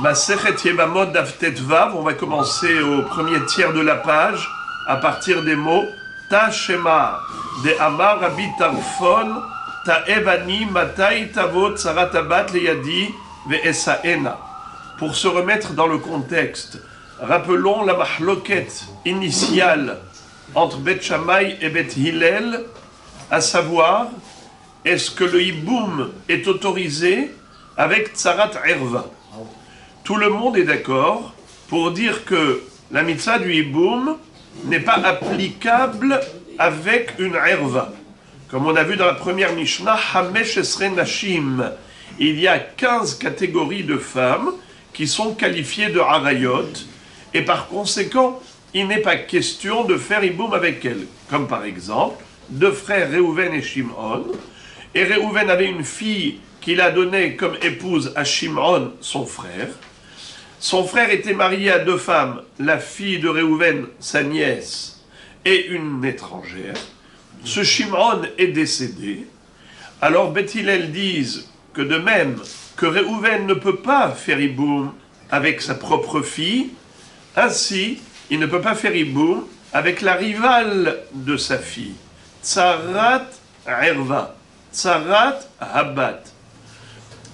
Masechet Yevamot Daf Tet Vav, on va commencer au premier tiers de la page, à partir des mots Ta Shema, de Amar Rabbi Tarfon, Ta Evani, Matai Tavot, Saratabat Leyadi, Ve'esaena. Pour se remettre dans le contexte, rappelons la mahloket initiale entre Bet Shammai et Bet Hillel, à savoir, est-ce que le hiboum est autorisé avec Tsarat Erva? Tout le monde est d'accord pour dire que la mitzvah du hiboum n'est pas applicable avec une erva. Comme on a vu dans la première Mishnah, Hamesh Esre Nashim, il y a 15 catégories de femmes qui sont qualifiées de harayot, et par conséquent, il n'est pas question de faire hiboum avec elles. Comme par exemple, deux frères Réhouven et Shimon, et Réhouven avait une fille qu'il a donnée comme épouse à Shimon, son frère. Son frère était marié à deux femmes, la fille de Réhouven, sa nièce, et une étrangère. Ce Shimon est décédé. Alors Beth Hillel disent que de même que Réhouven ne peut pas faire hiboum avec sa propre fille, ainsi il ne peut pas faire hiboum avec la rivale de sa fille. Tsarat Erva, Tsarat Habat.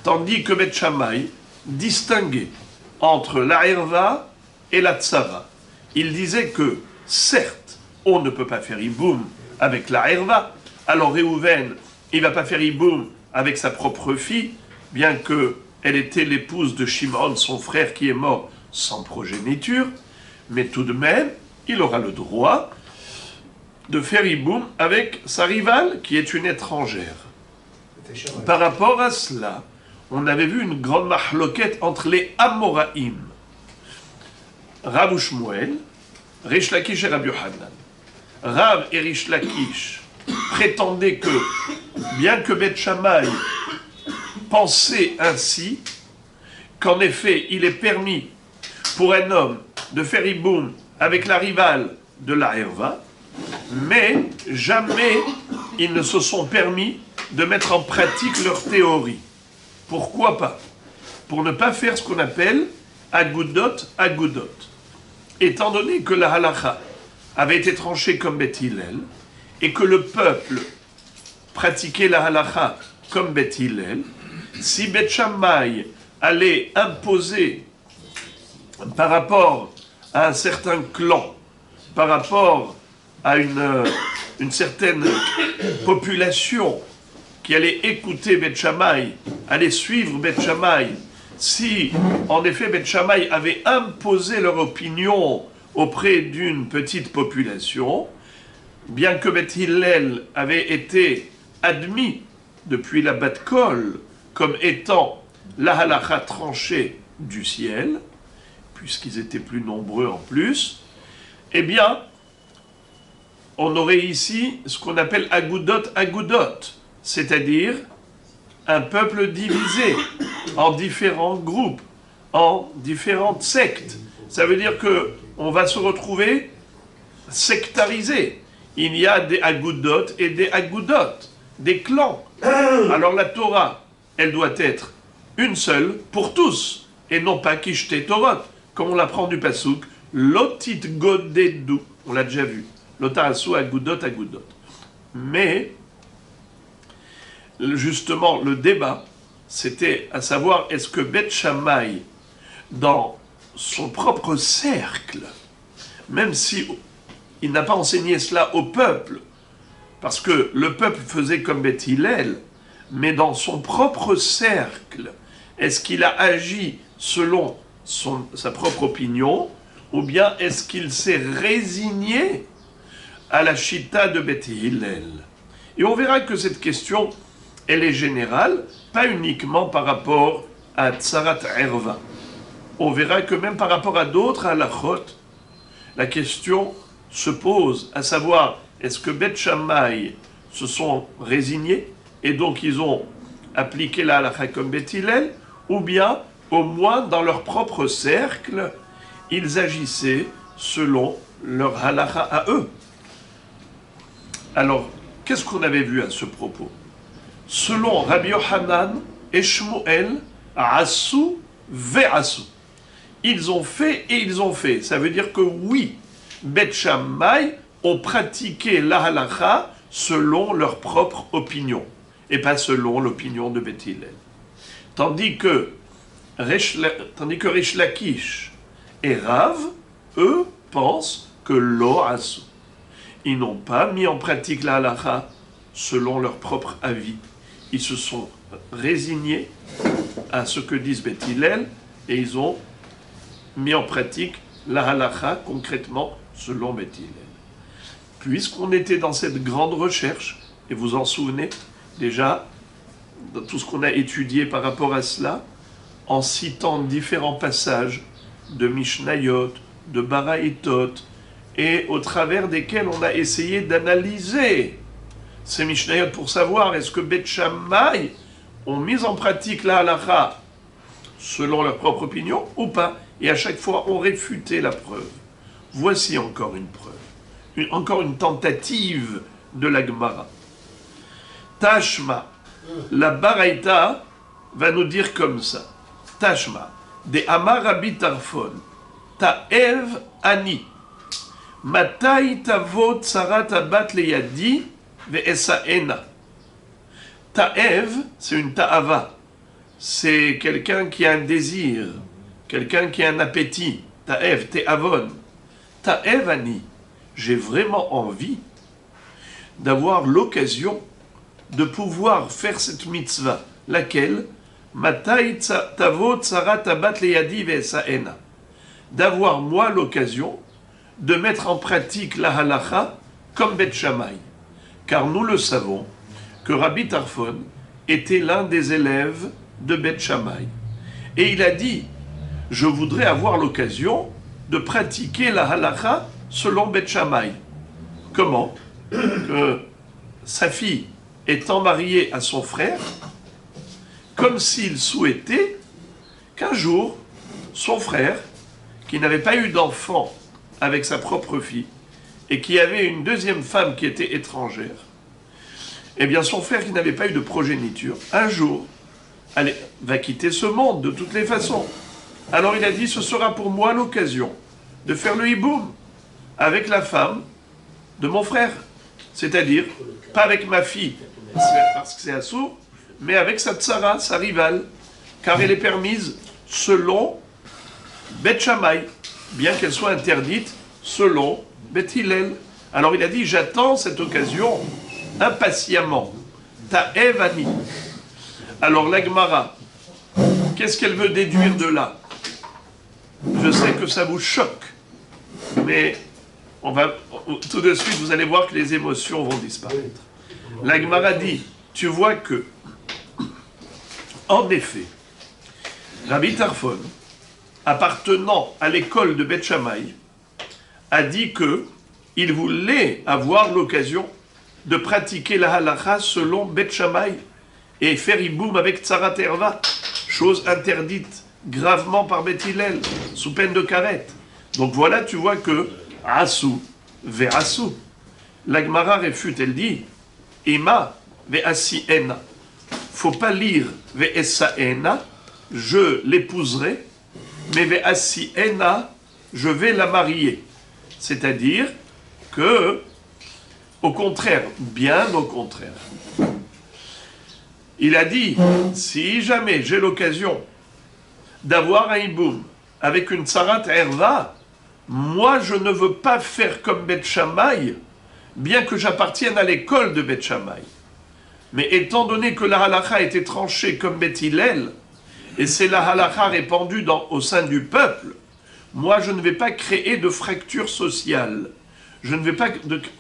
Tandis que Beth Shammai distinguait entre la Erva et la Tsara. Il disait que, certes, on ne peut pas faire hiboum avec la Erva, alors Réhouven, il ne va pas faire hiboum avec sa propre fille, bien qu'elle était l'épouse de Shimon, son frère qui est mort sans progéniture, mais tout de même, il aura le droit de faire hiboum avec sa rivale, qui est une étrangère. Par rapport à cela, on avait vu une grande mahloket entre les Amoraïm, Rav Shmuel, Rish Lakish et Rabbi Yochanan. Rav et Rish Lakish prétendaient que, bien que Beth Shammai pensait ainsi, qu'en effet, il est permis pour un homme de faire hiboum avec la rivale de la Herva, mais jamais ils ne se sont permis de mettre en pratique leur théorie. Pourquoi pas? Pour ne pas faire ce qu'on appelle agudot. Étant donné que la halacha avait été tranchée comme Beth Hillel, et que le peuple pratiquait la halacha comme Beth Hillel, si Beth Shammai allait imposer par rapport à un certain clan, par rapport à une certaine population qui allait écouter Beth Shammai, allait suivre Beth Shammai, si en effet Beth Shammai avait imposé leur opinion auprès d'une petite population, bien que Beth Hillel avait été admis depuis la Bat Kol comme étant la halacha tranchée du ciel, puisqu'ils étaient plus nombreux en plus, eh bien, on aurait ici ce qu'on appelle agudot, c'est-à-dire un peuple divisé en différents groupes, en différentes sectes. Ça veut dire que on va se retrouver sectarisé. Il y a des agudot et des agudot, des clans. Alors la Torah, elle doit être une seule pour tous, et non pas kishte Torot, comme on l'apprend du pasuk, lotit godedu, on l'a déjà vu, lotarasu agudot. Mais justement, le débat, c'était à savoir, est-ce que Beth Shammai, dans son propre cercle, même si il n'a pas enseigné cela au peuple, parce que le peuple faisait comme Beth Hillel, mais dans son propre cercle, est-ce qu'il a agi selon sa propre opinion, ou bien est-ce qu'il s'est résigné à la chita de Beth Hillel? Et on verra que cette question, elle est générale, pas uniquement par rapport à Tsarat Erva. On verra que même par rapport à d'autres halachot, la question se pose, à savoir, est-ce que Beth Shammai se sont résignés, et donc ils ont appliqué la halacha comme Beth Hillel, ou bien, au moins dans leur propre cercle, ils agissaient selon leur halacha à eux. Alors, qu'est-ce qu'on avait vu à ce propos? Selon Rabbi Yochanan et Shmuel, Asu ve'asu. ils ont fait et ils ont fait. Ça veut dire que oui, Bet Shammai ont pratiqué la halakha selon leur propre opinion, et pas selon l'opinion de Bet Hillel. Tandis que Rish Lakish et Rav, eux, pensent que lo asu. Ils n'ont pas mis en pratique la halakha selon leur propre avis. Ils se sont résignés à ce que disent Bet Hillel et ils ont mis en pratique la halakha concrètement selon Bet Hillel. Puisqu'on était dans cette grande recherche, et vous en souvenez déjà, dans tout ce qu'on a étudié par rapport à cela, en citant différents passages de Mishnayot, de Baraïtot, et au travers desquels on a essayé d'analyser ces Mishnayot pour savoir est-ce que Bet Shammai ont mis en pratique la halakha selon leur propre opinion ou pas. Et à chaque fois, on réfutait la preuve. Voici encore une preuve, encore une tentative de la Gemara. Tashma, la Baraïta va nous dire comme ça. Tashma, de Amar Rabbi Tarfon, Ta'ev Ani, Matai Tavo Tsarat Abat Leyadi, Ve'esaena. Ta'ev, c'est une ta'ava. C'est quelqu'un qui a un désir, quelqu'un qui a un appétit. Ta'ev, te'avon. Ta'ev ani. J'ai vraiment envie d'avoir l'occasion de pouvoir faire cette mitzvah. Laquelle? Matai tavo tsarat abat leyadi ve'esaena. D'avoir moi l'occasion de mettre en pratique la halakha comme Bet Shammai. Car nous le savons que Rabbi Tarfon était l'un des élèves de Bet Shammai. Et il a dit, je voudrais avoir l'occasion de pratiquer la halakha selon Bet Shammai. Comment? Que sa fille étant mariée à son frère, comme s'il souhaitait qu'un jour, son frère, qui n'avait pas eu d'enfant avec sa propre fille, et qui avait une deuxième femme qui était étrangère, eh bien son frère qui n'avait pas eu de progéniture, un jour, va quitter ce monde de toutes les façons. Alors il a dit, ce sera pour moi l'occasion de faire le hiboum avec la femme de mon frère. C'est-à-dire, pas avec ma fille, parce que c'est assourd, mais avec sa tsara, sa rivale, car elle est permise selon Bet Shammai, bien qu'elle soit interdite selon Bet Hillel. Alors il a dit, j'attends cette occasion impatiemment. Ta'ev ani. Alors la Gemara, qu'est-ce qu'elle veut déduire de là? Je sais que ça vous choque, mais on va tout de suite, vous allez voir que les émotions vont disparaître. La Gemara dit, tu vois que, en effet, Rabbi Tarfon, appartenant à l'école de Bet Shammai, a dit que il voulait avoir l'occasion de pratiquer la halakha selon Bet Shammai et faire hiboum avec tsarat erva, chose interdite gravement par Bet Hillel, sous peine de karet. Donc voilà, tu vois que asu ve'asu. La Gemara réfute, elle dit Ima ve'asiena. Faut pas lire ve'esaena, je l'épouserai, mais ve'asiena, je vais la marier. C'est-à-dire que, au contraire, bien au contraire. Il a dit, si jamais j'ai l'occasion d'avoir un hiboum avec une tsarat erva, moi je ne veux pas faire comme Bet Shammai, bien que j'appartienne à l'école de Bet Shammai. Mais étant donné que la halakha a été tranchée comme Bet Hillel, et c'est la halakha répandue au sein du peuple, moi je ne vais pas créer de fracture sociale, je ne vais pas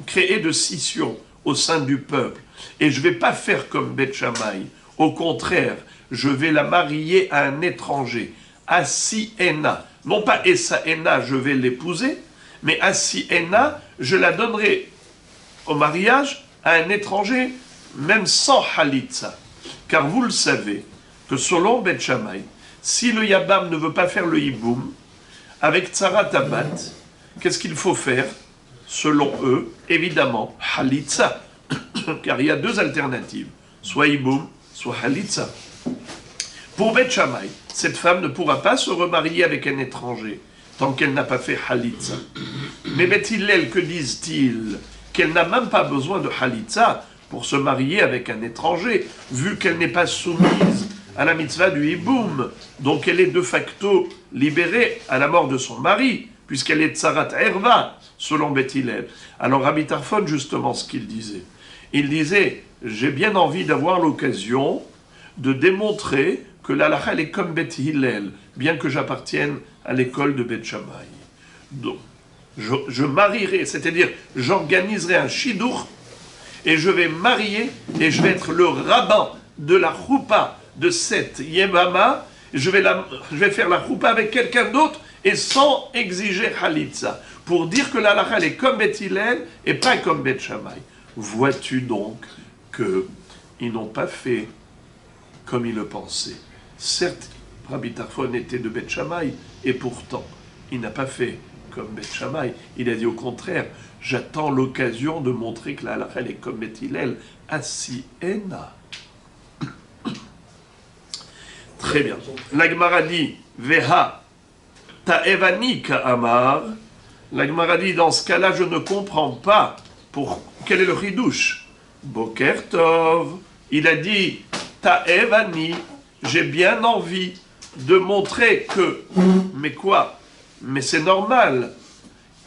créer de scission au sein du peuple, et je ne vais pas faire comme Bet Shammai. Au contraire, je vais la marier à un étranger, Asiena. Non pas Esaena, je vais l'épouser, mais Asiena, je la donnerai au mariage à un étranger, même sans halitza. Car vous le savez, que selon Bet Shammai, si le Yabam ne veut pas faire le hiboum, avec Tsarat Abat, qu'est-ce qu'il faut faire? Selon eux, évidemment, halitza. Car il y a deux alternatives, soit hiboum, soit halitza. Pour Bet Shammai, cette femme ne pourra pas se remarier avec un étranger tant qu'elle n'a pas fait Halitza. Mais Beth Hillel, que disent-ils? Qu'elle n'a même pas besoin de Halitza pour se marier avec un étranger, vu qu'elle n'est pas soumise à la mitzvah du Hiboum. Donc elle est de facto libérée à la mort de son mari, puisqu'elle est Tsarat Erva, selon Beth Hillel. Alors Rabbi Tarfon, justement, ce qu'il disait, il disait, j'ai bien envie d'avoir l'occasion de démontrer que l'halakha elle est comme Beth Hillel, bien que j'appartienne à l'école de Beth Shammai. Donc, je marierai, c'est-à-dire j'organiserai un shidur et je vais marier et je vais être le rabbin de la choupa de cette Yemama. Je vais faire la choupa avec quelqu'un d'autre et sans exiger Halitza, pour dire que l'halakha elle est comme Beth Hillel et pas comme Beth Shammai. Vois-tu donc qu'ils n'ont pas fait comme ils le pensaient. Certes, Rabbi Tarfon était de Beth Shammai, et pourtant, il n'a pas fait comme Beth Shammai. Il a dit au contraire, j'attends l'occasion de montrer que la halakha est comme Beth Hillel, Asiena. Très bien. La Gemara dit, Veha ta'evani ka'amar. La Gemara dit, dans ce cas-là, je ne comprends pas quel est le ridouche. Boker Tov. Il a dit, ta'evani, j'ai bien envie de montrer que, mais quoi? Mais c'est normal.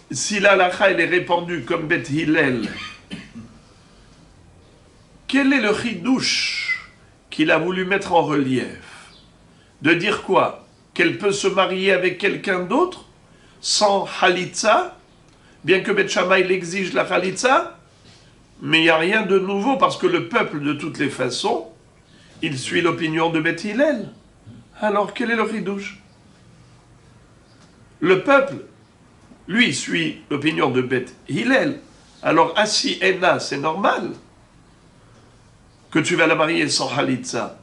Si la halakha elle est répandue comme Beth Hillel, quel est le chidouche qu'il a voulu mettre en relief? De dire quoi? Qu'elle peut se marier avec quelqu'un d'autre sans Halitza, bien que Beth Shammai l'exige la Halitza, mais il n'y a rien de nouveau parce que le peuple, de toutes les façons, il suit l'opinion de Beth Hillel. Alors, quel est le chidouche? Le peuple, lui, suit l'opinion de Beth Hillel. Alors, Assi Ena, c'est normal que tu vas la marier sans Halitza.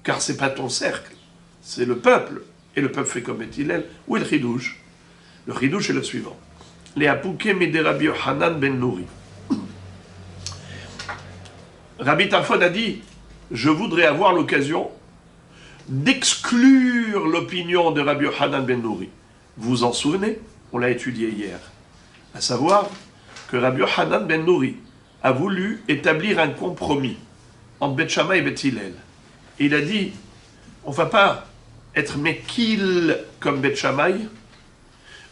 Car c'est pas ton cercle, c'est le peuple. Et le peuple fait comme Beth Hillel. Où est le chidouche? Le chidouche est le suivant. Les Apouké Mide Rabbi Yochanan ben Nouri. Rabbi Tarfon a dit, je voudrais avoir l'occasion d'exclure l'opinion de Rabbi Yochanan ben Nouri. Vous vous en souvenez? On l'a étudié hier. À savoir que Rabbi Yochanan ben Nouri a voulu établir un compromis entre Beth Shammai et Beth Hillel. Il a dit, on ne va pas être mekil comme Beth Shammai,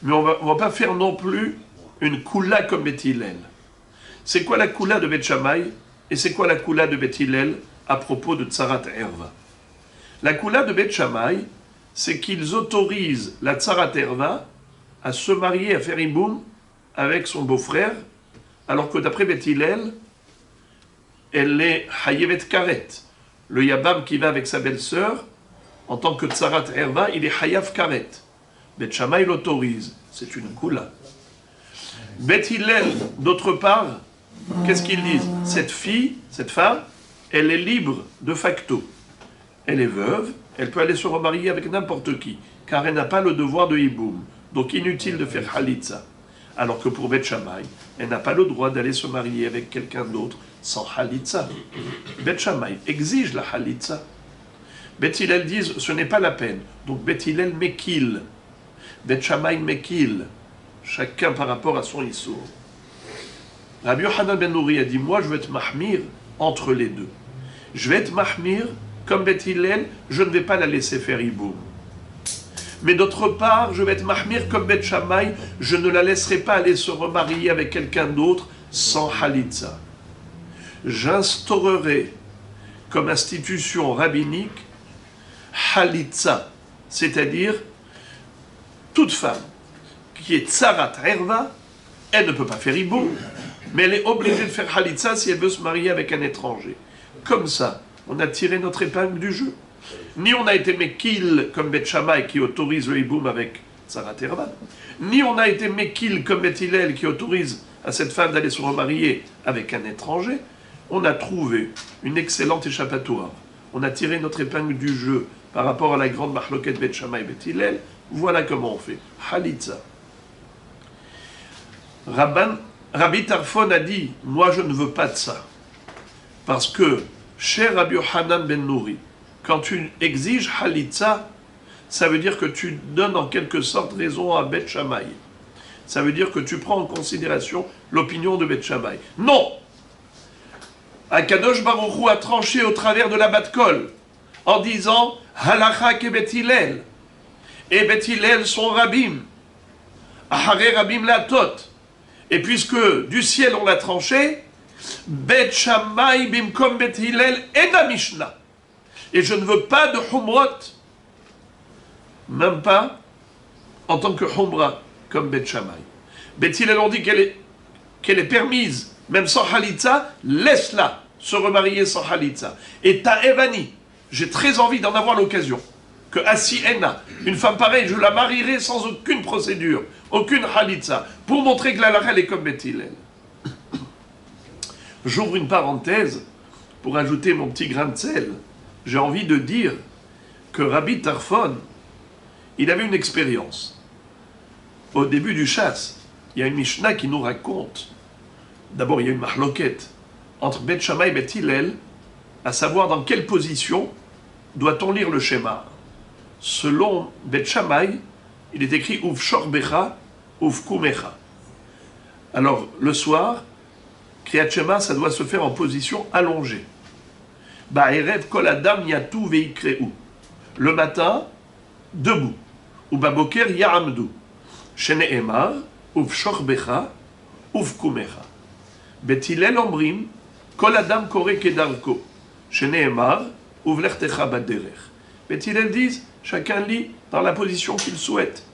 mais on va pas faire non plus une kula comme Beth Hillel. C'est quoi la kula de Beth Shammai et c'est quoi la kula de Beth Hillel à propos de Tsarat Erva? La kula de Beth Shammai, c'est qu'ils autorisent la Tsarat Erva à se marier, à faire Iboum avec son beau-frère, alors que d'après Beth Hillel, elle est Hayevet Karet. Le Yabam qui va avec sa belle-sœur, en tant que Tsarat Erva, il est Hayav Karet. Beth Shammai l'autorise. C'est une kula. Beth Hillel, d'autre part, qu'est-ce qu'ils disent? Cette fille, cette femme, elle est libre de facto. Elle est veuve, elle peut aller se remarier avec n'importe qui, car elle n'a pas le devoir de hiboum. Donc inutile de faire Halitza. Alors que pour Beth Shammai, elle n'a pas le droit d'aller se marier avec quelqu'un d'autre sans Halitza. Beth Shammai exige la Halitza. Beth Hillel disent, ce n'est pas la peine. Donc Beth Hillel mekil. Beth Shammai mekil. Chacun par rapport à son issour. Rabbi Yochanan ben Nouri a dit, moi je vais être mahmir entre les deux. Je vais être mahmir, comme Beth Hillel, je ne vais pas la laisser faire hiboum. Mais d'autre part, je vais être mahmir comme Beth Shammai, je ne la laisserai pas aller se remarier avec quelqu'un d'autre sans Halitza. J'instaurerai comme institution rabbinique Halitza, c'est-à-dire toute femme qui est Tsarat Erva, elle ne peut pas faire hiboum, mais elle est obligée de faire Halitza si elle veut se marier avec un étranger. Comme ça, on a tiré notre épingle du jeu. Ni on a été mekil comme Beth Shammai qui autorise le hiboum avec Tsarat Erva, ni on a été mekil comme Beth Hillel qui autorise à cette femme d'aller se remarier avec un étranger. On a trouvé une excellente échappatoire. On a tiré notre épingle du jeu par rapport à la grande mahloket Beth Shammai et Beth Hillel. Voilà comment on fait. Halitza. Rabbi Tarfon a dit, moi je ne veux pas de ça. Parce que, cher Rabbi Yochanan ben Nouri, quand tu exiges Halitza, ça veut dire que tu donnes en quelque sorte raison à Bet Shammai. Ça veut dire que tu prends en considération l'opinion de Bet Shammai. Non! Akadosh Baruch Hu a tranché au travers de la Bat-Kol en disant Halacha ke Bet Hillel. Et Bet Hillel sont Rabim. Ahare Rabim Latot. Et puisque du ciel on l'a tranché, Bet Shammai bimkom Bet Hillel ena Mishnah. Et je ne veux pas de Humrot, même pas en tant que Humra, comme Bet Shammai. Bet Hillel on dit qu'elle est permise, même sans Halitza, laisse-la se remarier sans Halitza. Et Ta'evani, j'ai très envie d'en avoir l'occasion, que Assi Ena, une femme pareille, je la marierai sans aucune procédure, aucune Halitza, pour montrer que la Lachel est comme Bet Hillel. J'ouvre une parenthèse pour ajouter mon petit grain de sel. J'ai envie de dire que Rabbi Tarfon, il avait une expérience. Au début du chasse, il y a une Mishnah qui nous raconte, d'abord il y a une mahloket entre Bet Shammai et Bet Hillel, à savoir dans quelle position doit-on lire le schéma. Selon Bet Shammai, il est écrit Uv Shorbecha, Uv Kumecha. Alors, le soir, Kriyat Shema, ça doit se faire en position allongée. Ba'erev kol adam yatu veikreu. Le matin, debout. Ou baboker ya'amdu. Shene'emar, uv shorbecha, uv kumecha. Bet Hillel omrim, kol adam kore kedarko. Shene'emar, uv lechtecha baderech. Bet Hillel disent, chacun lit dans la position qu'il souhaite.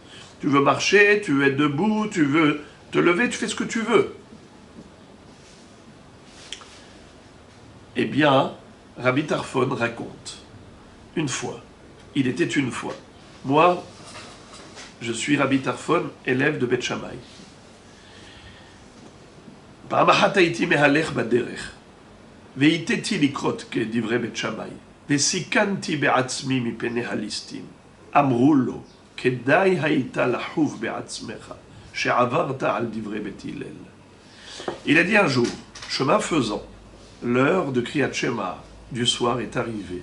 Tu veux marcher, tu veux être debout, tu veux te lever, tu fais ce que tu veux. Eh bien, Rabbi Tarfon raconte, une fois, il était une fois. Moi, je suis Rabbi Tarfon, élève de Bet Shammai. פעם אחת הייתי מהלך בדרך, והיטתי לקרות כדברי בית שמאי, וסיכנתי בעצמי מפני הליסטים. אמרו לו, כדאי היית לחוב בעצמך, שעברת על דברי בית הלל. Il a dit un jour, chemin faisant, l'heure de Kriyat Shema du soir est arrivée.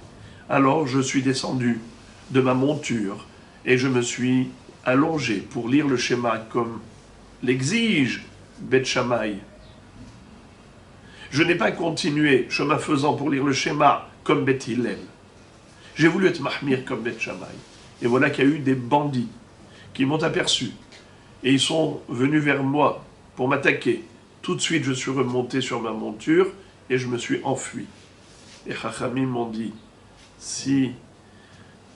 Alors je suis descendu de ma monture et je me suis allongé pour lire le schéma comme l'exige Bet Shammai. Je n'ai pas continué, chemin faisant, pour lire le schéma comme Bet Hillel. J'ai voulu être mahmir comme Bet Shammai. Et voilà qu'il y a eu des bandits qui m'ont aperçu. Et ils sont venus vers moi pour m'attaquer. Tout de suite, je suis remonté sur ma monture et je me suis enfui. Et Chachamim m'ont dit, si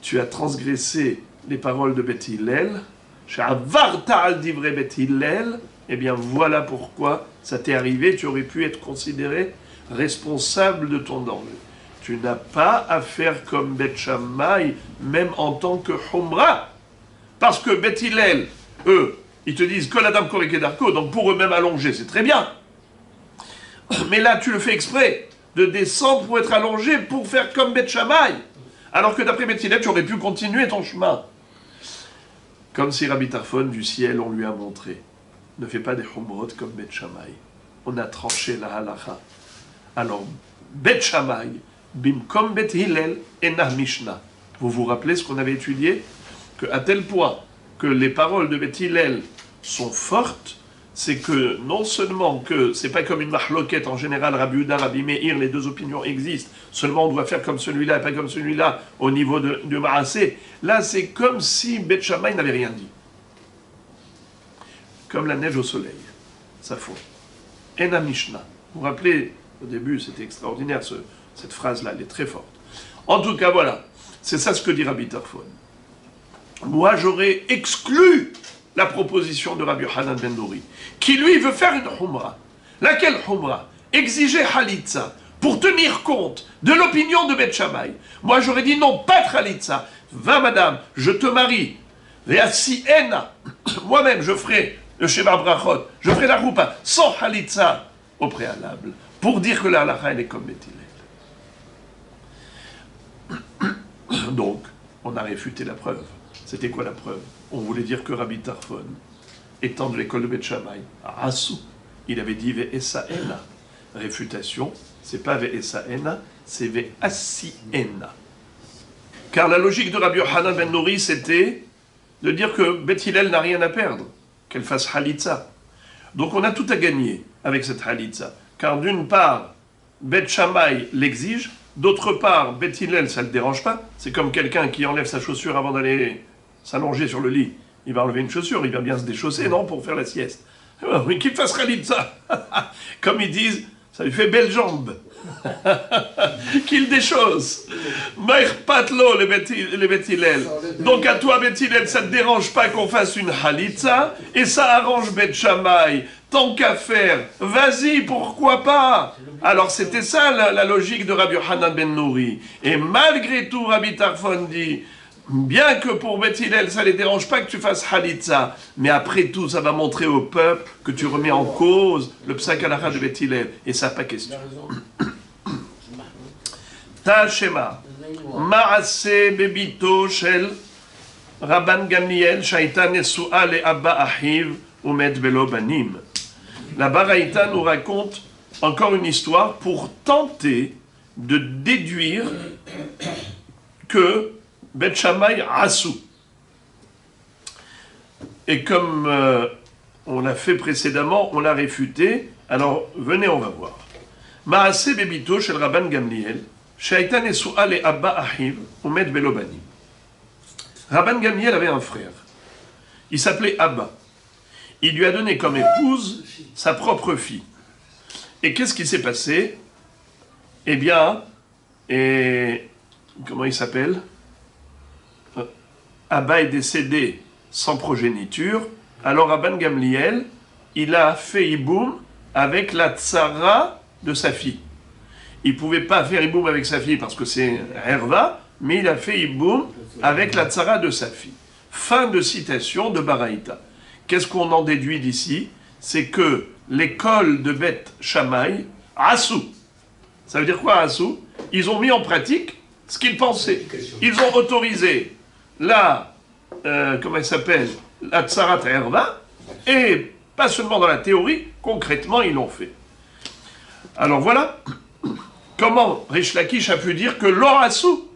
tu as transgressé les paroles de Bet Hillel, She'avarta al divrei Bet Hillel, eh bien voilà pourquoi ça t'est arrivé, tu aurais pu être considéré responsable de ton danger. Tu n'as pas à faire comme Bet Shammai, même en tant que Humra. Parce que Bet Hillel, eux, ils te disent que la dame koreke darko, donc pour eux-mêmes allongés, c'est très bien. Mais là, tu le fais exprès, de descendre pour être allongé, pour faire comme Bet Shammai. Alors que d'après Bet Hillel, tu aurais pu continuer ton chemin. Comme si Rabbi Tarfon du ciel, on lui a montré. Ne fais pas des humrot comme Bet Shammai. On a tranché la halacha. Alors, Bet Shammai, bimkom Bet Hillel, enah Mishnah. Vous vous rappelez ce qu'on avait étudié? À tel point que les paroles de Bet Hillel sont fortes, c'est que non seulement que c'est pas comme une mahloket en général, Rabbi Yehuda, Rabbi Meir, les deux opinions existent, seulement on doit faire comme celui-là et pas comme celui-là au niveau de Maasé. Là, c'est comme si Bet Shammai n'avait rien dit. Comme la neige au soleil, ça fond. Ena Mishnah. Vous vous rappelez, au début, c'était extraordinaire, cette phrase-là, elle est très forte. En tout cas, voilà, c'est ça ce que dit Rabbi Tarfon. Moi, j'aurais exclu la proposition de Rabbi Yochanan ben Douri, qui lui veut faire une Humra. Laquelle Humra? Exiger Halitza, pour tenir compte de l'opinion de Bet Shammai. Moi, j'aurais dit non, pas de Halitza. Va, madame, je te marie. Ve'asi ena. Moi-même, je ferai le Shema Brachot, je ferai la Roupa, sans Halitza au préalable, pour dire que la halacha, elle est comme Bet Hillel. Donc, on a réfuté la preuve. C'était quoi la preuve? On voulait dire que Rabbi Tarfon, étant de l'école de Bet Shammai, à Assou, il avait dit Ve'esa ena. Réfutation, c'est pas Ve'esa ena, c'est Ve'asi ena. Car la logique de Rabbi Yochanan ben Nouri, c'était de dire que Beth Hillel n'a rien à perdre, qu'elle fasse Halitza. Donc on a tout à gagner avec cette Halitza. Car d'une part, Beth Shammai l'exige, d'autre part, Beth Hillel, ça ne le dérange pas. C'est comme quelqu'un qui enlève sa chaussure avant d'aller s'allonger sur le lit. Il va enlever une chaussure, il va bien se déchausser, non, pour faire la sieste. Mais qu'il fasse Halitza. Comme ils disent, ça lui fait belle jambe. Qu'il déchausse. Maïr patlo les Beth Hillel. Donc à toi, Beth Hillel, ça ne te dérange pas qu'on fasse une Halitza, et ça arrange Beth Shammai. Tant qu'à faire, vas-y, pourquoi pas? Alors c'était ça la logique de Rabbi Yochanan ben Nouri. Et malgré tout, Rabbi Tarfon dit, bien que pour Beth Hillel, ça ne les dérange pas que tu fasses Halitza, mais après tout, ça va montrer au peuple que tu remets en cause le Psak Halakha de Beth Hillel. Et ça, pas question. Ta Shema, Maase Bebito Shel Rabban Gamliel, Shaita Nesu'a le Abba Ahiv, Umet Belo Banim. La Baraïta nous raconte encore une histoire pour tenter de déduire que Beth Shammai Asou. Et comme on l'a fait précédemment, on l'a réfuté. Alors venez, on va voir. Maase Bebito shel Rabban Gamliel, Shaita Nesu'a le Abba Ahiv, Umet Belo Banim. Rabban Gamliel avait un frère. Il s'appelait Abba. Il lui a donné comme épouse sa propre fille. Et qu'est-ce qui s'est passé? Eh bien, comment il s'appelle? Abba est décédé sans progéniture. Alors Rabban Gamliel, il a fait Iboum avec la tsara de sa fille. Il ne pouvait pas faire Iboum avec sa fille parce que c'est Herva, mais il a fait Iboum avec la tsara de sa fille. Fin de citation de Baraïta. Qu'est-ce qu'on en déduit d'ici? C'est que l'école de Beth Shammai, Asou, ça veut dire quoi Asou? Ils ont mis en pratique ce qu'ils pensaient. Ils ont autorisé la, comment elle s'appelle, la Tsarat Herva, et pas seulement dans la théorie, concrètement ils l'ont fait. Alors voilà, comment Rish Lakish a pu dire que l'or Asou?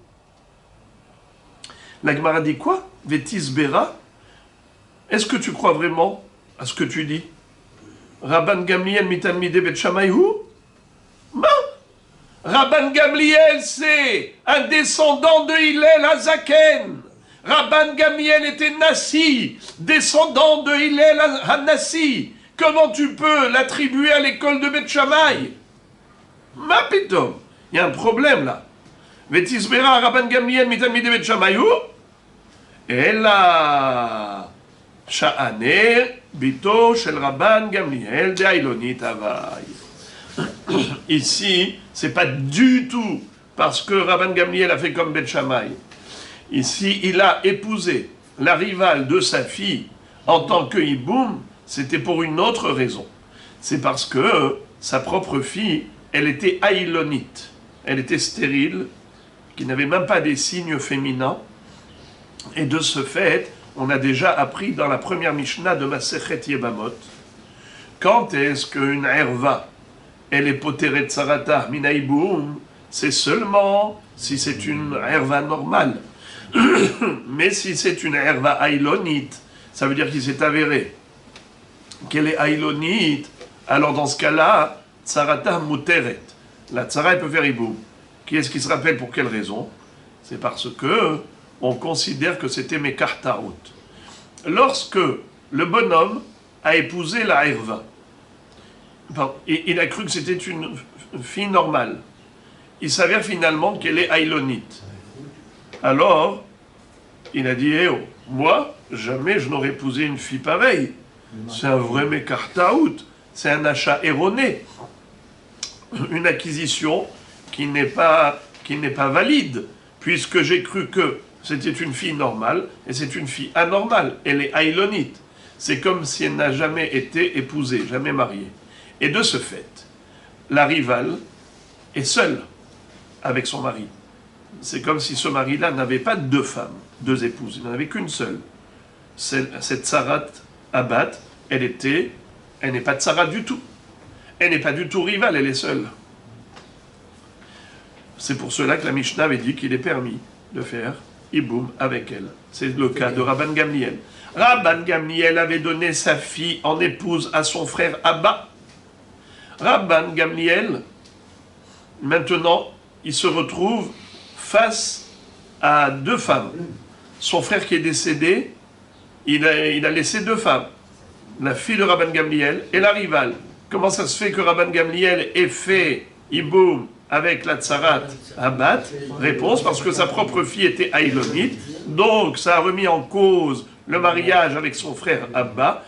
La Gemara dit quoi? Vétis Bera. Est-ce que tu crois vraiment à ce que tu dis? Rabban Gamliel mitalmidei Beth Shammai hu? Non. Rabban Gamliel, c'est un descendant de Hillel Hazaken. Rabban Gamliel était Nassi, descendant de Hillel HaNassi. Comment tu peux l'attribuer à l'école de Beth Shammai? Ma pitom, il y a un problème là. Vetisbera Rabban Gamliel mitalmidei Beth Shammai hu? Et là... Sha'ane bito shel Rabban Gamliel de Ailonit Havai. Ici, c'est pas du tout parce que Rabban Gamliel a fait comme Beth Shammai. Ici, il a épousé la rivale de sa fille en tant que Iboum, c'était pour une autre raison. C'est parce que sa propre fille, elle était aïlonite. Elle était stérile, qui n'avait même pas des signes féminins. Et de ce fait, on a déjà appris dans la première Mishnah de Masechet Yebamot, quand est-ce qu'une herva, elle est poteret sarata minaïboum, c'est seulement si c'est une herva normale. Mais si c'est une herva aïlonite, ça veut dire qu'il s'est avéré qu'elle est aïlonite, alors dans ce cas-là, tsarata muteret. La tsara, elle peut faire iboum. Qui est-ce qui se rappelle pour quelle raison? C'est parce que on considère que c'était Mekartaout. Lorsque le bonhomme a épousé la Herva, il a cru que c'était une fille normale. Il s'avère finalement qu'elle est aïlonite. Alors, il a dit, eh oh, moi, jamais je n'aurais épousé une fille pareille. C'est un vrai Mekartaout. C'est un achat erroné. Une acquisition qui n'est pas valide, puisque j'ai cru que c'était une fille normale, et c'est une fille anormale. Elle est aïlonite. C'est comme si elle n'a jamais été épousée, jamais mariée. Et de ce fait, la rivale est seule avec son mari. C'est comme si ce mari-là n'avait pas deux femmes, deux épouses. Il n'en avait qu'une seule. Cette Sarat Abbat, elle n'est pas Sarat du tout. Elle n'est pas du tout rivale, elle est seule. C'est pour cela que la Mishnah avait dit qu'il est permis de faire Iboum avec elle. C'est le cas de Rabban Gamliel. Rabban Gamliel avait donné sa fille en épouse à son frère Abba. Rabban Gamliel, maintenant, il se retrouve face à deux femmes. Son frère qui est décédé, il a laissé deux femmes. La fille de Rabban Gamliel et la rivale. Comment ça se fait que Rabban Gamliel ait fait Iboum avec la tsarat Abat? Réponse, parce que sa propre fille était haïlonite. Donc, ça a remis en cause le mariage avec son frère Abba.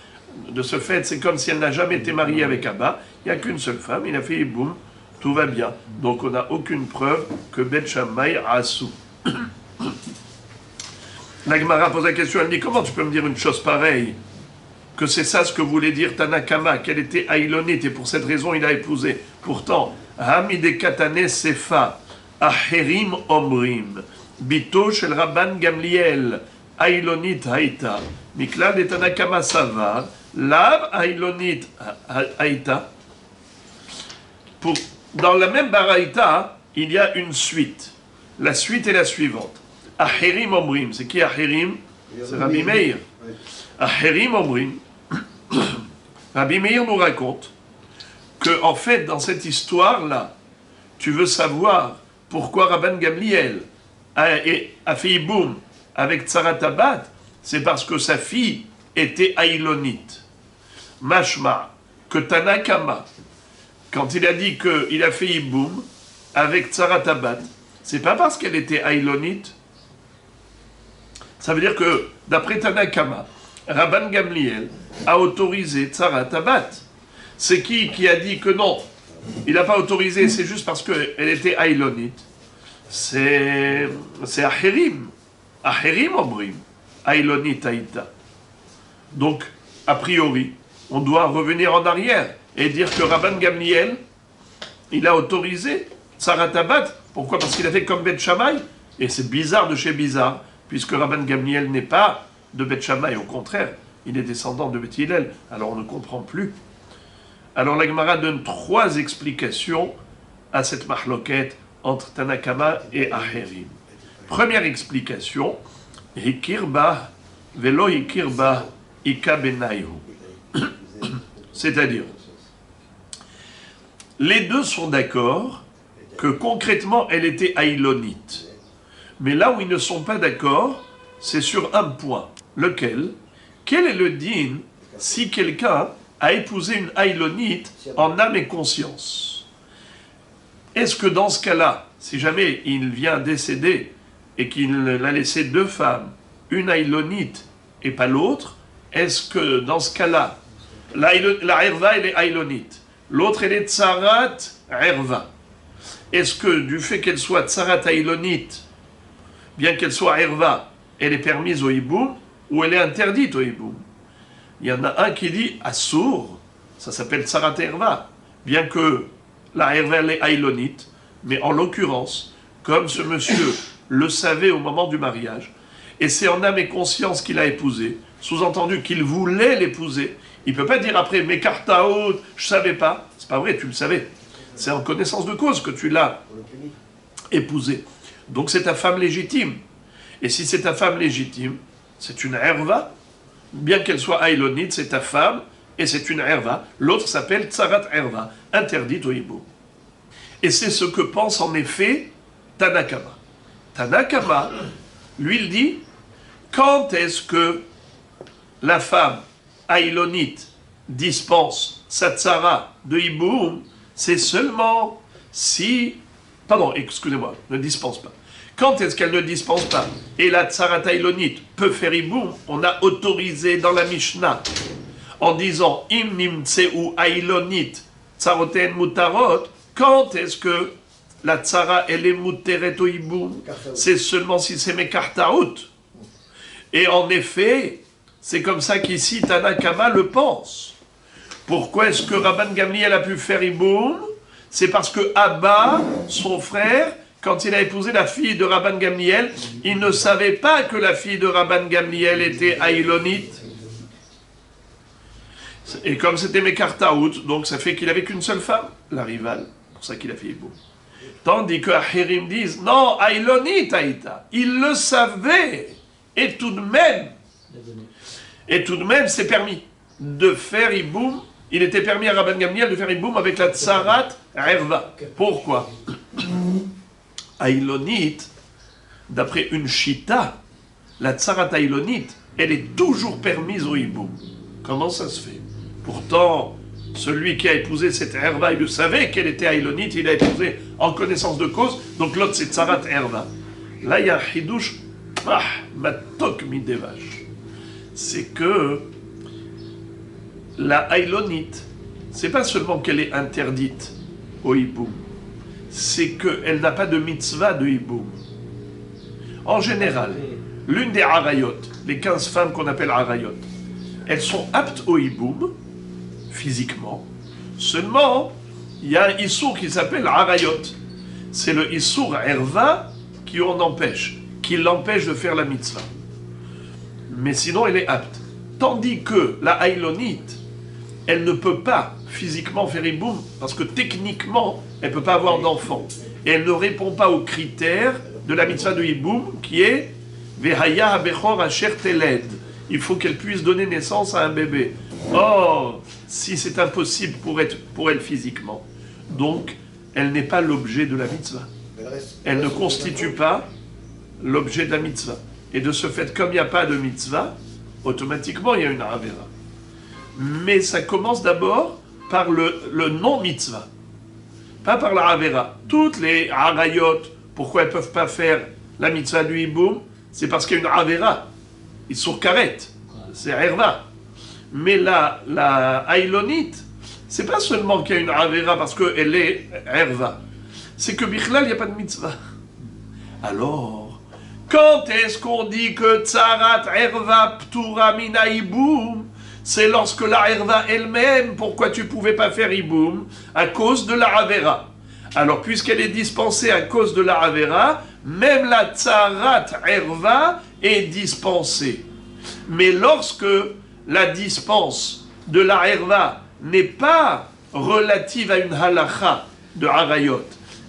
De ce fait, c'est comme si elle n'a jamais été mariée avec Abba. Il n'y a qu'une seule femme, il a fait Iboum, tout va bien. Donc, on n'a aucune preuve que Bet Shammai a assou. La Gemara pose la question, elle dit, comment tu peux me dire une chose pareille? Que c'est ça ce que voulait dire Tanakama, qu'elle était haïlonite, et pour cette raison, il a épousé. Pourtant, Hamide Katane Sefa, Aherim Omrim, Bito shel Rabban Gamliel, haïlonite haïta, Miklal de Tanakama Savar, Lav haïlonite haïta. Dans la même baraïta, il y a une suite. La suite est la suivante. Aherim Omrim, c'est qui Aherim? C'est Rabbi Meir. Aherim Omrim, Rabbi Meir nous raconte que, en fait, dans cette histoire-là, tu veux savoir pourquoi Rabban Gamliel a fait Iboum avec Tsarat Abat, c'est parce que sa fille était haïlonite. Mashma, que Tanakama, quand il a dit qu'il a fait Iboum avec Tsarat Abat, c'est pas parce qu'elle était haïlonite. Ça veut dire que, d'après Tanakama, Rabban Gamliel a autorisé Tsarat Abat. C'est qui a dit que non, il n'a pas autorisé, c'est juste parce qu'elle était haïlonite? C'est Aherim. Aherim Omrim. Haïlonite haïta. Donc, a priori, on doit revenir en arrière et dire que Rabban Gamliel, il a autorisé Tsarat Abat. Pourquoi? Parce qu'il a fait comme Bet Shammai. Et c'est bizarre de chez bizarre, puisque Rabban Gamliel n'est pas de Bet Shammai, au contraire, il est descendant de Bet Hillel, alors on ne comprend plus. Alors la Gemara donne trois explications à cette mahloket entre Tanakama et Aherim. Première explication, Hikirba velo hikirba ika benayu. C'est-à-dire, les deux sont d'accord que concrètement elle était haïlonite. Mais là où ils ne sont pas d'accord, c'est sur un point. Lequel? Quel est le din si quelqu'un a épousé une haïlonite en âme et conscience? Est-ce que dans ce cas-là, si jamais il vient décéder et qu'il a laissé deux femmes, une haïlonite et pas l'autre, est-ce que dans ce cas-là, la herva elle est haïlonite, l'autre elle est tsarat herva? Est-ce que du fait qu'elle soit tsarat haïlonite, bien qu'elle soit herva, elle est permise au hiboum ou elle est interdite au hiboum? Il y en a un qui dit assour, ça s'appelle tsarat herva, bien que la herva elle est haïlonite, mais en l'occurrence, comme ce monsieur le savait au moment du mariage, et c'est en âme et conscience qu'il a épousé, sous-entendu qu'il voulait l'épouser, il ne peut pas dire après, mais kartaout, je ne savais pas. C'est pas vrai, tu le savais. C'est en connaissance de cause que tu l'as épousé. Donc c'est ta femme légitime. Et si c'est ta femme légitime, c'est une herva, bien qu'elle soit haïlonite, c'est ta femme, et c'est une herva. L'autre s'appelle tsarat herva, interdite au hibou. Et c'est ce que pense en effet Tanakama. Tanakama, lui, il dit, quand est-ce que la femme haïlonite dispense sa tsara de hiboum? C'est seulement si... Pardon, excusez-moi, ne dispense pas. Quand est-ce qu'elle ne dispense pas? Et la tsara haïlonite peut faire hiboum? On a autorisé dans la Mishnah, en disant « Im nimtseu haïlonite tsaroten mutarot », quand est-ce que la tsara, elle est muteret au hiboum? C'est seulement si c'est mekartaout. Et en effet, c'est comme ça qu'ici Tanakama le pense. Pourquoi est-ce que Rabban Gamliel a pu faire hiboum? C'est parce que Abba, son frère, quand il a épousé la fille de Rabban Gamliel, il ne savait pas que la fille de Rabban Gamliel était haïlonite. Et comme c'était mekartaout, donc ça fait qu'il avait qu'une seule femme, la rivale. C'est pour ça qu'il a fait hiboum. Tandis que Achirim disent, non, Aïlonit Aïta. Il le savait. Et tout de même, c'est permis de faire Iboum. Il était permis à Rabban Gamliel de faire Iboum avec la Tsarat Erva. Pourquoi? Aïlonit, d'après une Shita, la Tsarat Aïlonit, elle est toujours permise au Iboum. Comment ça se fait? Pourtant, celui qui a épousé cette Erva, il le savait qu'elle était Aïlonite, il a épousé en connaissance de cause, donc l'autre c'est Tsarat Erva. Là, il y a un chidouche, matok midevash. C'est que la Aïlonite, c'est pas seulement qu'elle est interdite au Hiboum, c'est qu'elle n'a pas de mitzvah de Hiboum. En général, l'une des Arayot, les 15 femmes qu'on appelle Arayot, elles sont aptes au Hiboum, physiquement. Seulement, il y a un Issour qui s'appelle Arayot. C'est le Issour Erva qui l'empêche de faire la mitzvah. Mais sinon, elle est apte. Tandis que la Aïlonite, elle ne peut pas physiquement faire Hiboum, parce que techniquement, elle ne peut pas avoir d'enfant. Et elle ne répond pas aux critères de la mitzvah de Hiboum, qui est Vehaya habechor asher teled. Il faut qu'elle puisse donner naissance à un bébé. Or, si c'est impossible pour elle physiquement, donc elle n'est pas l'objet de la mitzvah. Elle ne constitue pas l'objet de la mitzvah. Et de ce fait, comme il n'y a pas de mitzvah, automatiquement il y a une avera. Mais ça commence d'abord par le non-mitzvah, pas par la avera. Toutes les arayot, pourquoi elles ne peuvent pas faire la mitzvah du hiboum, c'est parce qu'il y a une avera. Ils sont karet, c'est erva. Mais la aïlonite, c'est pas seulement qu'il y a une avera parce qu'elle est erva, c'est que bichlal, il n'y a pas de mitzvah. Alors, quand est-ce qu'on dit que tsarat erva ptura mina hiboum? C'est lorsque la erva elle-même, pourquoi tu ne pouvais pas faire hiboum? À cause de la avera. Alors, puisqu'elle est dispensée à cause de la avera, même la tsarat erva est dispensée. Mais lorsque la dispense de la erva n'est pas relative à une halacha de harayot,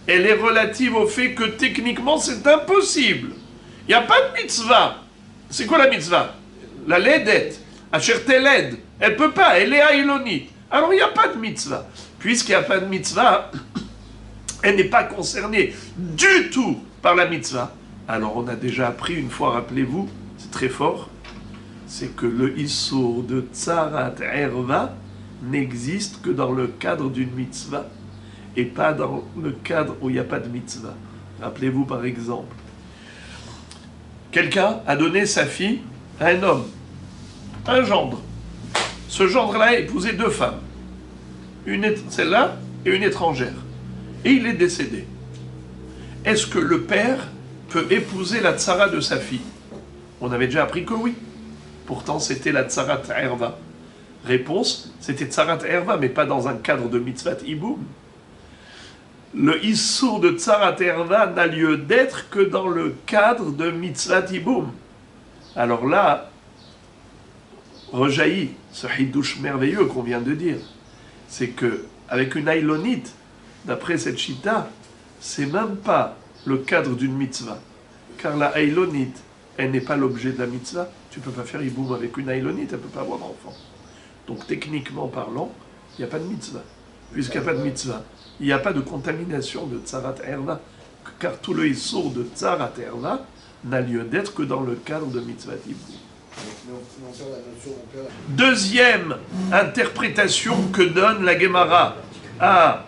elle est relative au fait que techniquement c'est impossible. Il n'y a pas de mitzvah. C'est quoi la mitzvah? La ledette, asher teled, elle ne peut pas, elle est aïlonite. Alors il n'y a pas de mitzvah. Puisqu'il n'y a pas de mitzvah, elle n'est pas concernée du tout par la mitzvah. Alors on a déjà appris une fois, rappelez-vous, c'est très fort, c'est que le issour de tsarat erva n'existe que dans le cadre d'une mitzvah et pas dans le cadre où il n'y a pas de mitzvah. Rappelez-vous par exemple, quelqu'un a donné sa fille à un homme, un gendre. Ce gendre-là a épousé 2 femmes, celle-là et une étrangère. Et il est décédé. Est-ce que le père peut épouser la tsara de sa fille? On avait déjà appris que oui. Pourtant, c'était la tsarat erva. Réponse, c'était tsarat erva, mais pas dans un cadre de mitzvah hiboum. Le issour de tsarat erva n'a lieu d'être que dans le cadre de mitzvah hiboum. Alors là, rejaillit ce hidouche merveilleux qu'on vient de dire. C'est que avec une aïlonite, d'après cette chita, c'est même pas le cadre d'une mitzvah. Car la aïlonite, elle n'est pas l'objet de la mitzvah. Tu ne peux pas faire hiboum avec une aïlonite, elle ne peut pas avoir d'enfant. Donc techniquement parlant, il n'y a pas de mitzvah. Puisqu'il n'y a pas de mitzvah, il n'y a pas de contamination de tsarat erva. Car tout le issour de tsarat erva n'a lieu d'être que dans le cadre de mitzvah hiboum. Deuxième interprétation que donne la Gemara à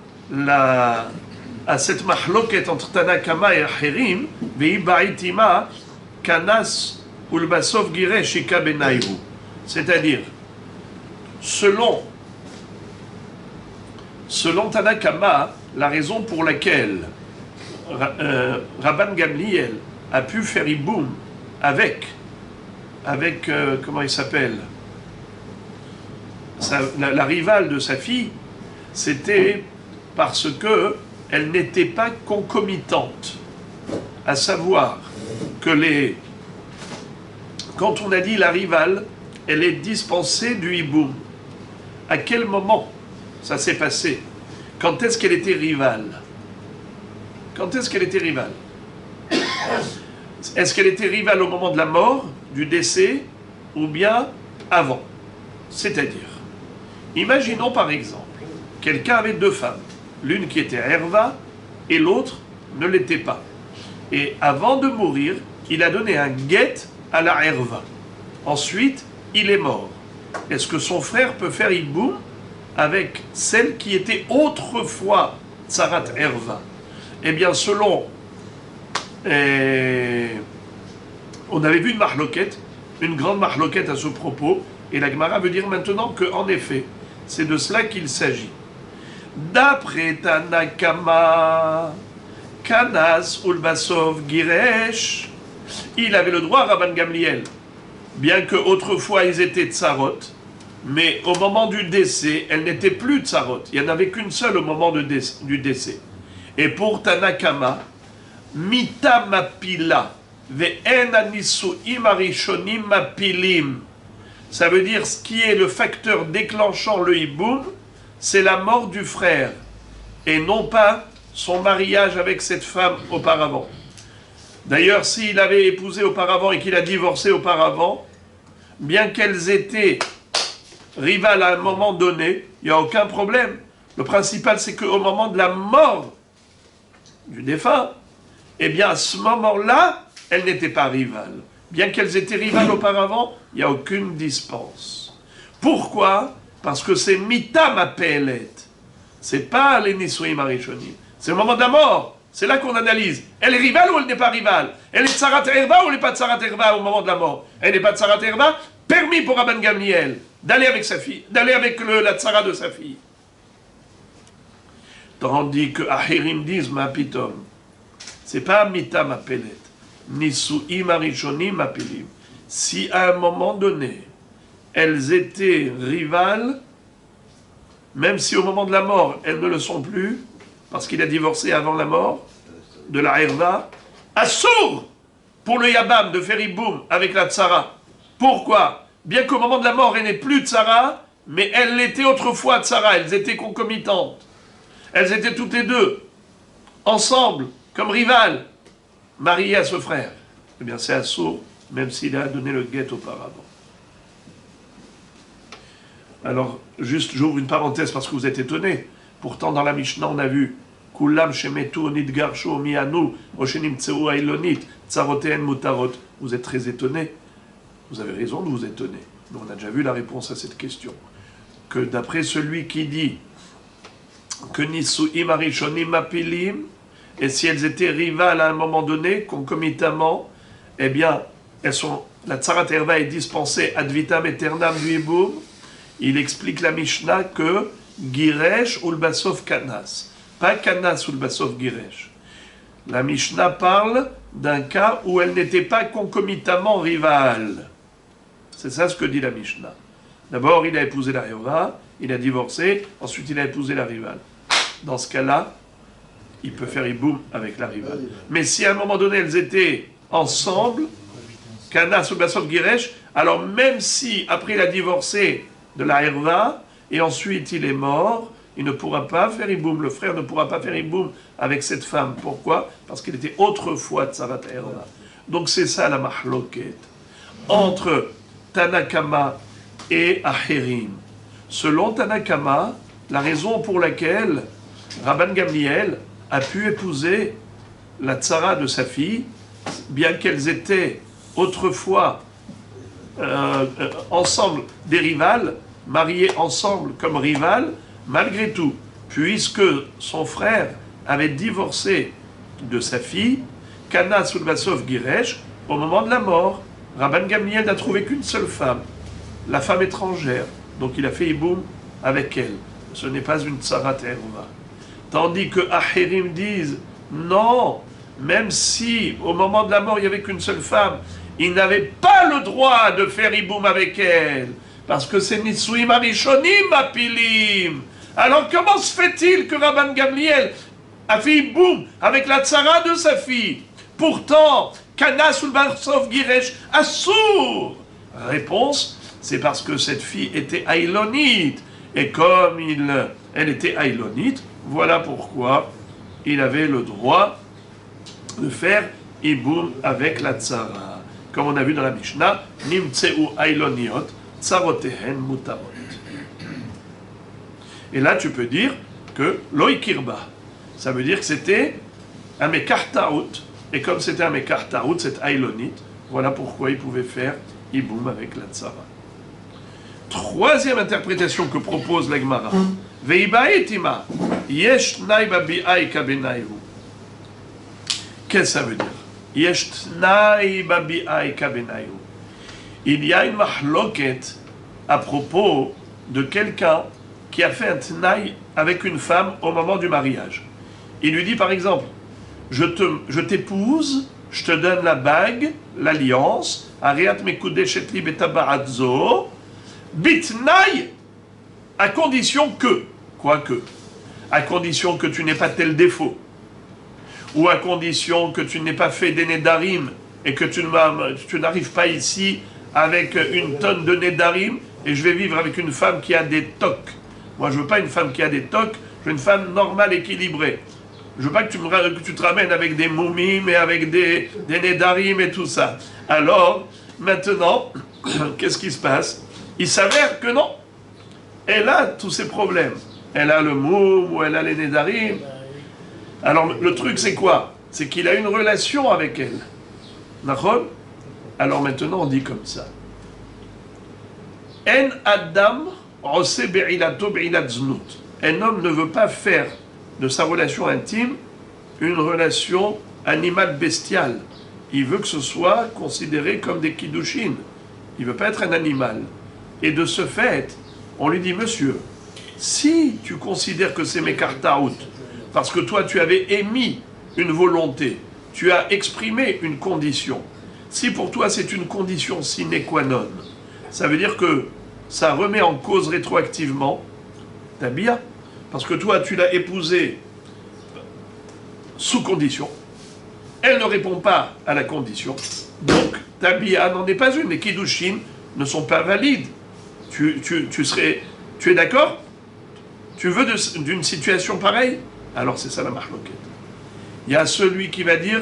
cette mahloket entre Tanakama et Achirim, Ve'ibaitima kanas ulbasov gire shika benaihu. C'est-à-dire, selon Tanakama, la raison pour laquelle Rabban Gamliel a pu faire hiboum avec comment il s'appelle, la rivale de sa fille, c'était parce que elle n'était pas concomitante. À savoir que quand on a dit la rivale, elle est dispensée du hiboum. À quel moment ça s'est passé? Quand est-ce qu'elle était rivale? Quand est-ce qu'elle était rivale? Est-ce qu'elle était rivale au moment de la mort, du décès, ou bien avant? C'est-à-dire, imaginons par exemple, quelqu'un avait deux femmes, l'une qui était Herva et l'autre ne l'était pas. Et avant de mourir, il a donné un guet à la Herva. Ensuite, il est mort. Est-ce que son frère peut faire Iboum avec celle qui était autrefois Tsarat Herva? Eh bien, selon... on avait vu une mahloquette, une grande mahloquette à ce propos, et la Gemara veut dire maintenant qu'en effet, c'est de cela qu'il s'agit. D'après Tanakama, Kanas Ulbasov Giresh, il avait le droit, Rabban Gamliel, bien que autrefois ils étaient tsarot, mais au moment du décès, elles n'étaient plus tsarot. Il n'y en avait qu'une seule au moment du décès. Et pour Tanakama, Mita mapila, ve'en anisuim arishonim mapilim. Ça veut dire ce qui est le facteur déclenchant le hiboum, c'est la mort du frère, et non pas son mariage avec cette femme auparavant. D'ailleurs, s'il avait épousé auparavant et qu'il a divorcé auparavant, bien qu'elles étaient rivales à un moment donné, il n'y a aucun problème. Le principal, c'est qu'au moment de la mort du défunt, eh bien, à ce moment-là, elles n'étaient pas rivales. Bien qu'elles étaient rivales auparavant, il n'y a aucune dispense. Pourquoi? Parce que c'est Mita Mapelet. C'est pas les Nisuim Arishonim. C'est le moment de la mort. C'est là qu'on analyse. Elle est rivale ou elle n'est pas rivale? Elle est Tsarat Herva ou elle n'est pas Tsarat Herva au moment de la mort? Elle n'est pas Tsarat Herva. Permis pour Rabban Gamliel d'aller avec sa fille, d'aller avec la Tsara de sa fille. Tandis que Ahirim disent Mapitom. C'est pas Mita Mapelet. Nisuim Arishonim Mapilim. Si à un moment donné, elles étaient rivales, même si au moment de la mort, elles ne le sont plus, parce qu'il a divorcé avant la mort de la Herva, assour pour le Yabam de faire Iboum avec la Tsara. Pourquoi? Bien qu'au moment de la mort, elle n'est plus Tsara, mais elle l'était autrefois Tsara, elles étaient concomitantes. Elles étaient toutes les deux, ensemble, comme rivales, mariées à ce frère. Eh bien, c'est assour, même s'il a donné le guet auparavant. Alors, juste, j'ouvre une parenthèse parce que vous êtes étonnés. Pourtant, dans la Mishnah, on a vu Kulam shemetu nidgarshu mianu oshenim tseu ailonit tsaroteen mutarot. Vous êtes très étonnés. Vous avez raison de vous étonner. Mais on a déjà vu la réponse à cette question. Que d'après celui qui dit que nisuim arishonim mapilim, et si elles étaient rivales à un moment donné, concomitamment, eh bien, la tsarat herva est dispensée ad vitam aeternam du hiboum. Il explique la Mishnah que Giresh ou le Basov Kanas. Pas Kanas ou le Basov Giresh. La Mishnah parle d'un cas où elles n'étaient pas concomitamment rivales. C'est ça ce que dit la Mishnah. D'abord, il a épousé la Herva, il a divorcé, ensuite il a épousé la rivale. Dans ce cas-là, il peut faire Iboum avec la rivale. Mais si à un moment donné elles étaient ensemble, Kanas ou Basov Giresh, alors même si après il a divorcé de la Herva, et ensuite il est mort, il ne pourra pas faire Iboum, le frère ne pourra pas faire Iboum avec cette femme. Pourquoi? Parce qu'il était autrefois Tsarat Herva. Donc c'est ça la mahloket entre Tanakama et Ahirim. Selon Tanakama, la raison pour laquelle Rabban Gamliel a pu épouser la Tsara de sa fille, bien qu'elles étaient autrefois ensemble des rivales, mariés ensemble comme rivales, malgré tout, puisque son frère avait divorcé de sa fille, Kana Sulbasov Giresh, au moment de la mort, Rabban Gamliel n'a trouvé qu'une seule femme, la femme étrangère, donc il a fait Iboum avec elle. Ce n'est pas une Tsarat Herva. Tandis que Ahirim disent, non, même si au moment de la mort il n'y avait qu'une seule femme, il n'avait pas le droit de faire Iboum avec elle, parce que c'est Nisuim Arishonim Apilim. Alors comment se fait-il que Rabban Gamliel a fait Iboum avec la Tsara de sa fille? Pourtant, Kana Sulbasov Giresh Assour. Réponse, c'est parce que cette fille était aïlonite. Et comme elle était aïlonite, voilà pourquoi il avait le droit de faire Iboum avec la Tzara. Comme on a vu dans la Mishnah, Nimtseu Ailoniot, Tsarotehen Mutarot. Et là, tu peux dire que Loikirba, ça veut dire que c'était un Mekartaout. Et comme c'était un Mekartaout, cette Ailonite, voilà pourquoi il pouvait faire Iboum avec la Tzara. Troisième interprétation que propose la Gemara. Veibaetima, yesh tnai babi'ai kabenaihu. Qu'est-ce que ça veut dire? Yesh tnai babi'ai kabenaihu. Il y a une mahloket à propos de quelqu'un qui a fait un tnaï avec une femme au moment du mariage. Il lui dit par exemple, je t'épouse, je te donne la bague, l'alliance, ariat mekudeshet li betabaradzo, bitnaï, à condition que, quoique, à condition que tu n'aies pas tel défaut, ou à condition que tu n'aies pas fait des nédarim, et que tu n'arrives pas ici avec une tonne de nédarim, et je vais vivre avec une femme qui a des tocs. Moi, je ne veux pas une femme qui a des tocs, je veux une femme normale, équilibrée. Je ne veux pas que tu te ramènes avec des moumim et avec des nédarim et tout ça. Alors, maintenant, qu'est-ce qui se passe? Il s'avère que non. Elle a tous ces problèmes. Elle a le moum ou elle a les nédarim. Alors, le truc, c'est quoi? C'est qu'il a une relation avec elle. D'accord? Alors maintenant, on dit comme ça. En Adam, Ose be'ilato be'ilat znut. Un homme ne veut pas faire de sa relation intime une relation animale bestiale. Il veut que ce soit considéré comme des kiddushin. Il ne veut pas être un animal. Et de ce fait, on lui dit, monsieur, si tu considères que c'est mekartaout, parce que toi tu avais émis une volonté, tu as exprimé une condition, si pour toi c'est une condition sine qua non, ça veut dire que ça remet en cause rétroactivement ta bia, parce que toi tu l'as épousée sous condition, elle ne répond pas à la condition, donc ta bia n'en est pas une, les kiddushin ne sont pas valides. Tu es d'accord? Tu veux d'une situation pareille? Alors c'est ça la mahloket. Il y a celui qui va dire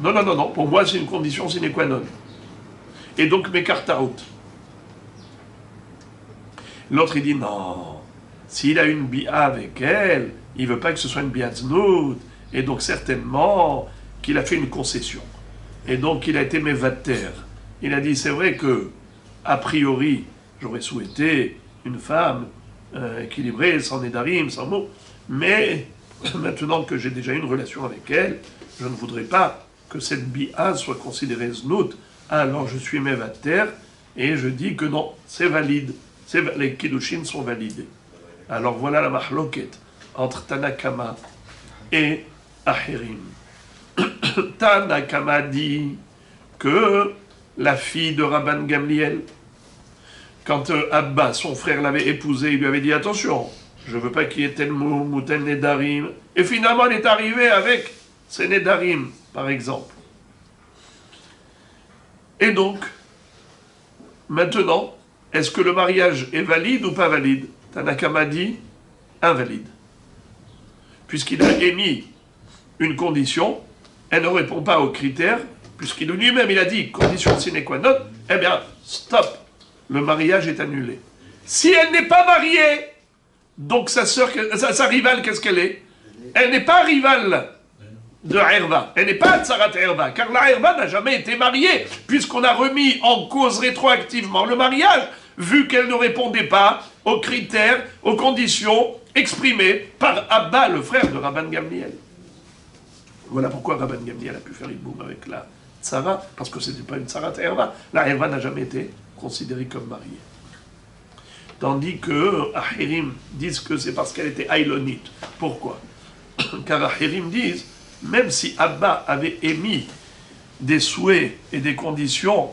non, pour moi c'est une condition sine qua non. Et donc mekartaout. L'autre il dit non, s'il a une bia avec elle, il ne veut pas que ce soit une bia znout, et donc certainement qu'il a fait une concession. Et donc il a été mevater. Il a dit c'est vrai que, a priori, j'aurais souhaité une femme équilibrée, sans nédarim, sans mots, mais maintenant que j'ai déjà une relation avec elle, je ne voudrais pas que cette bia soit considérée znout, alors je suis mevater, et je dis que non, c'est valide. Les kiddushin sont validés. Alors voilà la mahloket entre Tanakama et Ahirim. Tanakama dit que la fille de Rabban Gamliel, quand Abba, son frère, l'avait épousée, il lui avait dit attention, je ne veux pas qu'il y ait tel moum ou tel nedarim. Et finalement, elle est arrivée avec ces nedarim, par exemple. Et donc, maintenant, est-ce que le mariage est valide ou pas valide? Tanakama dit invalide. Puisqu'il a émis une condition, elle ne répond pas aux critères, puisqu'il lui-même il a dit condition sine qua non, eh bien, stop, le mariage est annulé. Si elle n'est pas mariée, donc sa rivale, qu'est-ce qu'elle est? Elle n'est pas rivale de Herva, elle n'est pas Tsarat Herva, car la Herva n'a jamais été mariée, puisqu'on a remis en cause rétroactivement le mariage, vu qu'elle ne répondait pas aux critères, aux conditions exprimées par Abba, le frère de Rabban Gamliel. Voilà pourquoi Rabban Gamliel a pu faire Iboum avec la Tzara, parce que ce n'était pas une Tsarat Herva. La Herva n'a jamais été considérée comme mariée. Tandis que Ahirim disent que c'est parce qu'elle était Ailonite. Pourquoi? Car Ahirim disent, même si Abba avait émis des souhaits et des conditions,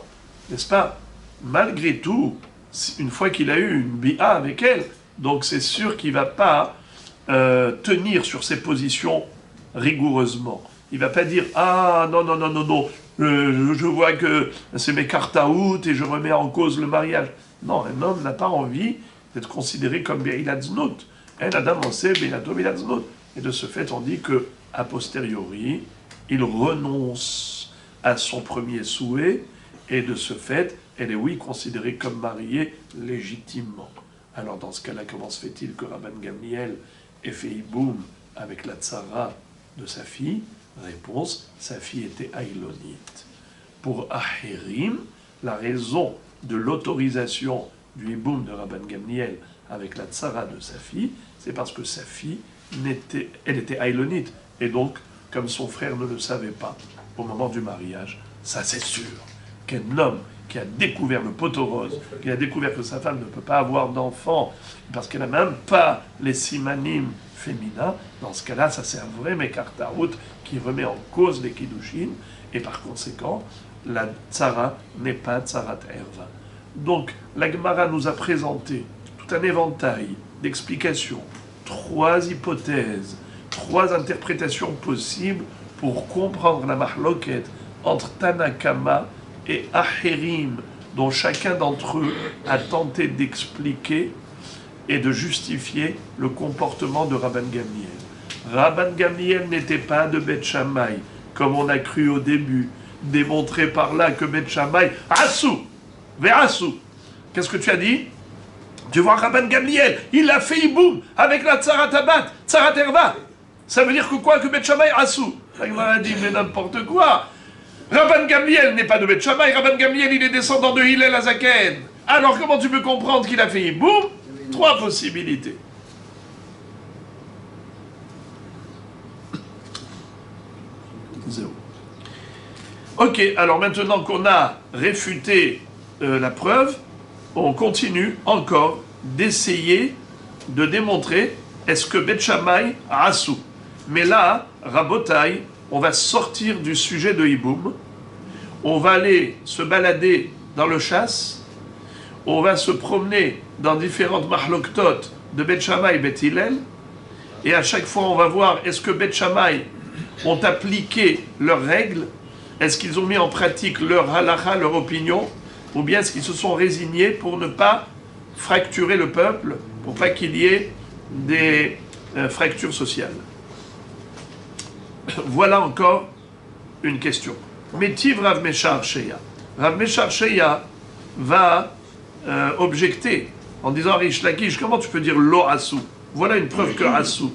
n'est-ce pas, malgré tout, une fois qu'il a eu une bia avec elle, donc c'est sûr qu'il ne va pas tenir sur ses positions rigoureusement. Il ne va pas dire « Ah, non, je vois que c'est mes kartaout et je remets en cause le mariage. » Non, un homme n'a pas envie d'être considéré comme Be'ilat Znout. Un Adam, on sait, Be'ilato Be'ilat Znout. Et de ce fait, on dit que, a posteriori, il renonce à son premier souhait, et de ce fait, elle est, oui, considérée comme mariée légitimement. Alors, dans ce cas-là, comment se fait-il que Rabban Gamliel ait fait hiboum avec la tzara de sa fille? Réponse, sa fille était aïlonite. Pour Ahérim, la raison de l'autorisation du hiboum de Rabban Gamliel avec la tzara de sa fille, c'est parce que sa fille, elle était aïlonite. Et donc, comme son frère ne le savait pas au moment du mariage, ça c'est sûr qu'un homme qui a découvert le poteau rose, qui a découvert que sa femme ne peut pas avoir d'enfant parce qu'elle n'a même pas les simanim féminins, dans ce cas-là, ça c'est un vrai mekartaout qui remet en cause les kiddushin, et par conséquent, la tzara n'est pas tzarat erva. Donc, la Gemara nous a présenté tout un éventail d'explications, 3 hypothèses, 3 interprétations possibles pour comprendre la mahloket entre Tanakama et Ahérim, dont chacun d'entre eux a tenté d'expliquer et de justifier le comportement de Rabban Gamliel. Rabban Gamliel n'était pas de Beth Shammai, comme on a cru au début, démontré par là que Beth Shammai, Assou, Ve'assou. Qu'est-ce que tu as dit? Tu vois Rabban Gamliel, il a fait hiboum avec la Tzarat Abat, Tzarat Erva. Ça veut dire que quoi? Que Beth Shammai Assou. Il m'a dit, mais n'importe quoi. Rabban Gamliel n'est pas de Beth Shammai, Rabban Gamliel il est descendant de Hillel Azaken. Alors comment tu peux comprendre qu'il a fait hiboum? 3 possibilités. Zéro. Ok, alors maintenant qu'on a réfuté la preuve, on continue encore d'essayer de démontrer est-ce que Beth Shammai a Assou. Mais là, Rabotai, on va sortir du sujet de hiboum, on va aller se balader dans le chasse, on va se promener dans différentes mahloktot de Beth Shammai et Beth Hillel, et à chaque fois on va voir est-ce que Beth Shammai ont appliqué leurs règles, est-ce qu'ils ont mis en pratique leur halakha, leur opinion, ou bien est-ce qu'ils se sont résignés pour ne pas fracturer le peuple, pour pas qu'il y ait des fractures sociales. Voilà encore une question. Métiv Rav Meshar Sheya. Rav Meshar Sheya va objecter en disant Rish Lakish, comment tu peux dire lo asou? Voilà une preuve que asou.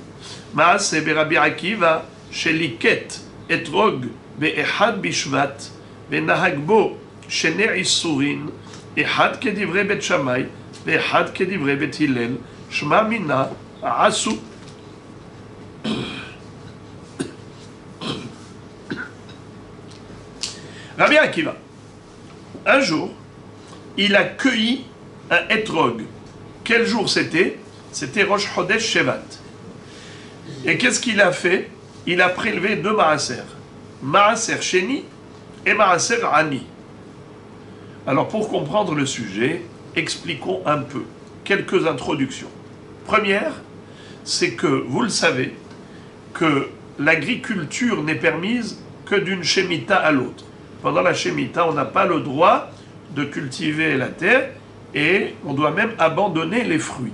Maas et Rabbi Akiva sheliket etrog be'ehad bishvat be'nahagbo shene isurin ehad kedivre bet Shammai be'ehad kedivre bet Hillel shma mina asou. Rabbi Akiva, un jour, il a cueilli un etrog. Quel jour c'était? C'était Rosh Chodesh Shevat. Et qu'est-ce qu'il a fait? Il a prélevé 2 maaser. Maaser Sheni et maaser Ani. Alors pour comprendre le sujet, expliquons un peu. Quelques introductions. Première, c'est que vous le savez, que l'agriculture n'est permise que d'une shemitah à l'autre. Pendant la shemitah, on n'a pas le droit de cultiver la terre et on doit même abandonner les fruits.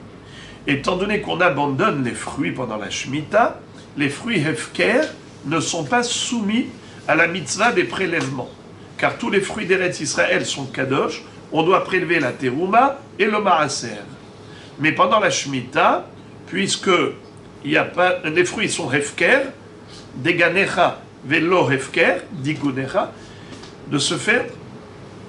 Étant donné qu'on abandonne les fruits pendant la shemitah, les fruits hefker ne sont pas soumis à la mitzvah des prélèvements. Car tous les fruits d'Eretz Israël sont kadosh, on doit prélever la terouma et le maaser. Mais pendant la shemitah, puisque les fruits sont hefker, deganecha velo hefker, digunecha, de ce fait,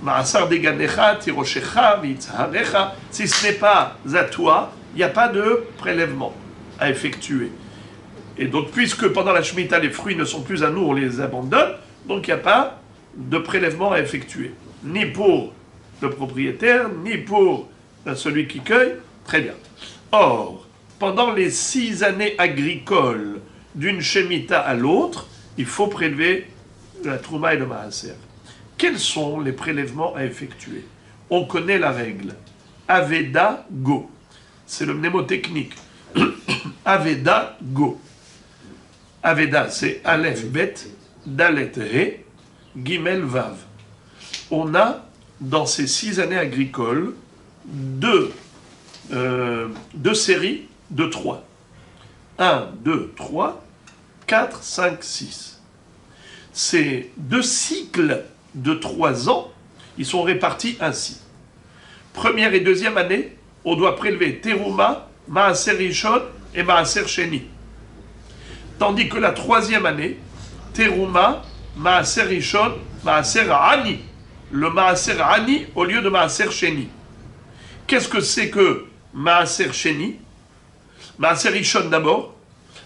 Maasar deganecha, tiroshecha, vitzharecha, si ce n'est pas à toi, il n'y a pas de prélèvement à effectuer. Et donc, puisque pendant la Shemitah, les fruits ne sont plus à nous, on les abandonne, donc il n'y a pas de prélèvement à effectuer. Ni pour le propriétaire, ni pour celui qui cueille. Très bien. Or, pendant les 6 années agricoles d'une Shemitah à l'autre, il faut prélever la Trouma et le Maaser. Quels sont les prélèvements à effectuer? On connaît la règle. Aveda, go. C'est le mnémotechnique. Aveda, go. Aveda, c'est Aleph, Bet, Dalet, He, Gimel, Vav. On a, dans ces 6 années agricoles, deux séries de 3. 1, 2, 3, 4, 5, 6. ces 2 cycles de 3 ans, ils sont répartis ainsi. Première et deuxième année, on doit prélever Teruma, Maaser Rishon et Maaser Sheni. Tandis que la troisième année, Teruma, Maaser Rishon, Maaser Ani. Le Maaser Ani au lieu de Maaser Sheni. Qu'est-ce que c'est que Maaser Sheni? Maaser Rishon d'abord.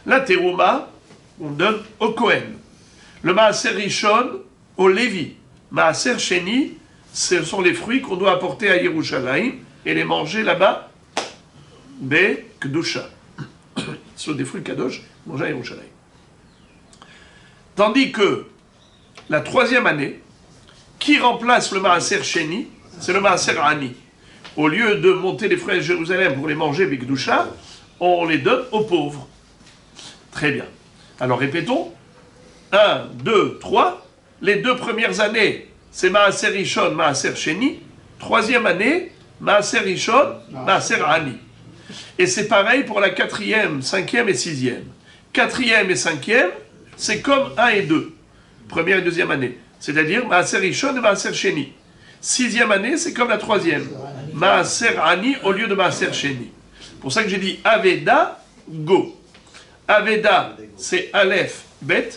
La Teruma, on donne au Kohen. Le Maaser Rishon au Lévi. Maaser Sheni, ce sont les fruits qu'on doit apporter à Yerushalayim et les manger là-bas, Kdusha. Ce sont des fruits kadosh, manger à Yerushalayim. Tandis que la troisième année, qui remplace le Maaser Sheni, c'est le Maaser Ani. Au lieu de monter les fruits à Jérusalem pour les manger Kdusha, on les donne aux pauvres. Très bien. Alors répétons. 1, 2, 3. Les 2 premières années, c'est Maaser Rishon, Maaser Sheni. Troisième année, Maaser Rishon, Maaser Ani. Et c'est pareil pour la 4e, 5e et 6e. 4e et 5e, c'est comme 1 et 2. Première et deuxième année. C'est-à-dire Maaser Rishon et Maaser Sheni. 6e année, c'est comme la 3e. Maaser Ani au lieu de Maaser Sheni. C'est pour ça que j'ai dit Aveda, Go. Aveda, c'est Aleph, Bet.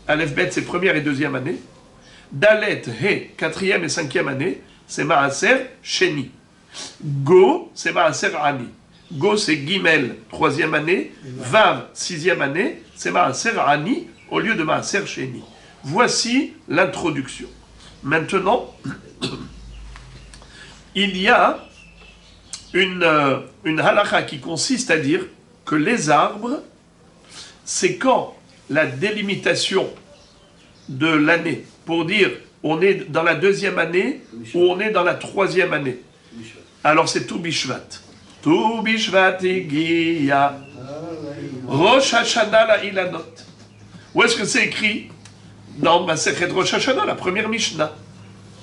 Aleph, Bet, c'est première et deuxième année. Dalet, He, 4e et 5e année, c'est Maaser Sheni. Go, c'est Maaser Ani. Go, c'est Gimel, 3e année. Vav, 6e année, c'est Maaser Ani au lieu de Maaser Sheni. Voici l'introduction. Maintenant, il y a une halakha qui consiste à dire que les arbres, c'est quand la délimitation de l'année, pour dire on est dans la 2e année ou on est dans la 3e année. Alors c'est Tu Bishvat. Tu Bishvat Igiya. Rosh Hashanah la Ilanot. Où est-ce que c'est écrit? Dans Masechet Rosh Hashanah, la première Mishnah.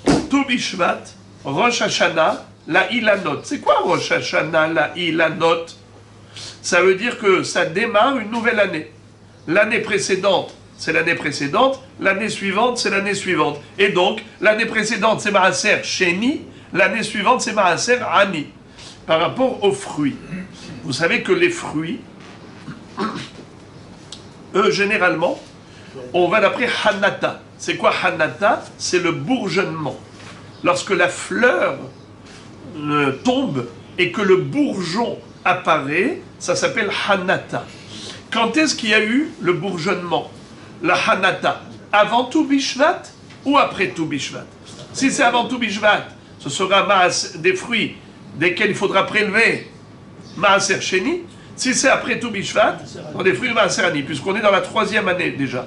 Tu Bishvat, Rosh Hashanah la Ilanot. C'est quoi Rosh Hashanah la Ilanot? Ça veut dire que ça démarre une nouvelle année. L'année précédente, c'est l'année précédente. L'année suivante, c'est l'année suivante. Et donc, l'année précédente, c'est Maaser Sheni. L'année suivante, c'est Maaser Ani. Par rapport aux fruits. Vous savez que les fruits, eux, généralement, on va l'appeler Hanata. C'est quoi Hanata? C'est le bourgeonnement. Lorsque la fleur tombe et que le bourgeon apparaît, ça s'appelle Hanata. Quand est-ce qu'il y a eu le bourgeonnement? La Hanata, avant Tu Bishvat ou après Tu Bishvat? Si c'est avant Tu Bishvat, ce sera des fruits desquels il faudra prélever Maaser Sheni. Si c'est après Tu Bishvat, on a des fruits de Maaser Ani, puisqu'on est dans la 3e année déjà.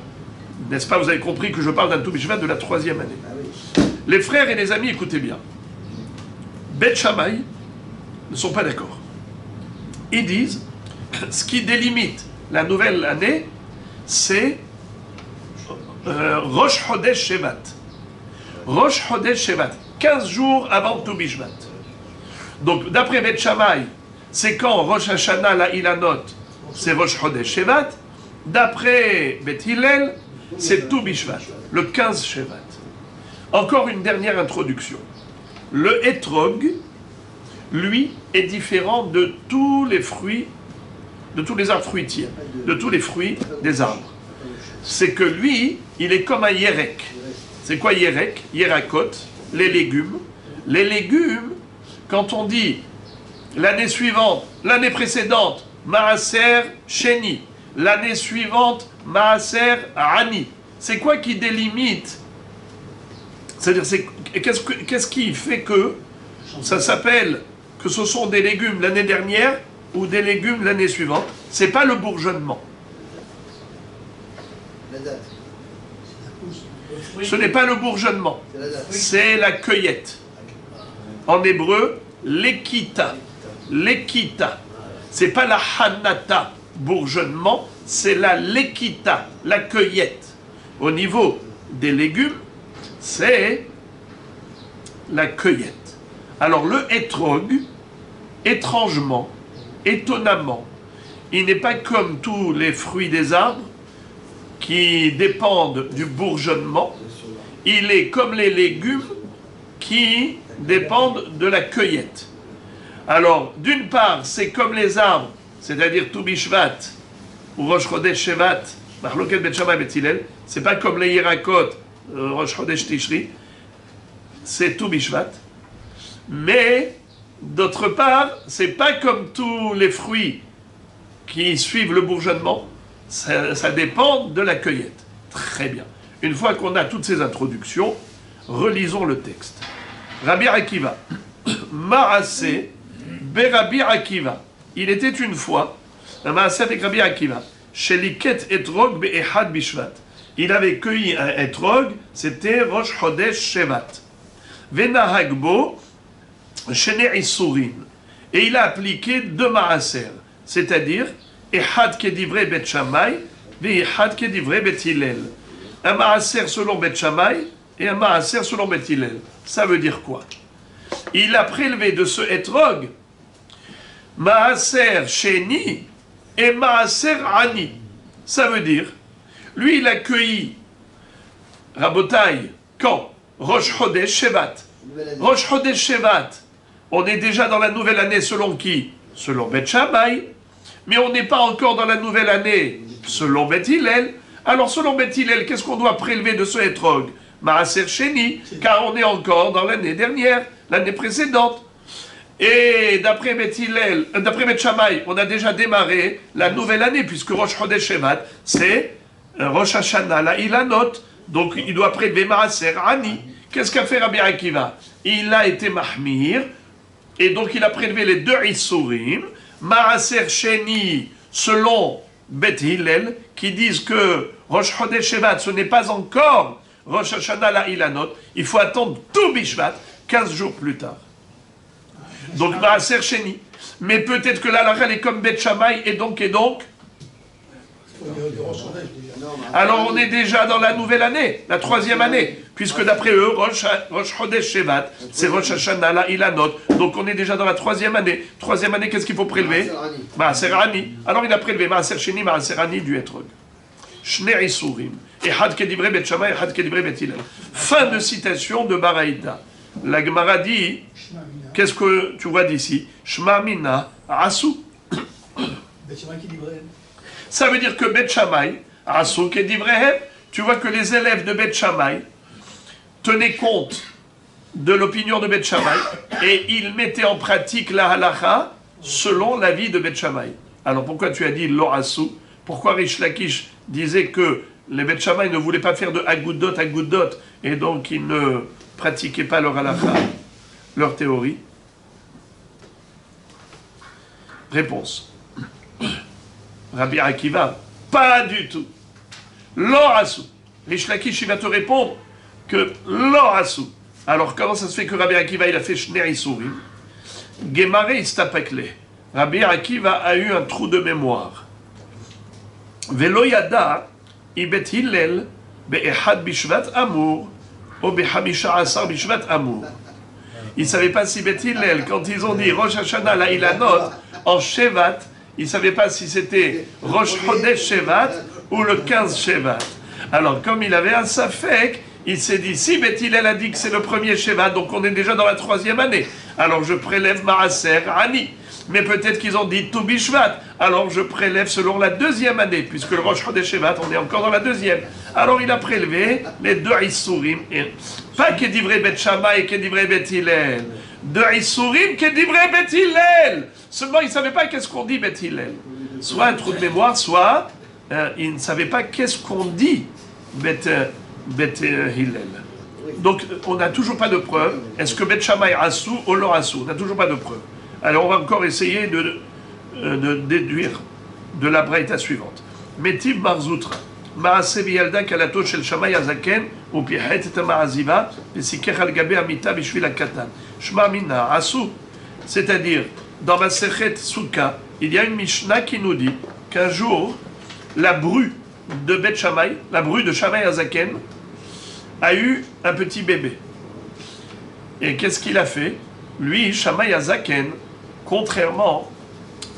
N'est-ce pas? Vous avez compris que je parle d'un Tu Bishvat de la 3e année. Les frères et les amis, écoutez bien. Bet Shammai ne sont pas d'accord. Ils disent, ce qui délimite la nouvelle année, c'est Rosh Chodesh Shevat. Rosh Chodesh Shevat, 15 jours avant Tu Bishvat. Donc, d'après Bet Shammai, c'est quand Rosh Hashanah la Ilanot, c'est Rosh Chodesh Shevat. D'après Bet Hillel, c'est Tu Bishvat, le 15 Shevat. Encore une dernière introduction. Le Etrog, lui, est différent de tous les fruits, de tous les arbres fruitiers, de tous les fruits des arbres. C'est que lui, il est comme un Yerek. C'est quoi Yerek? Yerakot, les légumes. Les légumes, quand on dit l'année suivante, l'année précédente, Maaser Sheni, l'année suivante, Maaser Ani, c'est quoi qui délimite? C'est-à-dire, qu'est-ce qui fait que ça s'appelle que ce sont des légumes l'année dernière ou des légumes l'année suivante? C'est pas le bourgeonnement. La date. Ce n'est pas le bourgeonnement, c'est la cueillette. En hébreu, l'ekita. L'ekita. C'est pas la hanata, bourgeonnement, c'est la lekita, la cueillette. Au niveau des légumes, c'est la cueillette. Alors le hétrog, étrangement, étonnamment, il n'est pas comme tous les fruits des arbres qui dépendent du bourgeonnement, il est comme les légumes qui dépendent de la cueillette. Alors, d'une part, c'est comme les arbres, c'est-à-dire Tou Bishvat ou Rosh Chodesh Shevat, Machloket Bet Shammai Bet Hillel, c'est pas comme les Yerakot, Rosh Chodesh Tishri, c'est Tou Bishvat. Mais, d'autre part, c'est pas comme tous les fruits qui suivent le bourgeonnement, ça dépend de la cueillette. Très bien. Une fois qu'on a toutes ces introductions, relisons le texte. Rabbi Akiva, Maaseh Berabbi Akiva. Il était une fois un Maaseh avec Rabbi Akiva. Sheliket etrog be'ehad bishvat. Il avait cueilli un etrog, c'était Rosh Chodesh Shevat. Venahagbo shene isurin. Et il a appliqué deux Maaser, c'est-à-dire Ehad kedivre Bet Shammai, ve'ehad kedivre Bet Hillel. Un Maaser selon Bet Shammai et un Maaser selon Bet Hillel. Ça veut dire quoi? Il a prélevé de ce etrog Maaser Sheni et Maaser Ani. Ça veut dire, lui il a cueilli Rabotai, quand? Rosh Chodesh Shevat. Rosh Chodesh Shevat, on est déjà dans la nouvelle année selon qui? Selon Bet Shammai. Mais on n'est pas encore dans la nouvelle année selon Bet Hillel. Alors selon Bet Hillel, qu'est-ce qu'on doit prélever de ce etrog? Maaser Sheni, car on est encore dans l'année dernière, l'année précédente. Et d'après Bet Hillel, d'après Bet Shammai, on a déjà démarré la nouvelle année, puisque Rosh Chodesh Shevat, c'est Rosh Hashanah, la Ilanot. Donc il doit prélever Maaser Ani. Qu'est-ce qu'a fait Rabbi Akiva? Il a été Mahmir, et donc il a prélevé les deux Isurim, Maaser Sheni, selon Bet Hillel, qui disent que Rosh Chodesh Shevat, ce n'est pas encore Rosh Hashanah la Ilanot, il faut attendre tout Bishvat, 15 jours plus tard. Donc Maaser Sheni. Mais peut-être que la halakha est comme Bet Shammai, et donc. Alors on est déjà dans la nouvelle année, la troisième année, puisque d'après eux, Rosh Chodesh Shevat, c'est Rosh Hashanah la Ilanot. Donc on est déjà dans la troisième année. Troisième année, qu'est-ce qu'il faut prélever? Maaser Ani. Alors il a prélevé Maaser Sheni, Maaser Ani du etrog. Shnei Isurim. Ehad kedivre Bet Shammai, Ehad kedivre Bet Hillel. Fin de citation de Baraïda. La Gemara dit, qu'est-ce que tu vois d'ici? Shma mina asu. Ça veut dire que Bet Shammai, asu kedivrehem, tu vois que les élèves de Bet Shammai tenaient compte de l'opinion de Bet Shammai et ils mettaient en pratique la halakha selon l'avis de Bet Shammai. Alors pourquoi tu as dit lo asu? Pourquoi Rish Lakish disait que les Bet Shammai ne voulaient pas faire de agudot, et donc ils ne pratiquaient pas leur halakha, leur théorie? Réponse. Rabbi Akiva, pas du tout. Lo asu. Rish Lakish, il va te répondre que lo asu. Alors comment ça se fait que Rabbi Akiva il a fait Shnei Isurim? Gemare istapakle. Rabbi Akiva a eu un trou de mémoire. Velo yada ibet Hillel be'ehad bishvat amur ou be'hamisha asar bishvat amur. Il ne savait pas si Bet Hillel, quand ils ont dit Rosh Hashanah la Ilanot en Shevat, il ne savait pas si c'était Rosh Chodesh Shevat ou le 15 Shevat. Alors comme il avait un safek, il s'est dit, si Bet Hillel a dit que c'est le premier Shevat, donc on est déjà dans la troisième année, alors je prélève Maaser Ani. Mais peut-être qu'ils ont dit Tou Bishvat, alors je prélève selon la deuxième année, puisque le Rosh Chodesh Shevat, on est encore dans la deuxième. Alors il a prélevé les deux Isurim, pas Kedivre Bet Shammai et Kedivre Bet Hillel. Deux Isurim, Kedivre Bet Hillel. Seulement il ne savait pas qu'est-ce qu'on dit Bet Hillel. Soit un trou de mémoire, soit il ne savait pas qu'est-ce qu'on dit Bet Hillel. Donc on n'a toujours pas de preuve. Est-ce que Bet Shammai Asu ou Lo Asu? On n'a toujours pas de preuve. Alors on va encore essayer de déduire de la braïta suivante. Metiv Marzoutra. Maase biyalda kalato shel Shammai azaken ou pihet et ma'aziva besikech al gabe amita bishvil akatan. Shma mina asu. C'est-à-dire, dans Masechet Souka, il y a une Mishnah qui nous dit qu'un jour, la bru de Bet Shammai, la bru de Shammai azaken, a eu un petit bébé. Et qu'est-ce qu'il a fait? Lui, Shammai azaken, contrairement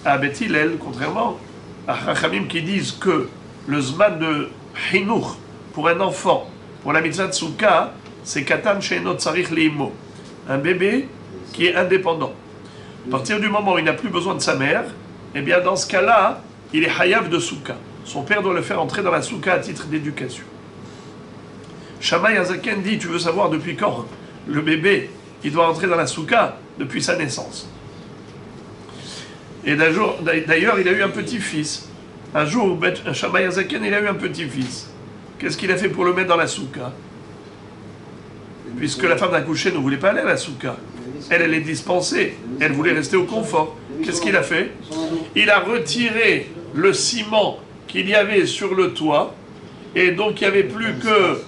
à Bet Hillel, contrairement à Chachamim qui disent que le Zman de Chinuch, pour un enfant, pour la mitzvah de Souka, c'est Katan She'eno Tzarich Leimo, un bébé qui est indépendant. À partir du moment où il n'a plus besoin de sa mère, eh bien dans ce cas-là, il est Hayav de Souka. Son père doit le faire entrer dans la Souka à titre d'éducation. Shammai Azaken dit, tu veux savoir depuis quand le bébé, il doit entrer dans la Souka? Depuis sa naissance. Et d'ailleurs, il a eu un petit-fils. Un jour, Shammai Azaken, il a eu un petit-fils. Qu'est-ce qu'il a fait pour le mettre dans la Souka? Puisque la femme d'accoucher ne voulait pas aller à la Souka. Elle est dispensée. Elle voulait rester au confort. Qu'est-ce qu'il a fait? Il a retiré le ciment qu'il y avait sur le toit. Et donc, il n'y avait plus que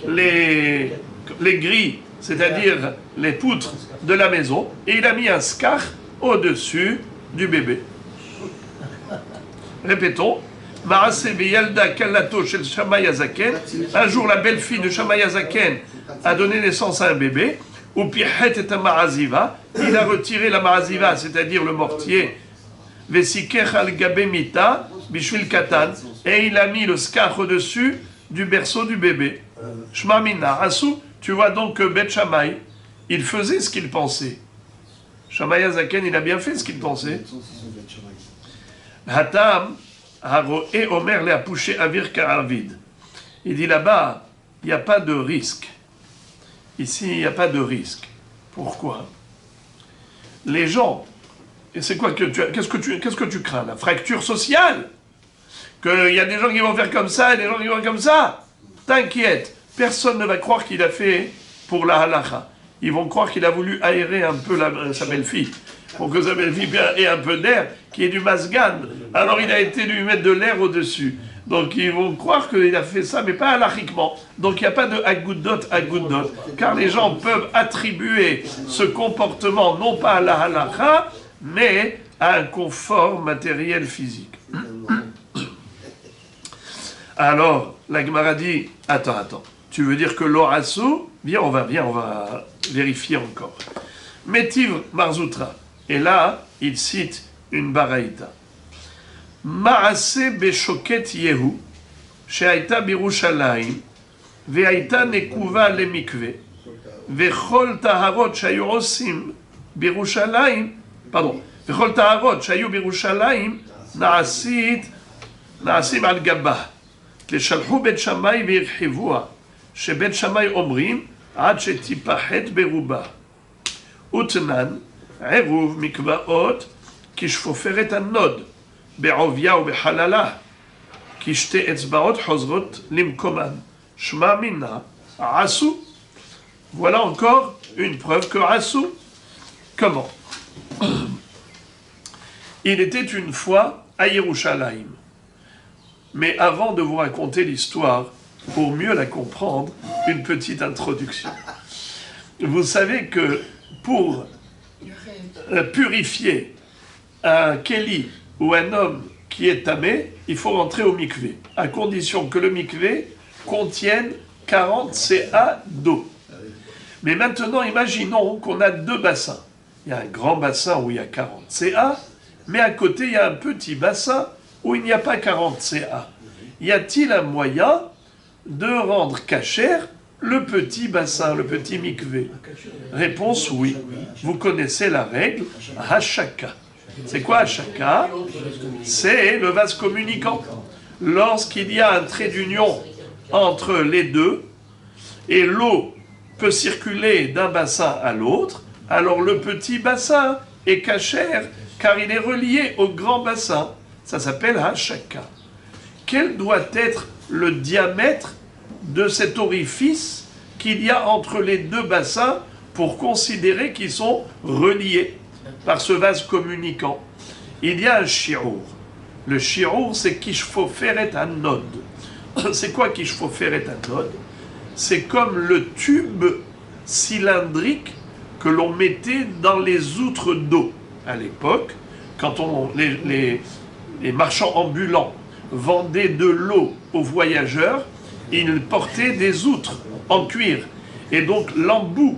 les grilles, c'est-à-dire les poutres de la maison. Et il a mis un scar au-dessus du bébé. Répétons. Un jour, la belle-fille de Shammai Azaken a donné naissance à un bébé. Il a retiré la maraziva, c'est-à-dire le mortier, et il a mis le scar au-dessus du berceau du bébé. Tu vois donc que Bet Shammai, il faisait ce qu'il pensait. Shammai Azaken, il a bien fait ce qu'il pensait. Hatam, et Omer l'a poussé à Virka-Arvid. Il dit là-bas, il n'y a pas de risque. Ici, il n'y a pas de risque. Pourquoi? Les gens, et c'est quoi qu'est-ce que tu crains? La fracture sociale? Qu'il y a des gens qui vont faire comme ça et des gens qui vont faire comme ça? T'inquiète, personne ne va croire qu'il a fait pour la halacha. Ils vont croire qu'il a voulu aérer un peu sa belle-fille, pour que sa belle-fille ait un peu d'air, qui est du masgan. Alors il a été lui mettre de l'air au-dessus. Donc ils vont croire qu'il a fait ça, mais pas halachiquement. Donc il n'y a pas de agoudot, car les gens peuvent attribuer ce comportement non pas à la halacha, mais à un confort matériel physique. Alors, la Gemara dit, attends, tu veux dire que l'orasso, viens, on va vérifier encore. Métiv Marzoutra. Et là, il cite une baraïta. Maase beshoket Yehu, she'aita birushalayim, ve'aita nekuva lemikve, ve'chol taharot shayu osim birushalayim, ve'chol taharot shayu birushalayim, na'asim al gabah. לשלחו בית שמאי והרחיבוה, שבית שמאי אומרים עד שתיפחת ברובה. ותנן, עירוב מקוואות כשפופרת הנוד, בעוביה ובחללה, כשתי אצבעות חוזרות למקומן. שמע מינה, עשו. Voilà encore une preuve que עשו. Comment? Il était une fois à Yerushalayim. Mais avant de vous raconter l'histoire, pour mieux la comprendre, une petite introduction. Vous savez que pour purifier un kéli ou un homme qui est tamé, il faut rentrer au mikvé, à condition que le mikvé contienne 40 CA d'eau. Mais maintenant, imaginons qu'on a deux bassins. Il y a un grand bassin où il y a 40 CA, mais à côté, il y a un petit bassin où il n'y a pas 40 CA. Y a-t-il un moyen de rendre cachère le petit bassin, le petit mikvé? Réponse oui. Vous connaissez la règle Hashaka. C'est quoi Hashaka? C'est le vase communicant. Lorsqu'il y a un trait d'union entre les deux et l'eau peut circuler d'un bassin à l'autre, alors le petit bassin est cachère car il est relié au grand bassin. Ça s'appelle Hashaka. Quel doit être le diamètre de cet orifice qu'il y a entre les deux bassins pour considérer qu'ils sont reliés par ce vase communicant? Il y a un shi'ur. Le shi'ur, c'est kishfoferet anod. C'est quoi kishfoferet anod? C'est comme le tube cylindrique que l'on mettait dans les outres d'eau. À l'époque, quand les marchands ambulants vendaient de l'eau aux voyageurs, ils portaient des outres en cuir. Et donc l'embout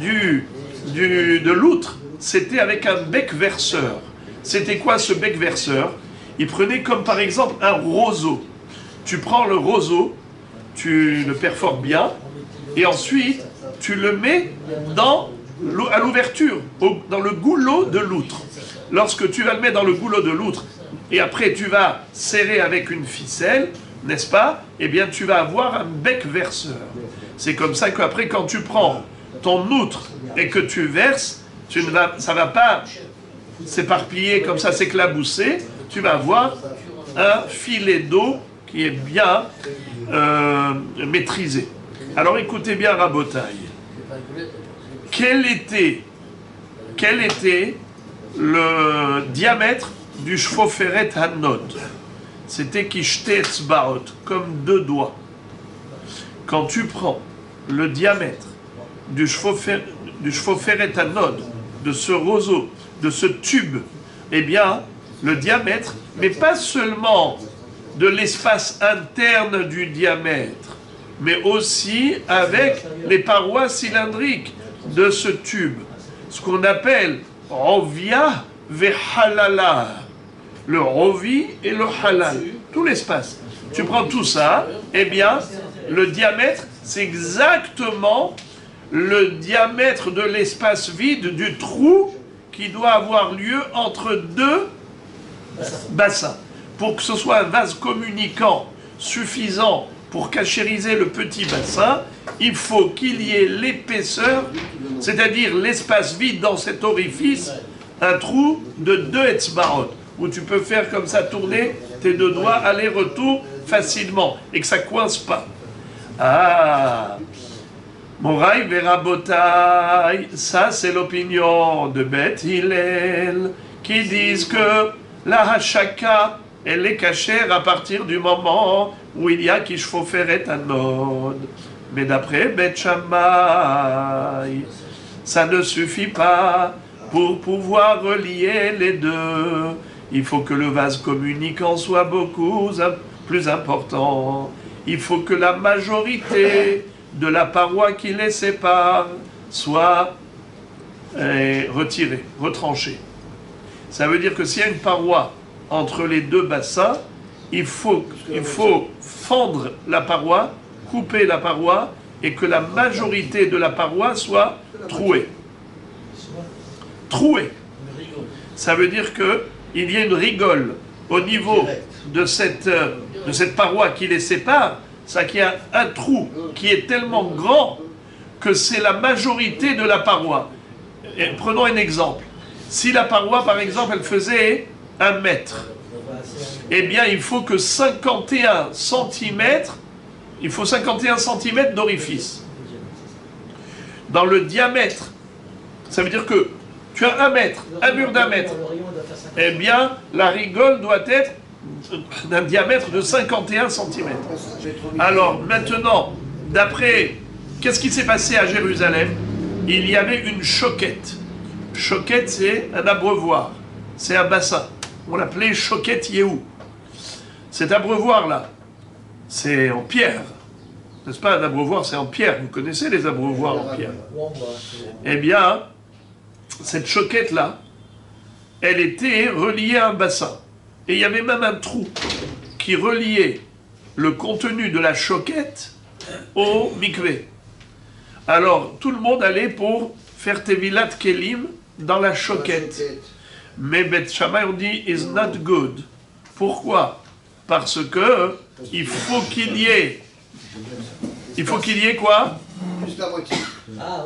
de l'outre, c'était avec un bec verseur. C'était quoi ce bec verseur? Il prenait comme par exemple un roseau. tu prends le roseau, tu le perfores bien, et ensuite tu le mets à l'ouverture, dans le goulot de l'outre. Lorsque tu vas le mettre dans le goulot de l'outre, et après tu vas serrer avec une ficelle, n'est-ce pas? Eh bien tu vas avoir un bec verseur. C'est comme ça qu'après quand tu prends ton outre et que tu verses, ça ne va pas s'éparpiller comme ça, s'éclabousser, tu vas avoir un filet d'eau qui est bien maîtrisé. Alors écoutez bien Rabotaï. Quel était le diamètre du Shfoferet Hanod? C'était Kishte Etzbaot, comme 2 doigts. Quand tu prends le diamètre du Shfoferet Hanod, de ce roseau, de ce tube, eh bien, le diamètre, mais pas seulement de l'espace interne du diamètre, mais aussi avec les parois cylindriques de ce tube, ce qu'on appelle Rovia vehalala, le Rovi et le Halal, tout l'espace. Tu prends tout ça, eh bien, le diamètre, c'est exactement le diamètre de l'espace vide du trou qui doit avoir lieu entre 2 bassins. Pour que ce soit un vase communicant suffisant pour cachériser le petit bassin, il faut qu'il y ait l'épaisseur, c'est-à-dire l'espace vide dans cet orifice, un trou de 2 etzbarot, où tu peux faire comme ça tourner tes 2 doigts aller-retour facilement, et que ça ne coince pas. Ah, Moraï Verabotaï, ça c'est l'opinion de Beth Hillel, qui disent que la hachaka, elle est cachère à partir du moment où il y a Kishfoferet Hanod. Mais d'après Beth Shammai, ça ne suffit pas pour pouvoir relier les deux. Il faut que le vase communicant soit beaucoup plus important. Il faut que la majorité de la paroi qui les sépare soit retirée, retranchée. Ça veut dire que s'il y a une paroi entre les 2 bassins, il faut fendre la paroi, couper la paroi, et que la majorité de la paroi soit trouée. Trouée. Ça veut dire qu'il y a une rigole au niveau de cette paroi qui les sépare, ça qu'il y a un trou qui est tellement grand que c'est la majorité de la paroi. Et prenons un exemple. Si la paroi, par exemple, elle faisait 1 mètre, eh bien, il faut que 51 centimètres, d'orifice. Dans le diamètre, ça veut dire que tu as 1 mètre, un mur d'1 mètre, eh bien, la rigole doit être d'un diamètre de 51 cm. Alors, maintenant, d'après, qu'est-ce qui s'est passé à Jérusalem? Il y avait une choquette. Choquette, c'est un abreuvoir, c'est un bassin. On l'appelait choquette Yehou. Cet abreuvoir-là, c'est en pierre. N'est-ce pas, un abreuvoir, c'est en pierre. Vous connaissez les abreuvoirs en pierre? Eh bien, cette choquette-là, elle était reliée à un bassin. Et il y avait même un trou qui reliait le contenu de la choquette au mikvé. Alors, tout le monde allait pour faire Tevilat Kelim dans la choquette. Mais Beth Shammai, on dit, is not good. Pourquoi? Parce que il faut qu'il y ait quoi? Plus la moitié.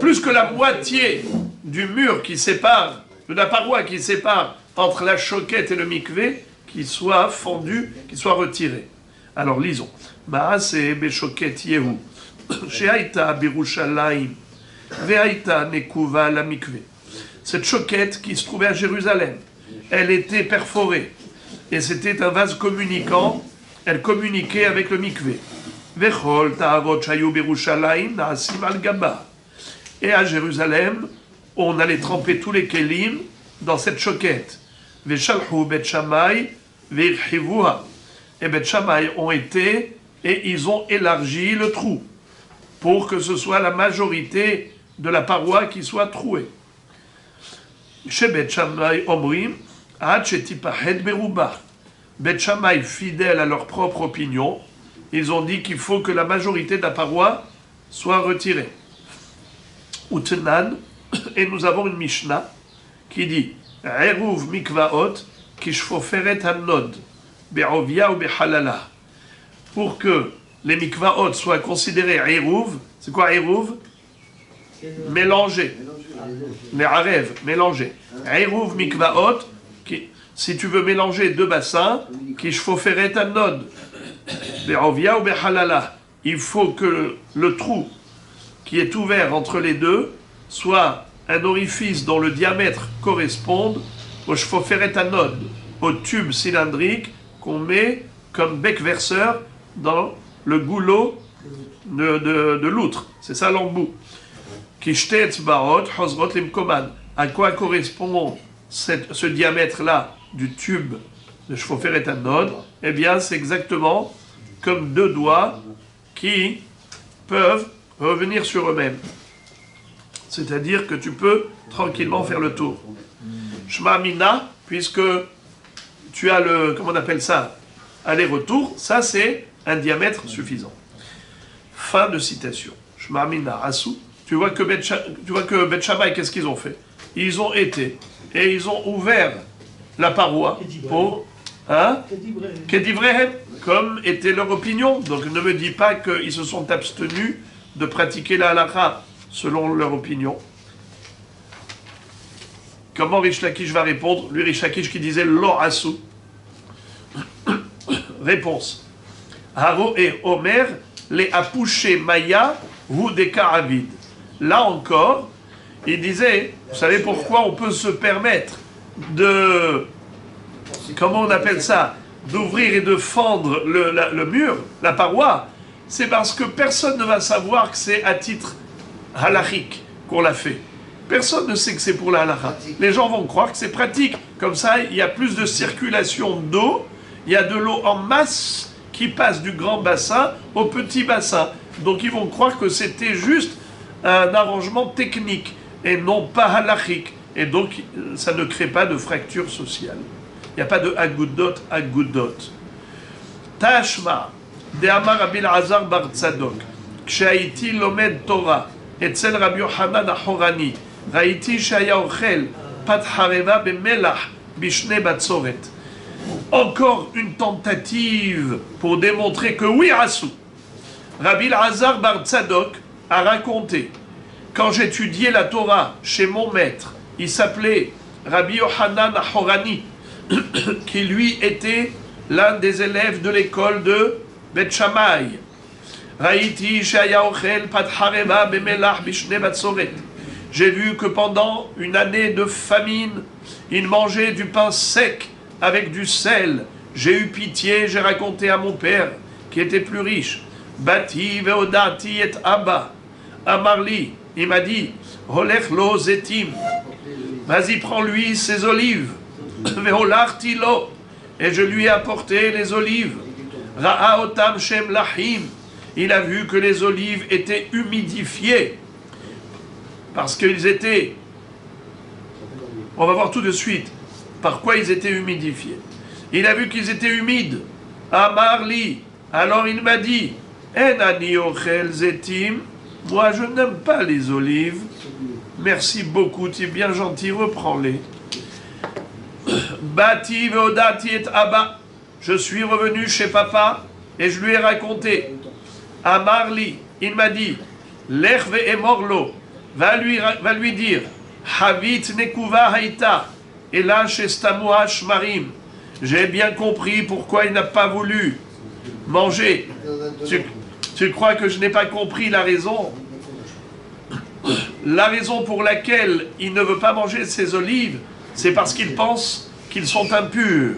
Plus que la moitié du mur qui sépare, de la paroi qui sépare entre la choquette et le mikvé, qui soit fondu, qui soit retiré. Alors lisons. Maase beshoket Yehu, shehaita birushalayim, vehaita nekuva la mikvé. Cette choquette qui se trouvait à Jérusalem, elle était perforée. Et c'était un vase communicant, elle communiquait avec le mikvé. Vechol ta'avot shayu birushalayim na'asim al gaba. Et à Jérusalem, on allait tremper tous les kelim dans cette choquette. Veshalhu bet Shammai ve'irhivuha. Et bet Shammai ont été et ils ont élargi le trou pour que ce soit la majorité de la paroi qui soit trouée. Chez Bet Shammai omrim ad shetipahed beruba. Bet Shammai, fidèles à leur propre opinion, ils ont dit qu'il faut que la majorité de la paroi soit retirée. Utenan, et nous avons une Mishnah qui dit Eruv mikvaot kishfoferet hanod be'ovia ou be'halala. Pour que les mikvaot soient considérés Eruv, c'est quoi Eruv? Mélanger. Les arev, mélanger. Eruv mikvaot, si tu veux mélanger deux bassins, kishfoferet hanod be'ovia ou be'halala, il faut que le trou qui est ouvert entre les deux soit un orifice dont le diamètre corresponde au shfoferet hanod, au tube cylindrique qu'on met comme bec verseur dans le goulot de l'outre. C'est ça l'embout. À quoi correspond ce diamètre-là du tube de shfoferet hanod? Eh bien, c'est exactement comme deux doigts qui peuvent revenir sur eux-mêmes. C'est-à-dire que tu peux tranquillement faire le tour. Shma Mina, puisque tu as le, comment on appelle ça, aller-retour, ça c'est un diamètre suffisant. Fin de citation. Shma Mina, Asu. Tu vois que Bet Shammai, qu'est-ce qu'ils ont fait? Ils ont été et ils ont ouvert la paroi pour... Hein? Kedivrehem, comme était leur opinion. Donc ne me dis pas qu'ils se sont abstenus de pratiquer la halakha selon leur opinion. Comment Rish Lakish va répondre? Lui, Rish Lakish qui disait Lo asu. Réponse. Haro et Omer, les apouché maya ou des karavid. Là encore, il disait, vous savez pourquoi on peut se permettre de, comment on appelle ça, d'ouvrir et de fendre le mur, la paroi? C'est parce que personne ne va savoir que c'est à titre halachique qu'on l'a fait. Personne ne sait que c'est pour la halakha. Les gens vont croire que c'est pratique. Comme ça, il y a plus de circulation d'eau, il y a de l'eau en masse qui passe du grand bassin au petit bassin. Donc ils vont croire que c'était juste un arrangement technique et non pas halachique. Et donc ça ne crée pas de fracture sociale. Il n'y a pas de agudot. Tashma. De'amar Rabbi Elazar bar Tzadok, כשהייתי לומד תורה אצל רבי יוחנן החורני, ראיתי שהיה אוכל פת חרבה במלח בשני בצורת. Encore une tentative pour démontrer que oui, Rassou. Rabbi Elazar bar Tzadok a raconté, quand j'étudiais la Torah chez mon maître, il s'appelait Rabbi Yohanan HaHorani, qui lui était l'un des élèves de l'école de Bet Shammai. J'ai vu que pendant une année de famine, il mangeait du pain sec avec du sel. J'ai eu pitié, j'ai raconté à mon père, qui était plus riche. Bati veodati et abba. Amarli, il m'a dit, Holech lo zetim. Vas-y, prends-lui ses olives. Veolarti lo. Et je lui ai apporté les olives. Ra'a otam shem lahim. Il a vu que les olives étaient humidifiées. Parce qu'ils étaient... On va voir tout de suite par quoi ils étaient humidifiés. Il a vu qu'ils étaient humides. Amarli. Alors il m'a dit, Enani ochel zetim. Moi je n'aime pas les olives. Merci beaucoup, tu es bien gentil, reprends-les. Bati veodati et abba. Je suis revenu chez papa et je lui ai raconté. Amarli, il m'a dit, l'erve et morlo, va lui dire, Havit nekuva haïta, et là chez Stamua shmarim. J'ai bien compris pourquoi il n'a pas voulu manger. Tu crois que je n'ai pas compris la raison? La raison pour laquelle il ne veut pas manger ses olives, c'est parce qu'il pense qu'ils sont impurs.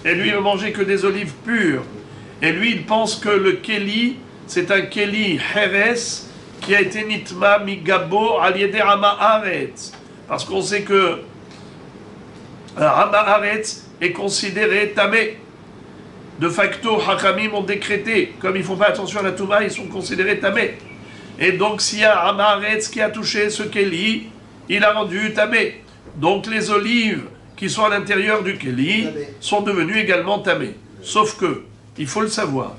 Et lui, il veut manger que des olives pures. Et lui, il pense que le keli, c'est un keli heres qui a été nitma migabo aliede Ama Haaretz. Parce qu'on sait que Ama Haaretz est considéré tamé. De facto, Hachamim ont décrété, comme ils ne font pas attention à la Touma, ils sont considérés tamé. Et donc, s'il y a Ama Haaretz qui a touché ce keli, il a rendu tamé. Donc, les olives qui sont à l'intérieur du keli sont devenus également tamés. Sauf que, il faut le savoir,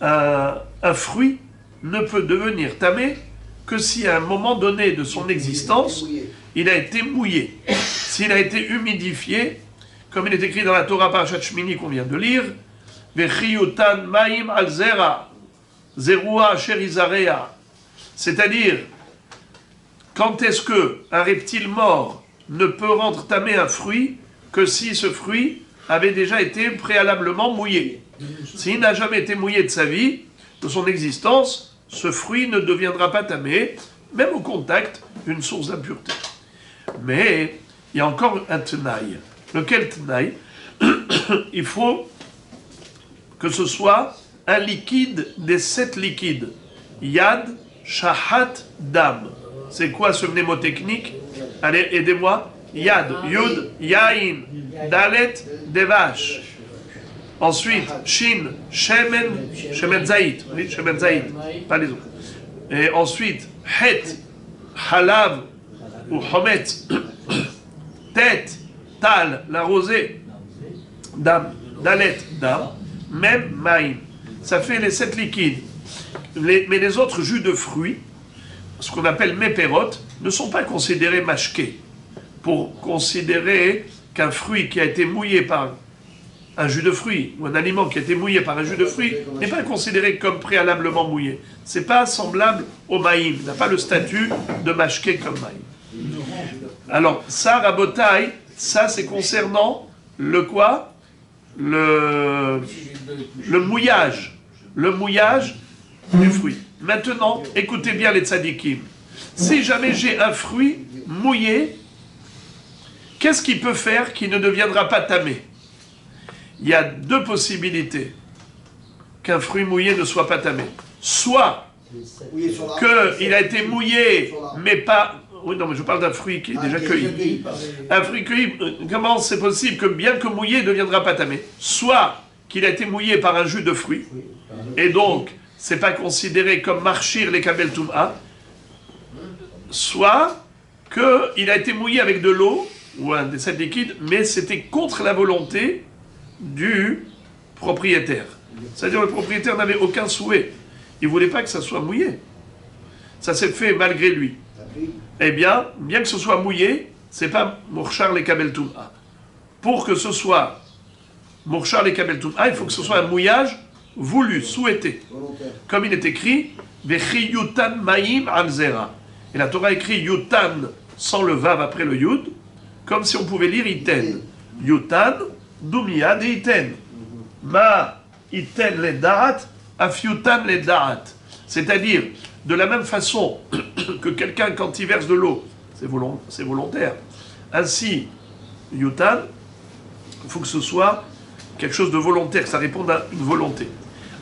un fruit ne peut devenir tamé que si à un moment donné de son existence, il a été mouillé. S'il a été humidifié, comme il est écrit dans la Torah Parashat Shmini qu'on vient de lire, Vechiyutan ma'im al zera, zerua asher izarea. C'est-à-dire, quand est-ce qu'un reptile mort ne peut rendre tamé un fruit que si ce fruit avait déjà été préalablement mouillé. S'il n'a jamais été mouillé de sa vie, de son existence, ce fruit ne deviendra pas tamé, même au contact d'une source d'impureté. Mais il y a encore un tenaï. Lequel tenaï? Il faut que ce soit un liquide des 7 liquides. Yad, Shahat, Dam. C'est quoi ce mnémotechnique? Allez, aidez-moi. Yad, Yud, Yain, Dalet, Devash. Ensuite, Shin, Shemen, Shemen Zaït. Oui, Shemen Zaït, pas les autres. Et ensuite, Het, Halav ou Homet. Tête, Tal, la rosée. Dam, Dalet, Dam. Même Maïm. Ça fait les 7 liquides. Mais les autres jus de fruits, ce qu'on appelle méperotes, ne sont pas considérés mashké. Pour considérer qu'un fruit qui a été mouillé par un jus de fruit, ou un aliment qui a été mouillé par un jus de fruit, n'est pas considéré comme préalablement mouillé. C'est pas semblable au maïm, il n'a pas le statut de mashké comme maïm. Alors, ça, Rabotai, ça c'est concernant le quoi? Le mouillage. Le mouillage du fruit. Maintenant, écoutez bien les tzadikim. Si jamais j'ai un fruit mouillé, qu'est-ce qu'il peut faire qui ne deviendra pas tamé? Il y a 2 possibilités qu'un fruit mouillé ne soit pas tamé. Soit qu'il a été mouillé, mais pas... Oui, non, mais je parle d'un fruit qui est déjà cueilli. Un fruit cueilli, comment c'est possible que bien que mouillé, il ne deviendra pas tamé? Soit qu'il a été mouillé par un jus de fruit, et donc, c'est pas considéré comme marchir les kabel toum'a, soit qu'il a été mouillé avec de l'eau, ou un des 7 liquides, mais c'était contre la volonté du propriétaire. C'est-à-dire le propriétaire n'avait aucun souhait. Il ne voulait pas que ça soit mouillé. Ça s'est fait malgré lui. Eh bien que ce soit mouillé, c'est pas Mourchar les Kabel Toum'a. Pour que ce soit Mourchar les Kabel Toum'a, il faut que ce soit un mouillage voulu, souhaité. Comme il est écrit, Vechi Yutan Maïm al Zera. Et la Torah écrit Yutan sans le Vav après le Yud, comme si on pouvait lire Iten. Yutan, Dumiyad et Iten. Ma Iten le Da'at, Af Yutan le Da'at. C'est-à-dire, de la même façon que quelqu'un, quand il verse de l'eau, c'est volontaire. Ainsi, Yutan, il faut que ce soit quelque chose de volontaire, que ça réponde à une volonté.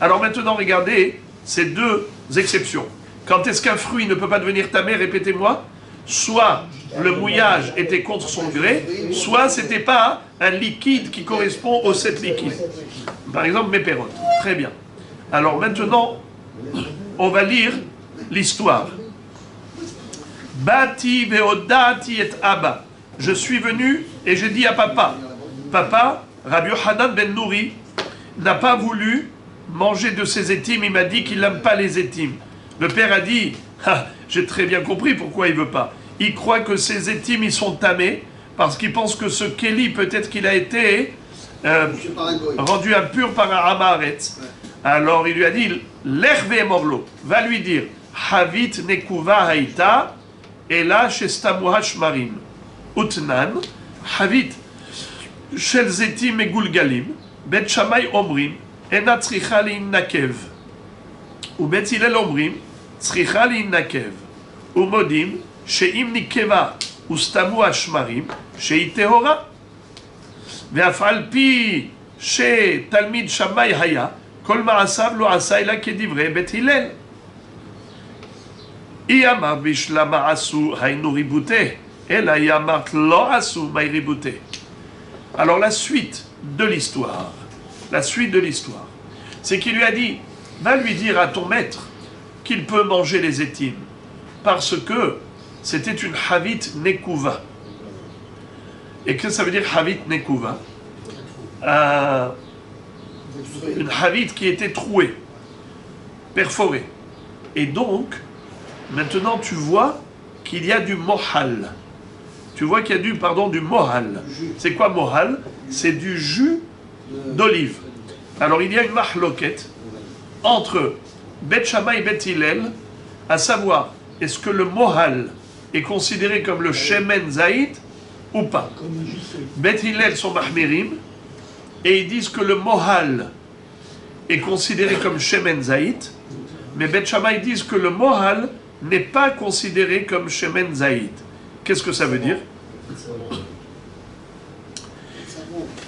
Alors maintenant, regardez ces 2 exceptions. Quand est-ce qu'un fruit ne peut pas devenir tamé, répétez-moi? Soit le mouillage était contre son gré, soit c'était pas un liquide qui correspond aux 7 liquides. Par exemple, mes pérotes. Très bien. Alors maintenant, on va lire l'histoire. Bati veodati et abba. Je suis venu et j'ai dit à papa. Papa, Rabbi Yochanan ben Nouri, n'a pas voulu manger de ses étimes. Il m'a dit qu'il n'aime pas les étimes. Le père a dit, ah, j'ai très bien compris pourquoi il ne veut pas. Il croit que ses étimes, ils sont tamés, parce qu'il pense que ce Kéli, peut-être qu'il a été rendu impur par un Hamaretz. Alors il lui a dit, l'hervé morlo, va lui dire, Havit nekuva haïta, et là, chez Stamuach marim. Utnan, Havit, shel zetim et gulgalim, bet shamay omrim, ena tzricha nakev. Ou bet hilel omrim, tzricha nakev. Ou modim, sheim nikeva, ou Stamuach marim, shei tehora. ואף על פי שתלמיד שמאי היה, כל מעשיו לא עשה אלא כדברי בית הלל. היא אמרת בשלמה עשו היינו ריבותה, אלא היא אמרת לא עשו מי ריבותה. Alors la suite de l'histoire, c'est qu'il lui a dit, va lui dire à ton maître qu'il peut manger les étimes, parce que c'était une havit nekuva. Et que ça veut dire Havit Nekuva? Une Havit qui était trouée. perforé. Et donc, maintenant tu vois qu'il y a du mohal. Tu vois qu'il y a du mohal. C'est quoi mohal? C'est du jus d'olive. Alors il y a une mahloket entre Bet Shammai et Bet Hillel, à savoir, est-ce que le mohal est considéré comme le shemen zaïd ou pas? Bet Hillel sont mahmirim et ils disent que le mohal est considéré comme shemen zaïd, mais Bet Shammai disent que le mohal n'est pas considéré comme shemen zaïd. Qu'est-ce que ça veut dire?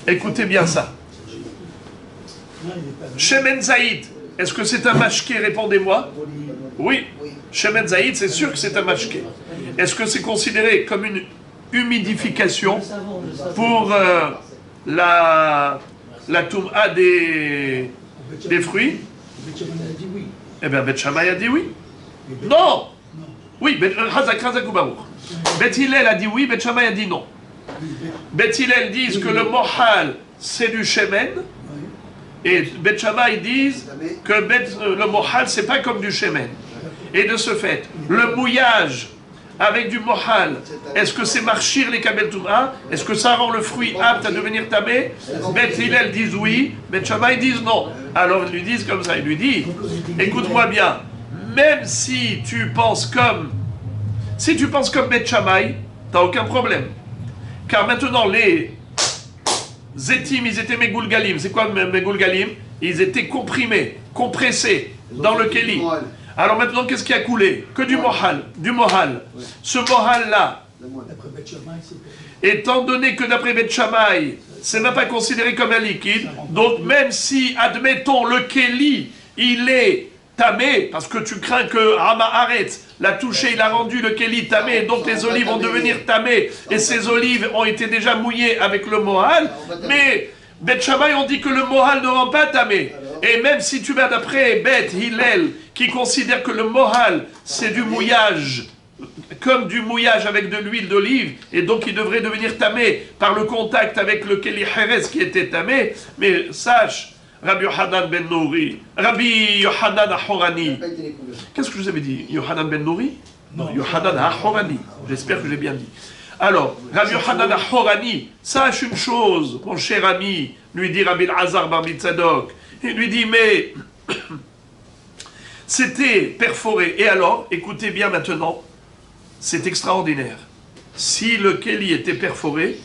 Écoutez bien ça. Shemen zaïd, est-ce que c'est un mashké? Répondez-moi. Oui. Shemen zaïd, c'est sûr que c'est un mashké. Est-ce que c'est considéré comme une humidification pour la toum'a des fruits? Eh bien, Bet Shammai a dit oui. Non. Oui, Hazak ou Baruch. Bet Hillel a dit oui, Bet Shammai a dit non. Bet Hillel disent que le mohal, c'est du shemen, et Bet Shammai disent que le mohal, c'est pas comme du shemen. Et de ce fait, le mouillage avec du mohal, est-ce que c'est marchir les kabel touma? Est-ce que ça rend le fruit apte à devenir tamé? Bet Hillel disent oui, Bet Shammai disent non. Alors ils lui disent comme ça, il lui dit, écoute-moi bien, même si tu penses comme Bet Shammai, t'as aucun problème. Car maintenant les Zétim, ils étaient Megoulgalim. C'est quoi Megoulgalim? Ils étaient comprimés, compressés dans le Kéli. Alors maintenant, qu'est-ce qui a coulé? Que du mohal. Du mohal. Ce mohal-là, étant donné que d'après Bet Shammai, c'est même pas considéré comme un liquide, donc même si, admettons, le Kéli, il est tamé, parce que tu crains que Rama Haaretz l'a touché, il a rendu le Kéli tamé, donc les olives vont devenir tamées, et ces olives ont été déjà mouillées avec le mohal, mais Bet Shammai on dit que le mohal ne rend pas tamé. Et même si tu vas d'après Bet Hillel, qui considère que le mohal, c'est du mouillage, comme du mouillage avec de l'huile d'olive, et donc il devrait devenir tamé par le contact avec le Kéli Hérez qui était tamé, mais sache, Rabbi Yohanan ben Nouri, Rabbi Yohanan Ahorani. Qu'est-ce que je vous avais dit? Yohanan ben Nouri? Non, Yohanan Ahorani. J'espère que j'ai bien dit. Alors, Rabbi Yohanan Ahorani, sache une chose, mon cher ami, lui dit Rabbi Elazar bar Mitzadok. Il lui dit, mais c'était perforé. Et alors, écoutez bien maintenant, c'est extraordinaire. Si le Kéli était perforé,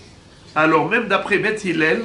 alors même d'après Beth Hillel,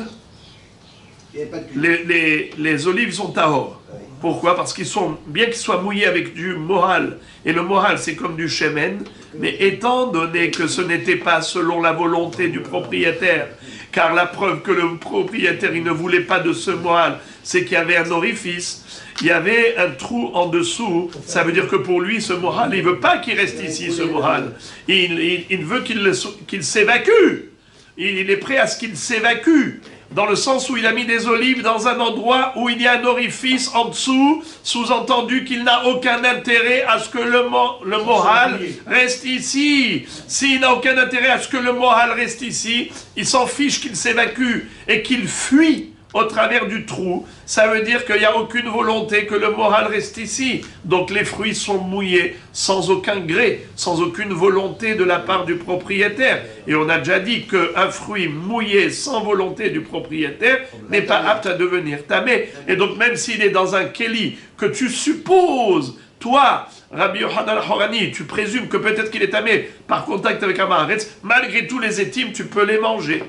les olives sont tahor. Pourquoi? Parce qu'ils sont, bien qu'ils soient mouillés avec du mohal, et le mohal c'est comme du shemen, mais étant donné que ce n'était pas selon la volonté du propriétaire, car la preuve que le propriétaire il ne voulait pas de ce mohal, c'est qu'il y avait un orifice, il y avait un trou en dessous, ça veut dire que pour lui ce mohal, il ne veut pas qu'il reste ici ce mohal, il veut qu'il s'évacue, il est prêt à ce qu'il s'évacue. Dans le sens où il a mis des olives dans un endroit où il y a un orifice en dessous, sous-entendu qu'il n'a aucun intérêt à ce que le mohal reste ici. S'il n'a aucun intérêt à ce que le mohal reste ici, il s'en fiche qu'il s'évacue et qu'il fuit au travers du trou. Ça veut dire qu'il n'y a aucune volonté que le mohal reste ici. Donc les fruits sont mouillés sans aucun gré, sans aucune volonté de la part du propriétaire. Et on a déjà dit qu'un fruit mouillé sans volonté du propriétaire n'est pas apte à devenir tamé. Et donc même s'il est dans un kéli que tu supposes, toi, Rabbi Yohanan Horani, tu présumes que peut-être qu'il est tamé par contact avec un maharetz, malgré tous les étimes, tu peux les manger.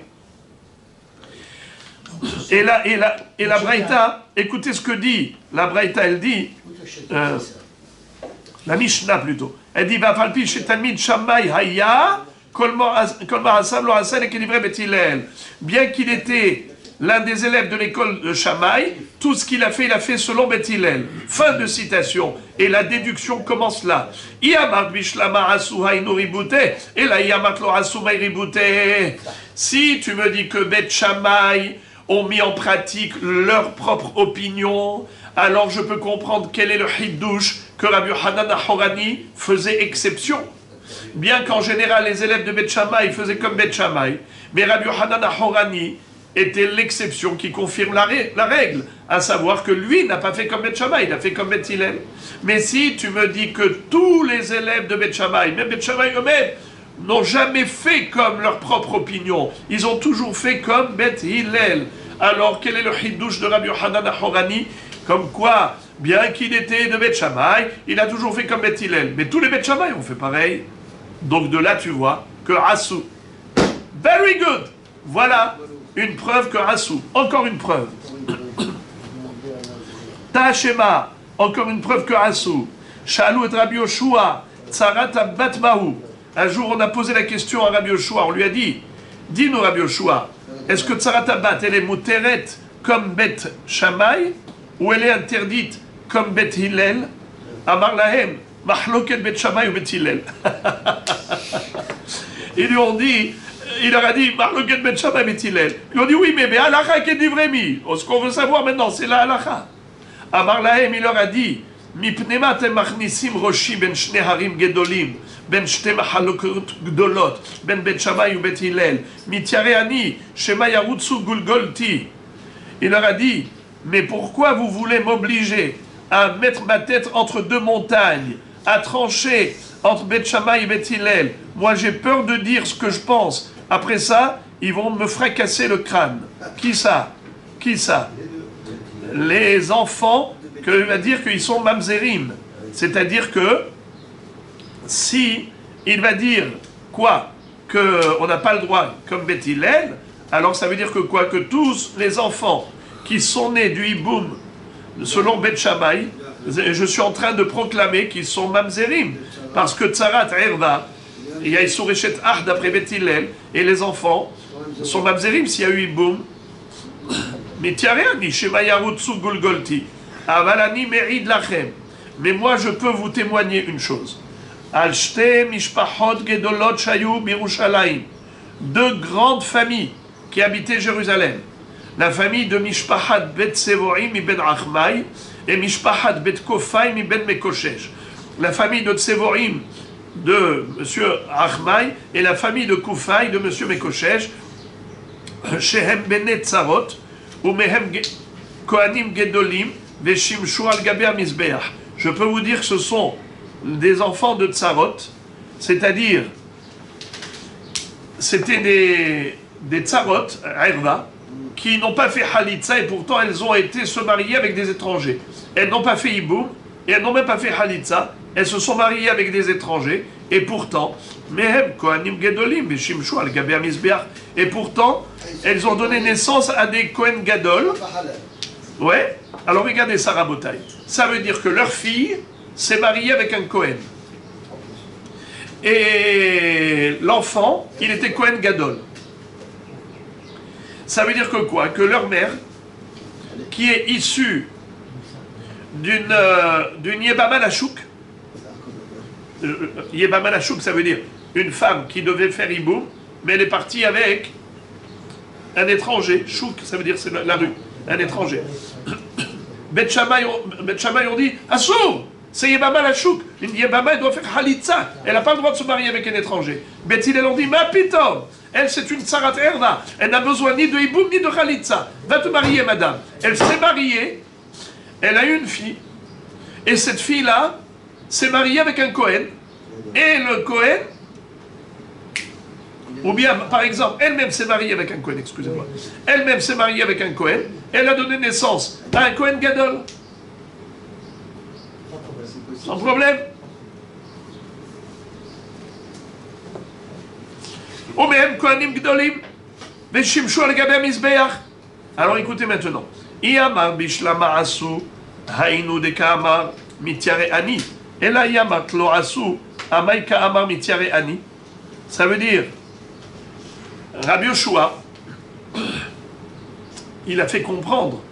Et la Braïta, écoutez ce que dit, la Braïta, elle dit, la Mishnah plutôt, elle dit, Vafalpi shetalmid Shammai haya, kol ma'asav lo asel ekelivrei Bet Hillel. Bien qu'il était l'un des élèves de l'école de Shammai, tout ce qu'il a fait, il a fait selon Bet Hillel. Fin de citation. Et la déduction commence là. Iyamar bishlama asuha inuribute, et la iyamar lo asuma iribute. Si tu me dis que Bet Shammai ont mis en pratique leur propre opinion, alors je peux comprendre quel est le hiddouche que Rabbi Yohanan Ahorani faisait exception. Bien qu'en général les élèves de Bet Shammai faisaient comme Bet Shammai, mais Rabbi Yohanan Ahorani était l'exception qui confirme la règle, à savoir que lui n'a pas fait comme Bet Shammai, il a fait comme Bet Hillel. Mais si tu me dis que tous les élèves de Bet Shammai, même Bet Shammai eux-mêmes, n'ont jamais fait comme leur propre opinion, ils ont toujours fait comme Bet Hillel. Alors quel est le hidouche de Rabbi Yochanan HaHorani? Comme quoi, bien qu'il était de Bet Shammai, il a toujours fait comme Bet Hillel. Mais tous les Bet Shammai ont fait pareil. Donc de là tu vois que Assou. Very good. Voilà une preuve que Assou. Encore une preuve. Ta'ashema. Encore une preuve que Assou. Shalou et Rabbi Yoshua. Tsarat Bat Mahu. Un jour on a posé la question à Rabbi Yoshua. On lui a dit, dis-nous Rabbi Yoshua, est-ce que Tsarat Bat elle est muteret comme Bet Shammai ou elle est interdite comme Bet Hillel? Amar Lahem. Mahloket Bet Shammai ou Bet Hillel. Ils lui ont dit, il leur a dit, Mahloket Bet Shammai Bet Hillel. Ils lui ont dit, oui, mais halakha qui est d'ivremi. Ce qu'on veut savoir maintenant, c'est la halakha. Amar Lahem, il leur a dit, Mipnema te machnisim roshi ben shne harim gedolim, ben shte mahalokot gdolot, ben Bet Shammai ou Bet Hillel, mitiare ani, shema yarutsu gulgolti. Il leur a dit, mais pourquoi vous voulez m'obliger à mettre ma tête entre deux montagnes, à trancher entre Bet Shammai et Bet Hillel? Moi j'ai peur de dire ce que je pense. Après ça, ils vont me fracasser le crâne. Qui ça? Qui ça? Les enfants, que va dire qu'ils sont mamzerim. C'est-à-dire que si il va dire quoi? Qu'on n'a pas le droit comme Bet Hillel, alors ça veut dire que quoi? Que tous les enfants qui sont nés du hiboum selon Bet Shammai, je suis en train de proclamer qu'ils sont mamzerim. Parce que Tsarat Erva, il y a Isurechet Ach d'après Bet Hillel, et les enfants sont mamzerim s'il y a eu hiboum. Mais tiareani, Shema Yarutsu Gulgolti, Avalani Merid Lachem. Mais moi je peux vous témoigner une chose. Al Shte Mishpachot Gedolot Shayu Birushalayim. Deux grandes familles qui habitaient Jérusalem. La famille de Mishpachat Bet Tsevorim ibn Achmai et Mishpachat Bet Kofai ibn Mekoshesh. La famille de Tsevorim de M. Achmai et la famille de Kofai de M. Mekoshesh. Shehem Benet Tzarot ou Mehem Kohanim Gedolim Veshimshu al Gaber Mizbeach. Je peux vous dire que ce sont des enfants de Tzarot, c'est-à-dire c'était des Tzarot, Erva, qui n'ont pas fait Halitza et pourtant elles ont été se marier avec des étrangers. Elles n'ont pas fait Hiboum et elles n'ont même pas fait Halitza. Elles se sont mariées avec des étrangers et pourtant, Mehem Kohanim Gedolim Veshimshu al Gaber Mizbeach. Et pourtant, elles ont donné naissance à des Kohen Gadol. Ouais. Alors regardez ça, Rabotai. Ça veut dire que leur fille s'est mariée avec un Kohen. Et l'enfant, il était Kohen Gadol. Ça veut dire que quoi? Que leur mère, qui est issue d'une Yebama Lachouk, Yebama Lachouk, ça veut dire une femme qui devait faire Hiboum, mais elle est partie avec un étranger. Chouk, ça veut dire c'est la rue, un étranger. Bet Shammai ont dit, Assour, c'est Yebama Lachouk. Une Yebama, elle doit faire Halitza. Elle n'a pas le droit de se marier avec un étranger. Bet Hillel ont dit, ma pitom. Elle, c'est une Tsarat Erva. Elle n'a besoin ni de Hiboum ni de Halitza. Va te marier, madame. Elle s'est mariée. Elle a eu une fille. Et cette fille-là s'est mariée avec un Kohen. Et le Kohen, ou bien, par exemple, elle-même s'est mariée avec un Kohen, excusez-moi. Elle-même s'est mariée avec un Kohen. Elle a donné naissance à un Kohen Gadol. Sans problème. Ou même Kohanim Gdolim. Veshimshu al Gaber Mizbeach. Alors écoutez maintenant. Iyamar bishlama asu hainu de ka'amar mitiare ani. Ela yamar lo asu amay ka'amar mitiare ani. Ça veut dire, Rabbi Yoshua, il a fait comprendre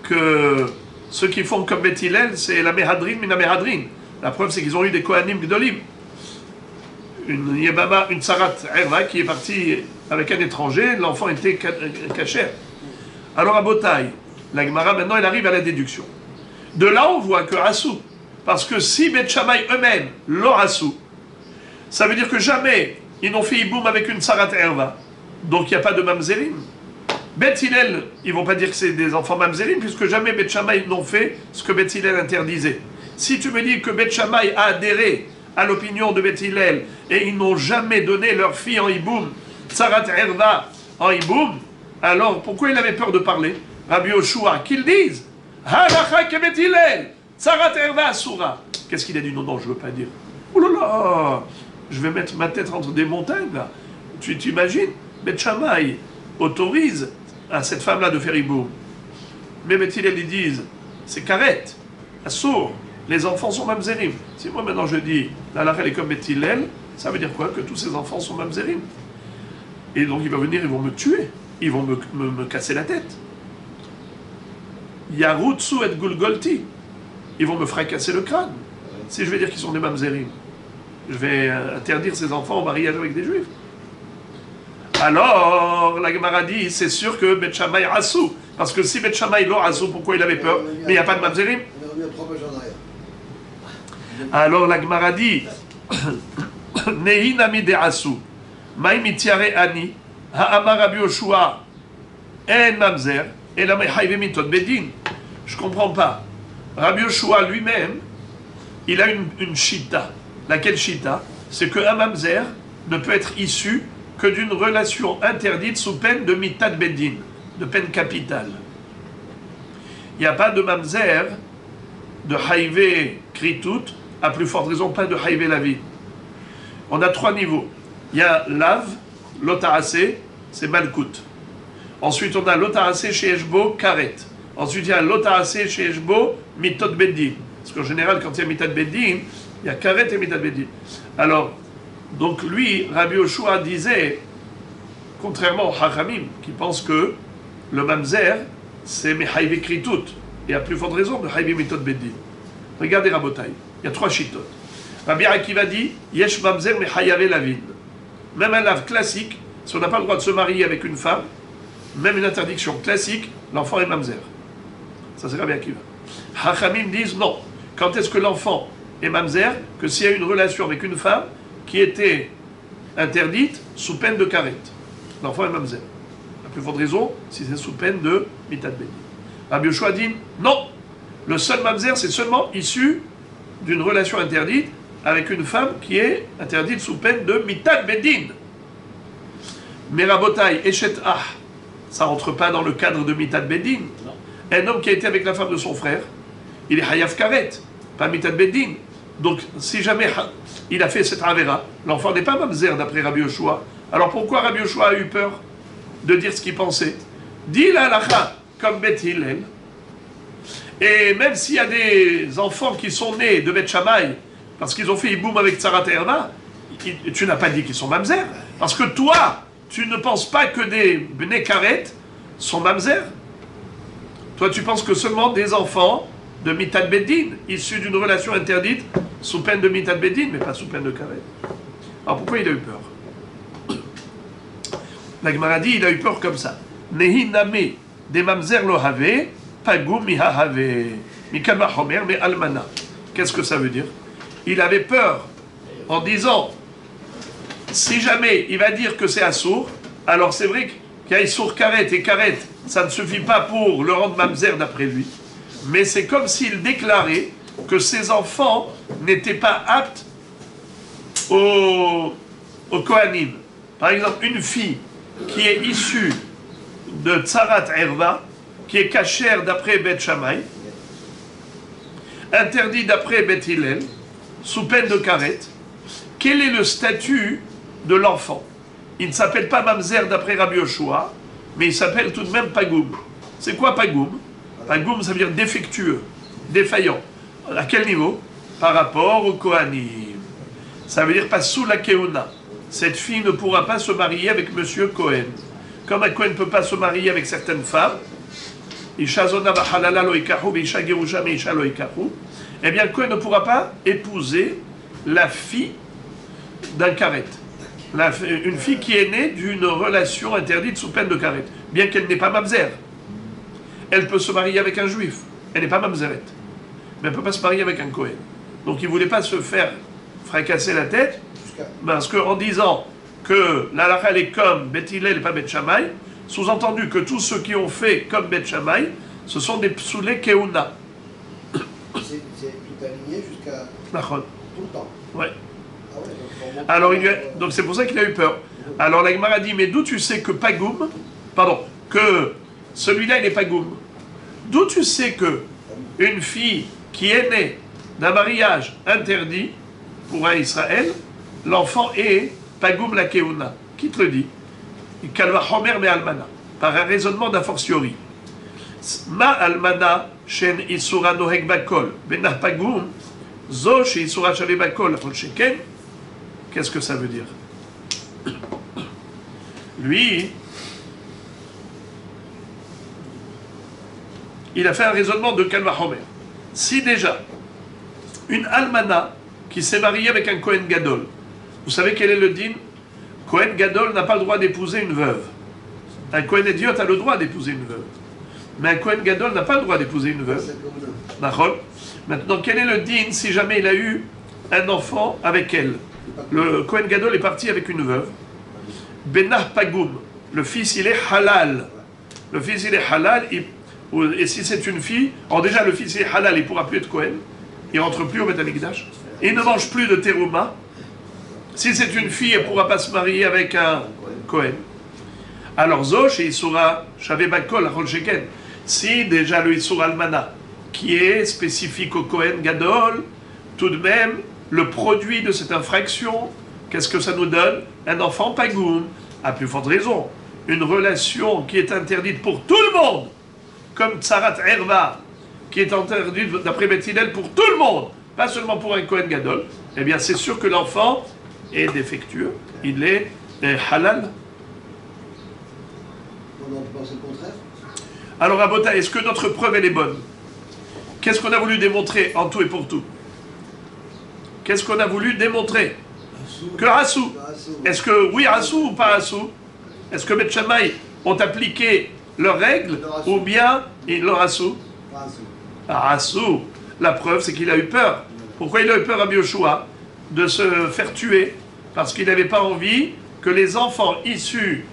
que ceux qui font comme Bet Hillel, c'est la Mehadrin, mina Mehadrin. La preuve, c'est qu'ils ont eu des Kohanim Gdolim. Une Yebama, une Tsarat Erva qui est partie avec un étranger, l'enfant était caché. Alors à Botaï, la Gemara maintenant elle arrive à la déduction. De là on voit que Assou, parce que si Bet Shammai eux-mêmes l'ont Assou, ça veut dire que jamais ils n'ont fait Hiboum avec une Tsarat Erva. Donc il n'y a pas de Mamzerim. Beth Hillel, ils vont pas dire que c'est des enfants mamzerim, puisque jamais Beth Shammai n'ont fait ce que Beth Hillel interdisait. Si tu me dis que Beth Shammai a adhéré à l'opinion de Beth Hillel et ils n'ont jamais donné leur fille en hiboum, Tsarat Erva en hiboum, alors pourquoi il avait peur de parler? Rabbi Yoshua, qu'ils disent Halacha ke Beth Hillel, Tsarat Erva Asura. Qu'est-ce qu'il a dit? Non, non, je veux pas dire. Oh là là, je vais mettre ma tête entre des montagnes là. Tu t'imagines? Beth Shammai autorise à cette femme-là de faire hiboum. Mais Beth Hillel, ils disent c'est karet, assour. Les enfants sont mamzerim. Si moi maintenant je dis la halakha est comme Beth Hillel, ça veut dire quoi? Que tous ces enfants sont mamzerim. Et donc ils vont venir, ils vont me tuer. Ils vont me casser la tête. Yarutsu et Gulgolti. Ils vont me fracasser le crâne. Si je vais dire qu'ils sont des mamzerim, je vais interdire ces enfants au mariage avec des juifs. Alors, la Gemara dit, c'est sûr que Beth Shammai assou. Parce que si Beth Shammai l'a assou, pourquoi il avait peur? Mais il n'y a pas de mamzerim. Alors la Gemara dit Nehi nami de asu Maï mitiare ani Ha'amar Rabbi Yoshua En mamzer Et la mehayve mitot bedin. Je comprends pas. Rabbi Yoshua lui-même, il a une shita. Laquelle shita? C'est qu'un mamzer ne peut être issu que d'une relation interdite sous peine de mitat bedin, de peine capitale. Il n'y a pas de mamzer de haïvé kritout, à plus forte raison pas de haïvé la vie. On a 3 niveaux. Il y a lav, lotarasé, c'est malkout. Ensuite on a lotarasé chez Eshbo, karet. Ensuite il y a lotarasé chez Eshbo, mitot beddin. Parce qu'en général quand il y a mitat beddin, il y a karet et mitat beddin. Alors, donc lui, Rabbi Yoshua disait, contrairement au Hachamim, qui pense que le mamzer, c'est mehaïvé kritout. Et à plus forte raison de haïvé mitot beddin. Regardez Rabotai, il y a 3 chitot. Rabbi Akiva dit Yesh mamzer me hayave lavin. Même un lave classique, si on n'a pas le droit de se marier avec une femme, même une interdiction classique, l'enfant est mamzer. Ça c'est Rabbi Akiva. Hachamim disent non. Quand est-ce que l'enfant est mamzer? Que s'il y a une relation avec une femme qui était interdite sous peine de karet. L'enfant est mamzer. La plus forte raison, si c'est sous peine de mitat bedin. Rabbi Yoshua dit non. Le seul mamzer, c'est seulement issu d'une relation interdite avec une femme qui est interdite sous peine de mitat bedin. Mais Rabotai, Eshet Ah, ça rentre pas dans le cadre de mitat bedin. Un homme qui a été avec la femme de son frère, il est hayav karet, pas mitat bedin. Donc, si jamais il a fait cette avera, l'enfant n'est pas mamzer d'après Rabbi Yoshua. Alors pourquoi Rabbi Yoshua a eu peur de dire ce qu'il pensait? Dit la halakha, comme Beth Hillel. Et même s'il y a des enfants qui sont nés de Beth Shammai, parce qu'ils ont fait hiboum avec Tsarat Erva, tu n'as pas dit qu'ils sont mamzer. Parce que toi, tu ne penses pas que des bnei karet sont mamzer. Toi, tu penses que seulement des enfants de mitat bedin, issus d'une relation interdite, sous peine de mitat bedin, mais pas sous peine de karet. Alors pourquoi il a eu peur? La Gemara dit, il a eu peur comme ça. Nehi name des mamzer lo have. Pagum mihahave, mikama homer, mais almana. Qu'est-ce que ça veut dire? Il avait peur en disant si jamais il va dire que c'est assour, alors c'est vrai qu'il y a Issour karet et karet, ça ne suffit pas pour le rendre mamzer d'après lui, mais c'est comme s'il déclarait que ses enfants n'étaient pas aptes au Kohanim. Par exemple, une fille qui est issue de Tsarat Erva, qui est cachère d'après Beth Shammai, interdit d'après Beth Hillel, sous peine de karet, quel est le statut de l'enfant? Il ne s'appelle pas mamzer d'après Rabbi Yoshua, mais il s'appelle tout de même pagoum. C'est quoi pagoum? Pagoum, ça veut dire défectueux, défaillant. À quel niveau? Par rapport au Kohanim. Ça veut dire pas sous la keuna. Cette fille ne pourra pas se marier avec Monsieur Cohen. Comme un Cohen ne peut pas se marier avec certaines femmes, eh bien, Cohen ne pourra pas épouser la fille d'un karet. Une fille qui est née d'une relation interdite sous peine de karet, bien qu'elle n'est pas mamzer. Elle peut se marier avec un juif, elle n'est pas mamzeret. Mais elle ne peut pas se marier avec un Cohen. Donc il ne voulait pas se faire fracasser la tête, parce qu'en disant que la halakha est comme Beth Hillel et pas Beth Shammai, Sous-entendu que tous ceux qui ont fait comme Bet Shammai, ce sont des psoulé keuna. C'est tout aligné jusqu'à Nachon. tout le temps. Ouais. Ah ouais, Alors, donc c'est pour ça qu'il a eu peur. Alors la Gemara dit, mais d'où tu sais que Pagoum, que celui-là il est Pagoum? D'où tu sais que une fille qui est née d'un mariage interdit pour un Israël, l'enfant est Pagoum la Keuna? Qui te le dit? Kalva Homer me Almana, par un raisonnement d'a fortiori. Ma Almana, Shen Isura Nohek Bakol, Benah Pagoum, Zo She Isura Shave Bakol, Apol Sheken. Qu'est-ce que ça veut dire? Lui, il a fait un raisonnement de Kalva Homer. Si déjà, une Almana qui s'est mariée avec un Kohen Gadol, vous savez quel est le din? Kohen Gadol n'a pas le droit d'épouser une veuve. Un Kohen Idiot a le droit d'épouser une veuve. Mais un Kohen Gadol n'a pas le droit d'épouser une veuve. D'accord. Maintenant, quel est le din si jamais il a eu un enfant avec elle? Le Kohen Gadol est parti avec une veuve. Benah Pagoum, le fils il est halal. Le fils il est halal, et si c'est une fille, alors déjà le fils il est halal, il ne pourra plus être Kohen, il ne rentre plus au Beth Amikdash, il ne mange plus de terouma. Si c'est une fille, elle ne pourra pas se marier avec un Kohen. Alors Zosh et Isura, Shavé Bakol, Achol Sheken, si déjà le Isura Almana, qui est spécifique au Kohen Gadol, tout de même, le produit de cette infraction, qu'est-ce que ça nous donne? Un enfant Pagoum, à plus forte raison. Une relation qui est interdite pour tout le monde, comme Tsarat Erva, qui est interdite d'après Beth Hillel pour tout le monde, pas seulement pour un Kohen Gadol, eh bien c'est sûr que l'enfant est défectueux, il est halal. On pense le contraire. Alors Abota, est-ce que notre preuve elle est bonne? Qu'est-ce qu'on a voulu démontrer en tout et pour tout? Qu'est-ce qu'on a voulu démontrer? Que Hassou. Est-ce que oui Hassou ou pas Hassou? Est-ce que Beth Shammai ont appliqué leurs règles ou bien ils l'ont Hassou? Hassou. La preuve c'est qu'il a eu peur. Pourquoi il a eu peur à Yoshua de se faire tuer? Parce qu'il n'avait pas envie que les enfants issus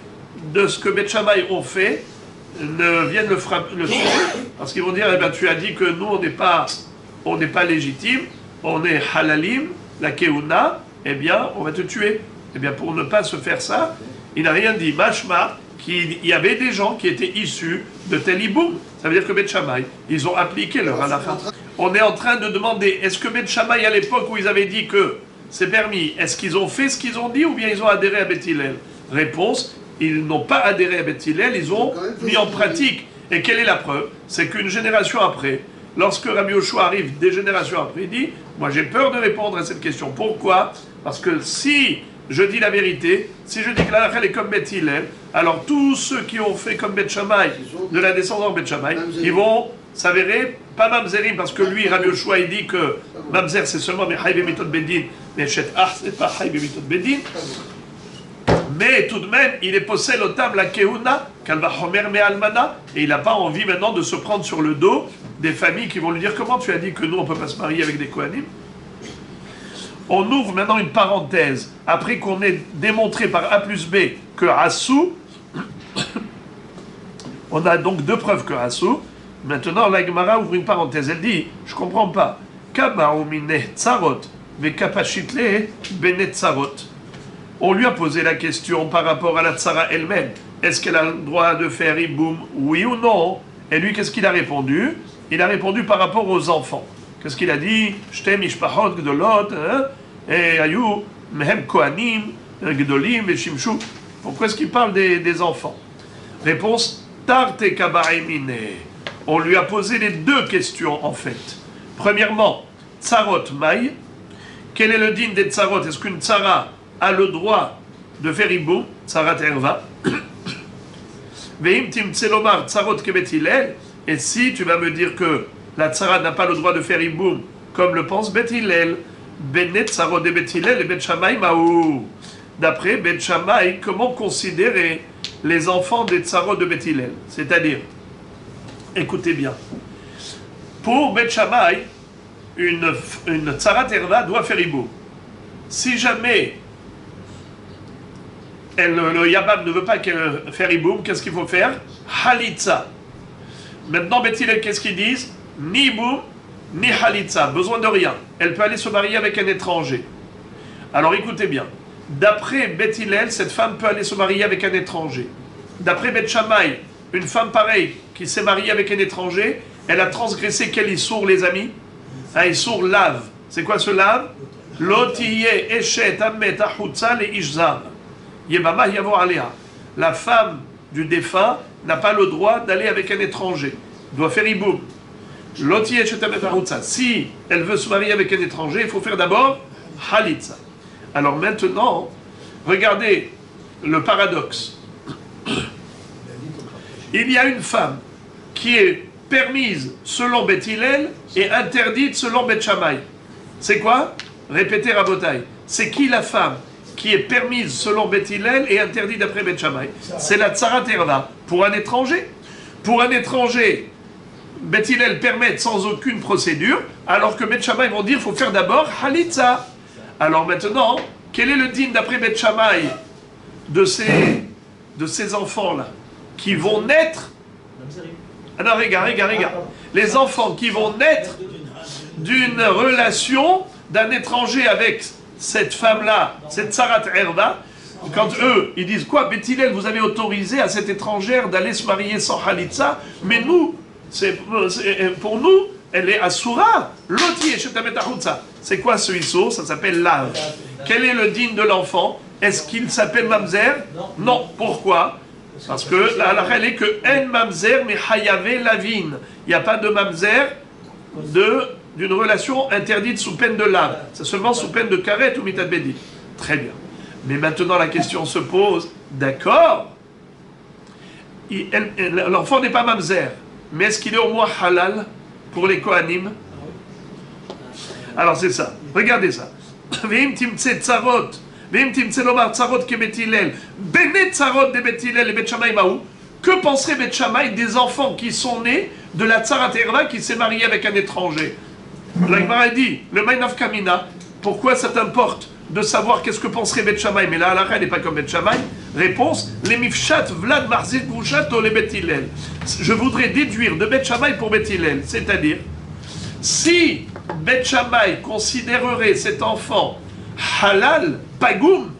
de ce que Beth Shammai ont fait ne viennent le tuer. Parce qu'ils vont dire, eh ben, tu as dit que nous on n'est pas légitime, on est halalim, la keuna, eh bien on va te tuer. Eh bien pour ne pas se faire ça, il n'a rien dit. Mashma, qu'il y avait des gens qui étaient issus de tel hiboum. Ça veut dire que Beth Shammai, ils ont appliqué leur halakha. On est en train de demander, est-ce que Beth Shammai, à l'époque où ils avaient dit que c'est permis, est-ce qu'ils ont fait ce qu'ils ont dit ou bien ils ont adhéré à Beth Hillel? Réponse, ils n'ont pas adhéré à Beth Hillel, ils ont mis en pratique. Et quelle est la preuve? C'est qu'une génération après, lorsque Rabbi Yoshua arrive des générations après, il dit, moi j'ai peur de répondre à cette question. Pourquoi? Parce que si je dis la vérité, si je dis que la halakha est comme Beth Hillel, alors tous ceux qui ont fait comme Beth Shammai, de la descendance de Beth Shammai, ils vont s'avérer, pas Mamzerim, parce que lui, Rabbi Yoshua, il dit que Mamzer c'est seulement Mechaï Bemitot Bedin, mais Chet Ah, c'est pas Chaï Bemitot Bedin. Mais tout de même, il est possède l'otam la keuna, kalva homer me almana, et il n'a pas envie maintenant de se prendre sur le dos des familles qui vont lui dire comment tu as dit que nous on ne peut pas se marier avec des kohanim. On ouvre maintenant une parenthèse, après qu'on ait démontré par A plus B que Hassou, on a donc deux preuves que Hassou. Maintenant la Gemara ouvre une parenthèse, elle dit, je ne comprends pas, Kama omine tsarot, ve kapashitle bene tsarot. On lui a posé la question par rapport à la tsara elle-même. Est-ce qu'elle a le droit de faire iboum, oui ou non? Et lui, qu'est-ce qu'il a répondu? Il a répondu par rapport aux enfants. Qu'est-ce qu'il a dit? Shtem mishpachot gdolot, et ayu mehem kohanim, gdolim et shimshu. Pourquoi est-ce qu'il parle des enfants? Réponse, tarte kabaemine. On lui a posé les deux questions en fait. Premièrement, tsarot maï. Quel est le din des tsarot? Est-ce qu'une tsara a le droit de faire iboum, tsarat erva, veim timtselomar tsarot kebet Hillel, et si tu vas me dire que la tsara n'a pas le droit de faire iboum, comme le pense Beth Hillel, benet tsarot de Beth Hillel et Beth Shammai maou. D'après Beth Shammai, comment considérer les enfants des tsarot de Beth Hillel? C'est-à-dire, écoutez bien, pour Beth Shammai, une tsarat erva doit faire iboum. Si jamais le Yabam ne veut pas faire Iboum, qu'est-ce qu'il faut faire? Halitza. Maintenant, Beth Hillel, qu'est-ce qu'ils disent? Ni Iboum, ni Halitza, besoin de rien. Elle peut aller se marier avec un étranger. Alors écoutez bien, d'après Beth Hillel, cette femme peut aller se marier avec un étranger. D'après Beth Shammai, une femme pareille qui s'est mariée avec un étranger, elle a transgressé quel issour, les amis? Un issour lave. C'est quoi ce lave? Lotiye eshet amet achutza le ishzam. Yebama yavo alea. La femme du défunt n'a pas le droit d'aller avec un étranger. Elle doit faire iboum. Lotiye eshet amet achutza. Si elle veut se marier avec un étranger, il faut faire d'abord halitza. Alors maintenant, regardez le paradoxe. Il y a une femme qui est permise selon Beth Hillel et interdite selon Beth Shammai. C'est quoi? Répétez Rabotai. C'est qui la femme qui est permise selon Beth Hillel et interdite d'après Beth Shammai? C'est la Tsarat Erva. Pour un étranger. Pour un étranger, Beth Hillel permet sans aucune procédure, alors que Beth Shammai vont dire qu'il faut faire d'abord Halitza. Alors maintenant, quel est le din d'après Beth Shammai de ces enfants-là qui vont naître? Ah non, regarde. Les enfants qui vont naître d'une relation d'un étranger avec cette femme-là, cette Sarat Erva, quand eux, ils disent quoi? Beth Hillel, vous avez autorisé à cette étrangère d'aller se marier sans Halitza, mais nous, pour nous, elle est Asura. Loti et Shetamet Ahutza. C'est quoi ce Issur? Ça s'appelle lave. Quel est le din de l'enfant? Est-ce qu'il s'appelle Mamzer? Non. Pourquoi? Parce que la halakha, elle est que En Mamzer, mais Hayave Lavin. Il n'y a pas de Mamzer d'une relation interdite sous peine de lave. C'est seulement sous peine de karet ou mitad bedi. Très bien. Mais maintenant la question se pose, d'accord, l'enfant n'est pas mamzer, mais est-ce qu'il est au moins halal pour les Kohanim? Alors c'est ça, regardez ça. Ve'im timtse tzarot, ve'im timtse lomar tzarot ke Beth Hillel, bene tzarot de Beth Hillel et Beth Shammai maou. Que penserait Beth Shammai des enfants qui sont nés de la Tsarat Erva qui s'est mariée avec un étranger? La Gemara dit, le Maïnaf Kamina, pourquoi ça t'importe de savoir qu'est-ce que penserait Beth Shammai? Mais là, la n'est pas comme Beth Shammai. Réponse, les Mifshat Vlad Marzit Grouchato les Beth Hillel. Je voudrais déduire de Beth Shammai pour Beth Hillel, c'est-à-dire, si Beth Shammai considérerait cet enfant halal, pagoum,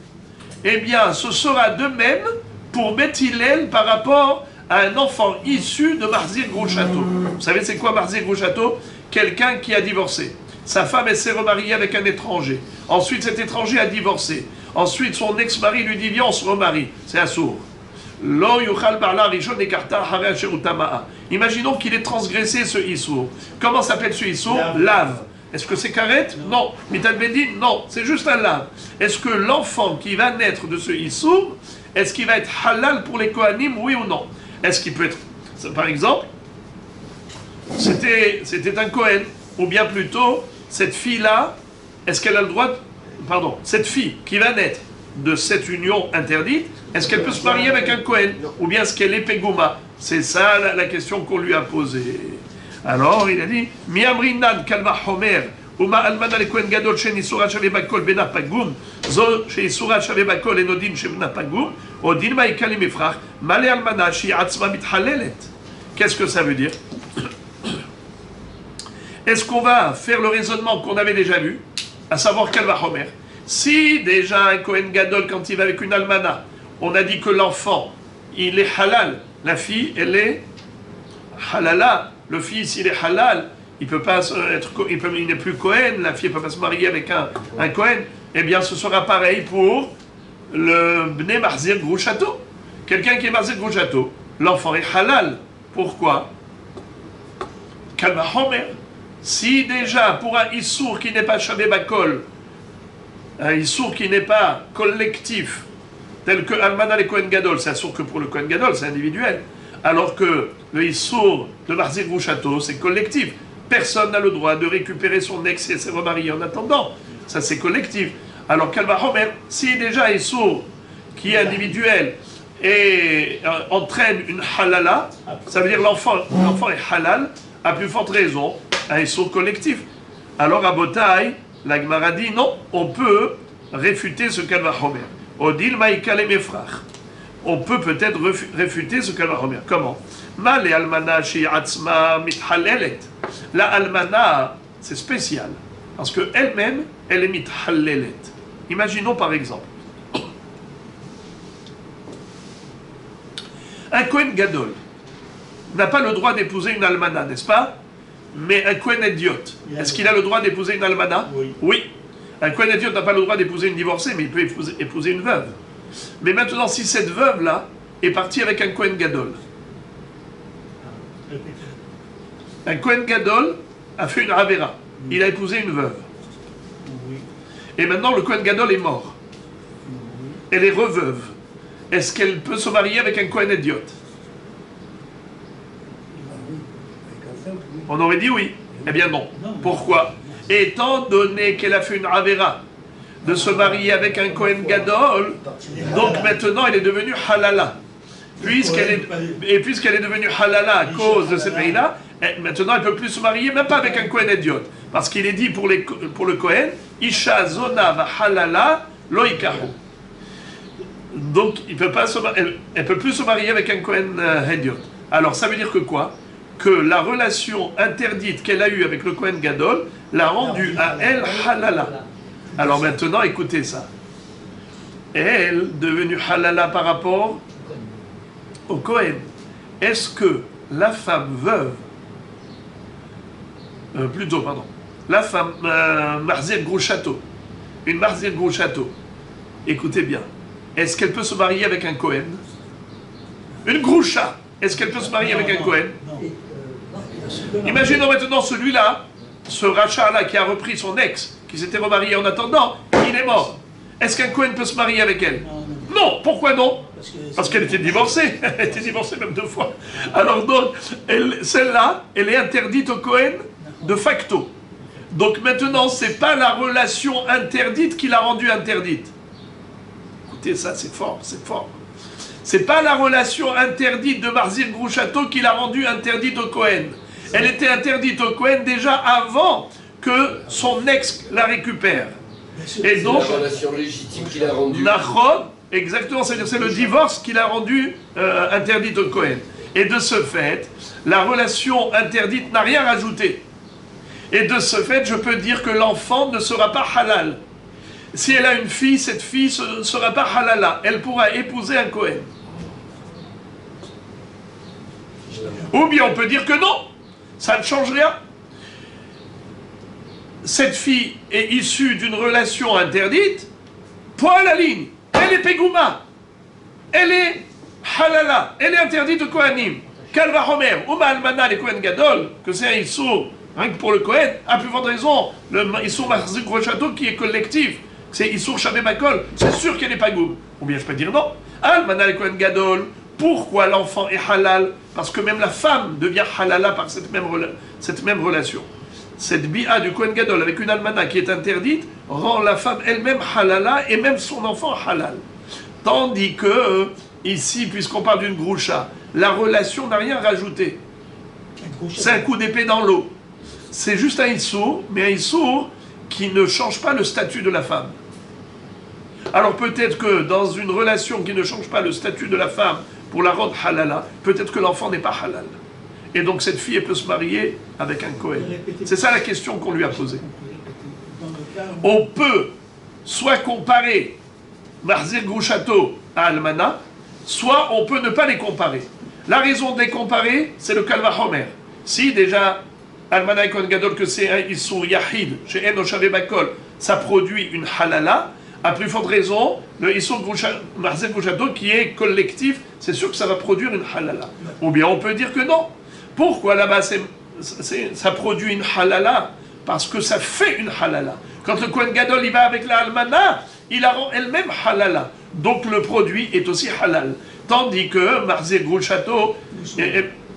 eh bien, ce sera de même pour Beth Hillel par rapport à un enfant issu de Marzir Grouchato. Vous savez c'est quoi Marzir Grouchato? Quelqu'un qui a divorcé. Sa femme, elle s'est remariée avec un étranger. Ensuite, cet étranger a divorcé. Ensuite, son ex-mari lui dit, viens, on se remarie. C'est assourd. Imaginons qu'il ait transgressé ce issour. Comment s'appelle ce issour? Lave. Est-ce que c'est karet? Non. Mital Bedin? Non. C'est juste un lave. Est-ce que l'enfant qui va naître de ce issour, est-ce qu'il va être halal pour les Kohanim, oui ou non? Est-ce qu'il peut être, par exemple, c'était un Kohen, ou bien plutôt, cette fille-là, est-ce qu'elle a le droit, cette fille qui va naître de cette union interdite, est-ce qu'elle peut se marier avec un Kohen? Ou bien est-ce qu'elle est Pegouma? C'est ça la question qu'on lui a posée. Alors il a dit, Miamrinan kalma homer, Uma almana le Kohen gadol shen isura shave bakol bena pagum, zo she isura shave bakol enodin shebna pagum, odin maikali mifrach, male almana shi atzma mithalelet. Qu'est-ce que ça veut dire? Est-ce qu'on va faire le raisonnement qu'on avait déjà vu, à savoir Kalva Homer? Si déjà un Kohen Gadol, quand il va avec une almana, on a dit que l'enfant, il est halal, la fille, elle est halala, le fils, il est halal, il peut pas être, il n'est plus Kohen, la fille ne peut pas se marier avec un Kohen, eh bien ce sera pareil pour le Bnei Marzir Grouchato. Quelqu'un qui est Marzir Grouchato, l'enfant est halal. Pourquoi? Kalva Homer. Si déjà, pour un Issour qui n'est pas Shavé Bakol, un Issour qui n'est pas collectif, tel que Almana et Kohen Gadol, c'est Issour que pour le Kohen Gadol, c'est individuel, alors que le Issour de Marzir Grouchato, c'est collectif. Personne n'a le droit de récupérer son ex et se remarier en attendant. Ça, c'est collectif. Alors, Kalva Homer, si déjà Issour qui est individuel et entraîne une halala, ça veut dire l'enfant est halal, à plus forte raison, un issour collectif. Alors à Botaï, la Gemara dit non, on peut réfuter ce Kalva Homer. Odil Maïkale Mefrach. On peut peut-être réfuter ce qu'elle va remettre. Comment? Ma le almana shi'atzma mithalelet. La almana, c'est spécial. Parce qu'elle-même, elle est mithalelet. Imaginons par exemple. Un Kohen Gadol n'a pas le droit d'épouser une almana, n'est-ce pas? Mais un Kohen Idiot, est-ce qu'il a le droit d'épouser une almana? Oui. Un Kohen Idiot n'a pas le droit d'épouser une divorcée, mais il peut épouser une veuve. Mais maintenant, si cette veuve-là est partie avec un Kohen Gadol, un Kohen Gadol a fait une Avera, il a épousé une veuve. Et maintenant, le Kohen Gadol est mort. Elle est reveuve. Est-ce qu'elle peut se marier avec un Kohen Idiot? On aurait dit oui. Eh bien non. Pourquoi? Étant donné qu'elle a fait une Avera de se marier avec un Kohen Gadol, donc maintenant elle est devenue halala. Puisqu'elle est devenue halala à cause de cette pays-là, maintenant elle ne peut plus se marier, même pas avec un Kohen Idiot. Parce qu'il est dit pour le Kohen, Isha zona va halala loikahu. Donc elle ne peut plus se marier avec un Kohen Idiot. Alors ça veut dire que quoi? Que la relation interdite qu'elle a eue avec le Kohen Gadol l'a rendue à elle halala. Alors maintenant, écoutez ça. Elle, devenue halala par rapport au Kohen, est-ce que la femme veuve, la femme Marzir Grouchato, une Marzir Grouchato, écoutez bien, est-ce qu'elle peut se marier avec un Kohen? Une Groucha, est-ce qu'elle peut se marier avec un Kohen? Imaginons maintenant celui-là, ce rachat-là qui a repris son ex, qui s'était remarié en attendant, il est mort. Est-ce qu'un Kohen peut se marier avec elle? Non. Pourquoi non? Parce qu'elle était divorcée. Elle était divorcée même 2 fois. Alors donc, celle-là, elle est interdite au Kohen de facto. Donc maintenant, ce n'est pas la relation interdite qui l'a rendue interdite. Écoutez ça, c'est fort, c'est fort. C'est pas la relation interdite de Marzir Grouchato qui l'a rendue interdite au Kohen. Elle était interdite au Kohen déjà avant que son ex la récupère. Et donc, c'est la relation légitime qui l'a rendue. Nachon, exactement, c'est-à-dire c'est le divorce qui l'a rendue interdite au Kohen. Et de ce fait, la relation interdite n'a rien rajouté. Et de ce fait, je peux dire que l'enfant ne sera pas halal. Si elle a une fille, cette fille ne sera pas halala. Elle pourra épouser un Kohen. Ou bien on peut dire que non, ça ne change rien. Cette fille est issue d'une relation interdite, point à la ligne. Elle est Pegouma. Elle est halala. Elle est interdite au Kohanim. Kalva Homer, Uma Almana, les Kohen Gadol, que c'est un Issour, rien que pour le Kohen, à plus forte raison, le Issour Marzik Rochato qui est collectif. C'est Issour Shabé Makol, c'est sûr qu'elle n'est pas goum. Ou bien je peux dire non. Almana le Kohen Gadol, pourquoi l'enfant est halal? Parce que même la femme devient halala par cette même relation. Cette bi'a du Kohen Gadol avec une almana qui est interdite rend la femme elle-même halala et même son enfant halal. Tandis que, ici, puisqu'on parle d'une groucha, la relation n'a rien rajouté. C'est un coup d'épée dans l'eau. C'est juste un issour, mais un issour qui ne change pas le statut de la femme. Alors peut-être que dans une relation qui ne change pas le statut de la femme pour la rendre halala, peut-être que l'enfant n'est pas halal. Et donc cette fille elle peut se marier avec un Kohen. C'est ça la question qu'on lui a posée. On peut soit comparer Marzir Grouchato à Almana, soit on peut ne pas les comparer. La raison de les comparer, c'est le Kalva Homer. Si déjà Almana et Kohen Gadol, que c'est un Issour Yahid, chez Eno Shaveh Bakol, ça produit une halala, à plus forte raison, le Issour Marzir Grouchato qui est collectif, c'est sûr que ça va produire une halala. Ou bien on peut dire que non. Pourquoi là-bas ça produit une halala? Parce que ça fait une halala. Quand le Kohen Gadol il va avec la almana, il la rend elle-même halala. Donc le produit est aussi halal. Tandis que Marzir Grouchato,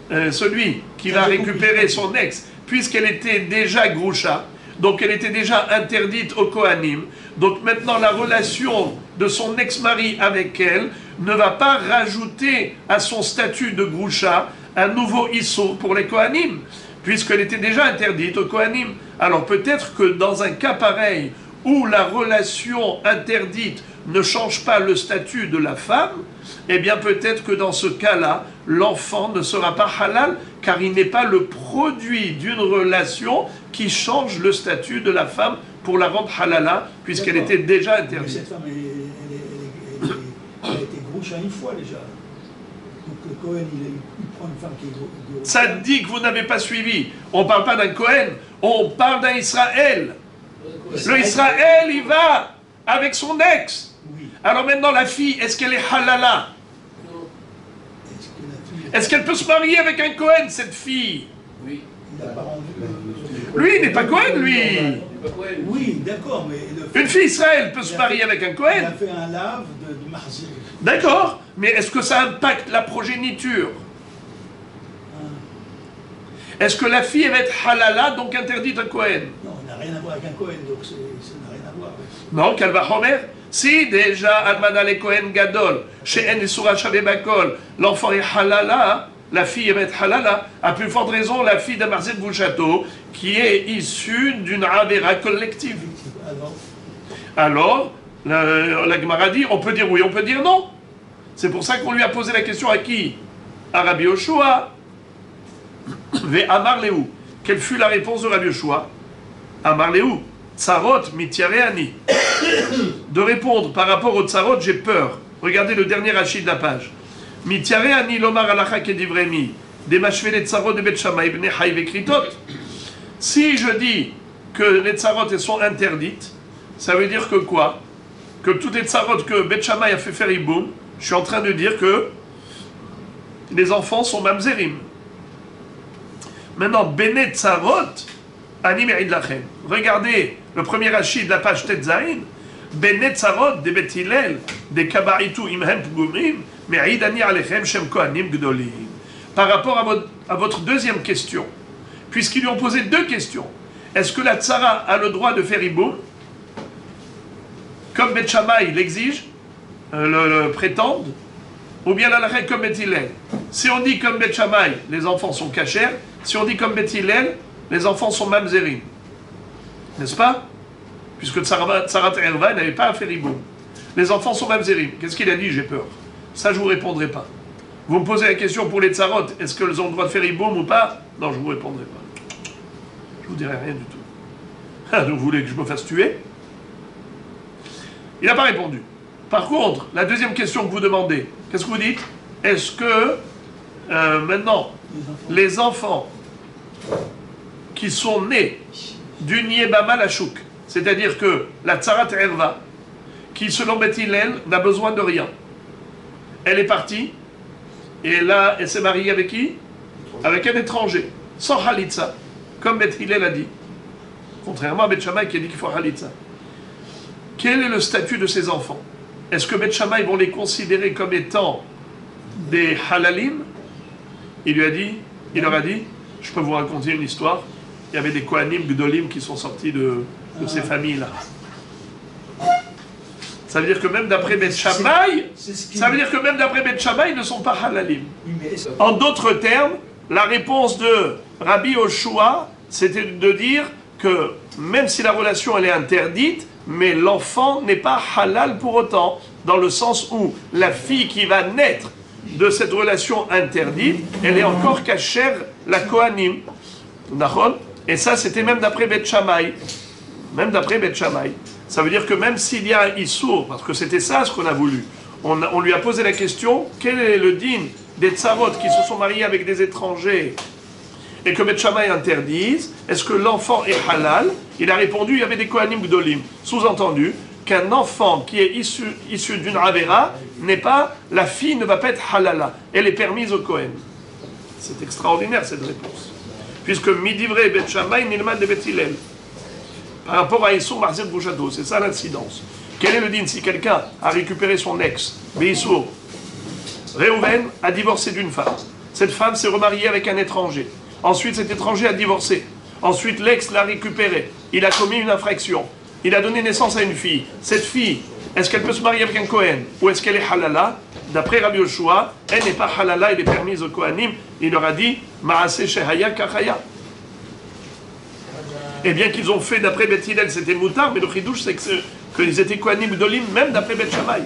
celui qui va récupérer son ex, puisqu'elle était déjà Groucha, donc elle était déjà interdite au Kohanim, donc maintenant la relation de son ex-mari avec elle ne va pas rajouter à son statut de Groucha un nouveau Issur pour les Kohanim, puisqu'elle était déjà interdite aux Kohanim. Alors peut-être que dans un cas pareil, où la relation interdite ne change pas le statut de la femme, eh bien peut-être que dans ce cas-là, l'enfant ne sera pas halal, car il n'est pas le produit d'une relation qui change le statut de la femme pour la rendre halala, puisqu'elle était déjà Mais interdite. cette femme, elle a été groucha une fois déjà. Donc le Cohen, il prend une femme qui est groucha. Ça dit que vous n'avez pas suivi. On ne parle pas d'un Cohen, on parle d'un Israël. Le Israël, il va avec son ex. Oui. Alors maintenant, la fille, est-ce qu'elle est halala? Est-ce que la fille... Est-ce qu'elle peut se marier avec un Cohen, cette fille? Oui. Il n'a pas rendu... Lui, il n'est pas Cohen, lui. Oui, d'accord, mais... Le Une fille Israël peut se marier avec un Il Cohen. a fait un lave de Marzir. D'accord, mais est-ce que ça impacte la progéniture? Est-ce que la fille elle va être halala, donc interdite à Cohen? Non, il n'a rien à voir avec un Cohen, donc ça n'a rien à voir. Non, qu'elle va Homer. Si déjà Almana le Cohen Gadol, chez En Isura Bakol, l'enfant est halala, la fille va être halala, à plus forte raison la fille d'Amarzet Bouchato, qui est issue d'une avera collective. Alors, la Gemara dit, on peut dire oui, on peut dire non. C'est pour ça qu'on lui a posé la question à qui? À Rabbi Yoshua. Ve Amar Lehu. Quelle fut la réponse de Rabbi Yoshua? Amar Lehu. Tsarot mitiareani. De répondre par rapport au tsarot, j'ai peur. Regardez le dernier rachid de la page. Mitiareani lomar alacha kedivremi. De machvele tsarot de Bet Shammai bne Hay vekritot. Si je dis que les tsarot elles sont interdites, ça veut dire que quoi? Que toutes les tsarot que Bet Shammai a fait faire iboum, je suis en train de dire que les enfants sont mamzerim. Maintenant, Bene Tsarot, Ani Merid Lachem. Regardez le premier rachid de la page Tetzaïn. Bene Tsarot, de Bet Hillel, de Kabaritu Imhem Pgumim, Merid Ani Alechem Shem Kohanim Gdolim. Par rapport à votre deuxième question, puisqu'ils lui ont posé deux questions, est-ce que la Tsara a le droit de faire iboum, comme Bet Shammai l'exige, le prétendent, ou bien la règle comme Bet Hillel? Si on dit comme Bet Shammai, les enfants sont cachers. Si on dit comme Bet Hillel, les enfants sont mamzerim. N'est-ce pas? Puisque Tsarat Erva n'avait pas à faire iboum. Les enfants sont mamzerim. Qu'est-ce qu'il a dit? J'ai peur. Ça, je ne vous répondrai pas. Vous me posez la question pour les tsarot, est-ce qu'elles ont le droit de faire iboum ou pas? Non, je ne vous répondrai pas. Je ne vous dirai rien du tout. Ah, vous voulez que je me fasse tuer? Il n'a pas répondu. Par contre, la deuxième question que vous demandez, qu'est-ce que vous dites? Est-ce que maintenant, les enfants qui sont nés du Niebama Lachouk, c'est-à-dire que la Tsarat Erva, qui selon Bet Hillel n'a besoin de rien, elle est partie, et là, elle s'est mariée avec qui? Avec un étranger, sans Halitza, comme Bet Hillel a dit, contrairement à Bet Shammai qui a dit qu'il faut Halitza. Quel est le statut de ces enfants? Est-ce que Bet Shammai vont les considérer comme étant des halalim? Il leur a dit, je peux vous raconter une histoire, il y avait des Kohanim Gdolim qui sont sortis de ces familles-là. Ça veut dire que même d'après Bet Shammai, ils ne sont pas halalim. En d'autres termes, la réponse de Rabbi Yoshua, c'était de dire que même si la relation elle est interdite, mais l'enfant n'est pas halal pour autant, dans le sens où la fille qui va naître de cette relation interdite, elle est encore cachère la Kohanim. Et ça, c'était même d'après Bet Shammai. Même d'après Bet Shammai. Ça veut dire que même s'il y a un issour, parce que c'était ça ce qu'on a voulu, on lui a posé la question, quel est le din des tsarot qui se sont mariés avec des étrangers et que Bet Shammai interdise, est-ce que l'enfant est halal? Il a répondu, il y avait des Kohanim Gdolim. Sous-entendu, qu'un enfant qui est issu d'une Avera n'est pas, la fille ne va pas être halala, elle est permise au Kohen. C'est extraordinaire cette réponse. Puisque Midivre Bet Shammai Nilman de Bet Hillel. Par rapport à Issour Marzir Bouchato, c'est ça l'incidence. Quel est le din si quelqu'un a récupéré son ex, Issour? Réhouven a divorcé d'une femme. Cette femme s'est remariée avec un étranger. Ensuite, cet étranger a divorcé. Ensuite, l'ex l'a récupéré. Il a commis une infraction. Il a donné naissance à une fille. Cette fille, est-ce qu'elle peut se marier avec un Kohen? Ou est-ce qu'elle est halala? D'après Rabbi Yoshua, elle n'est pas halala, elle est permise au Kohanim. Il leur a dit, Maaseh Shehaya Kachaya. Et bien qu'ils ont fait, d'après Bet Hillel, c'était moutard, mais le chidouche, c'est que qu'ils étaient Kohanim Gdolim, même d'après Beth Shammai.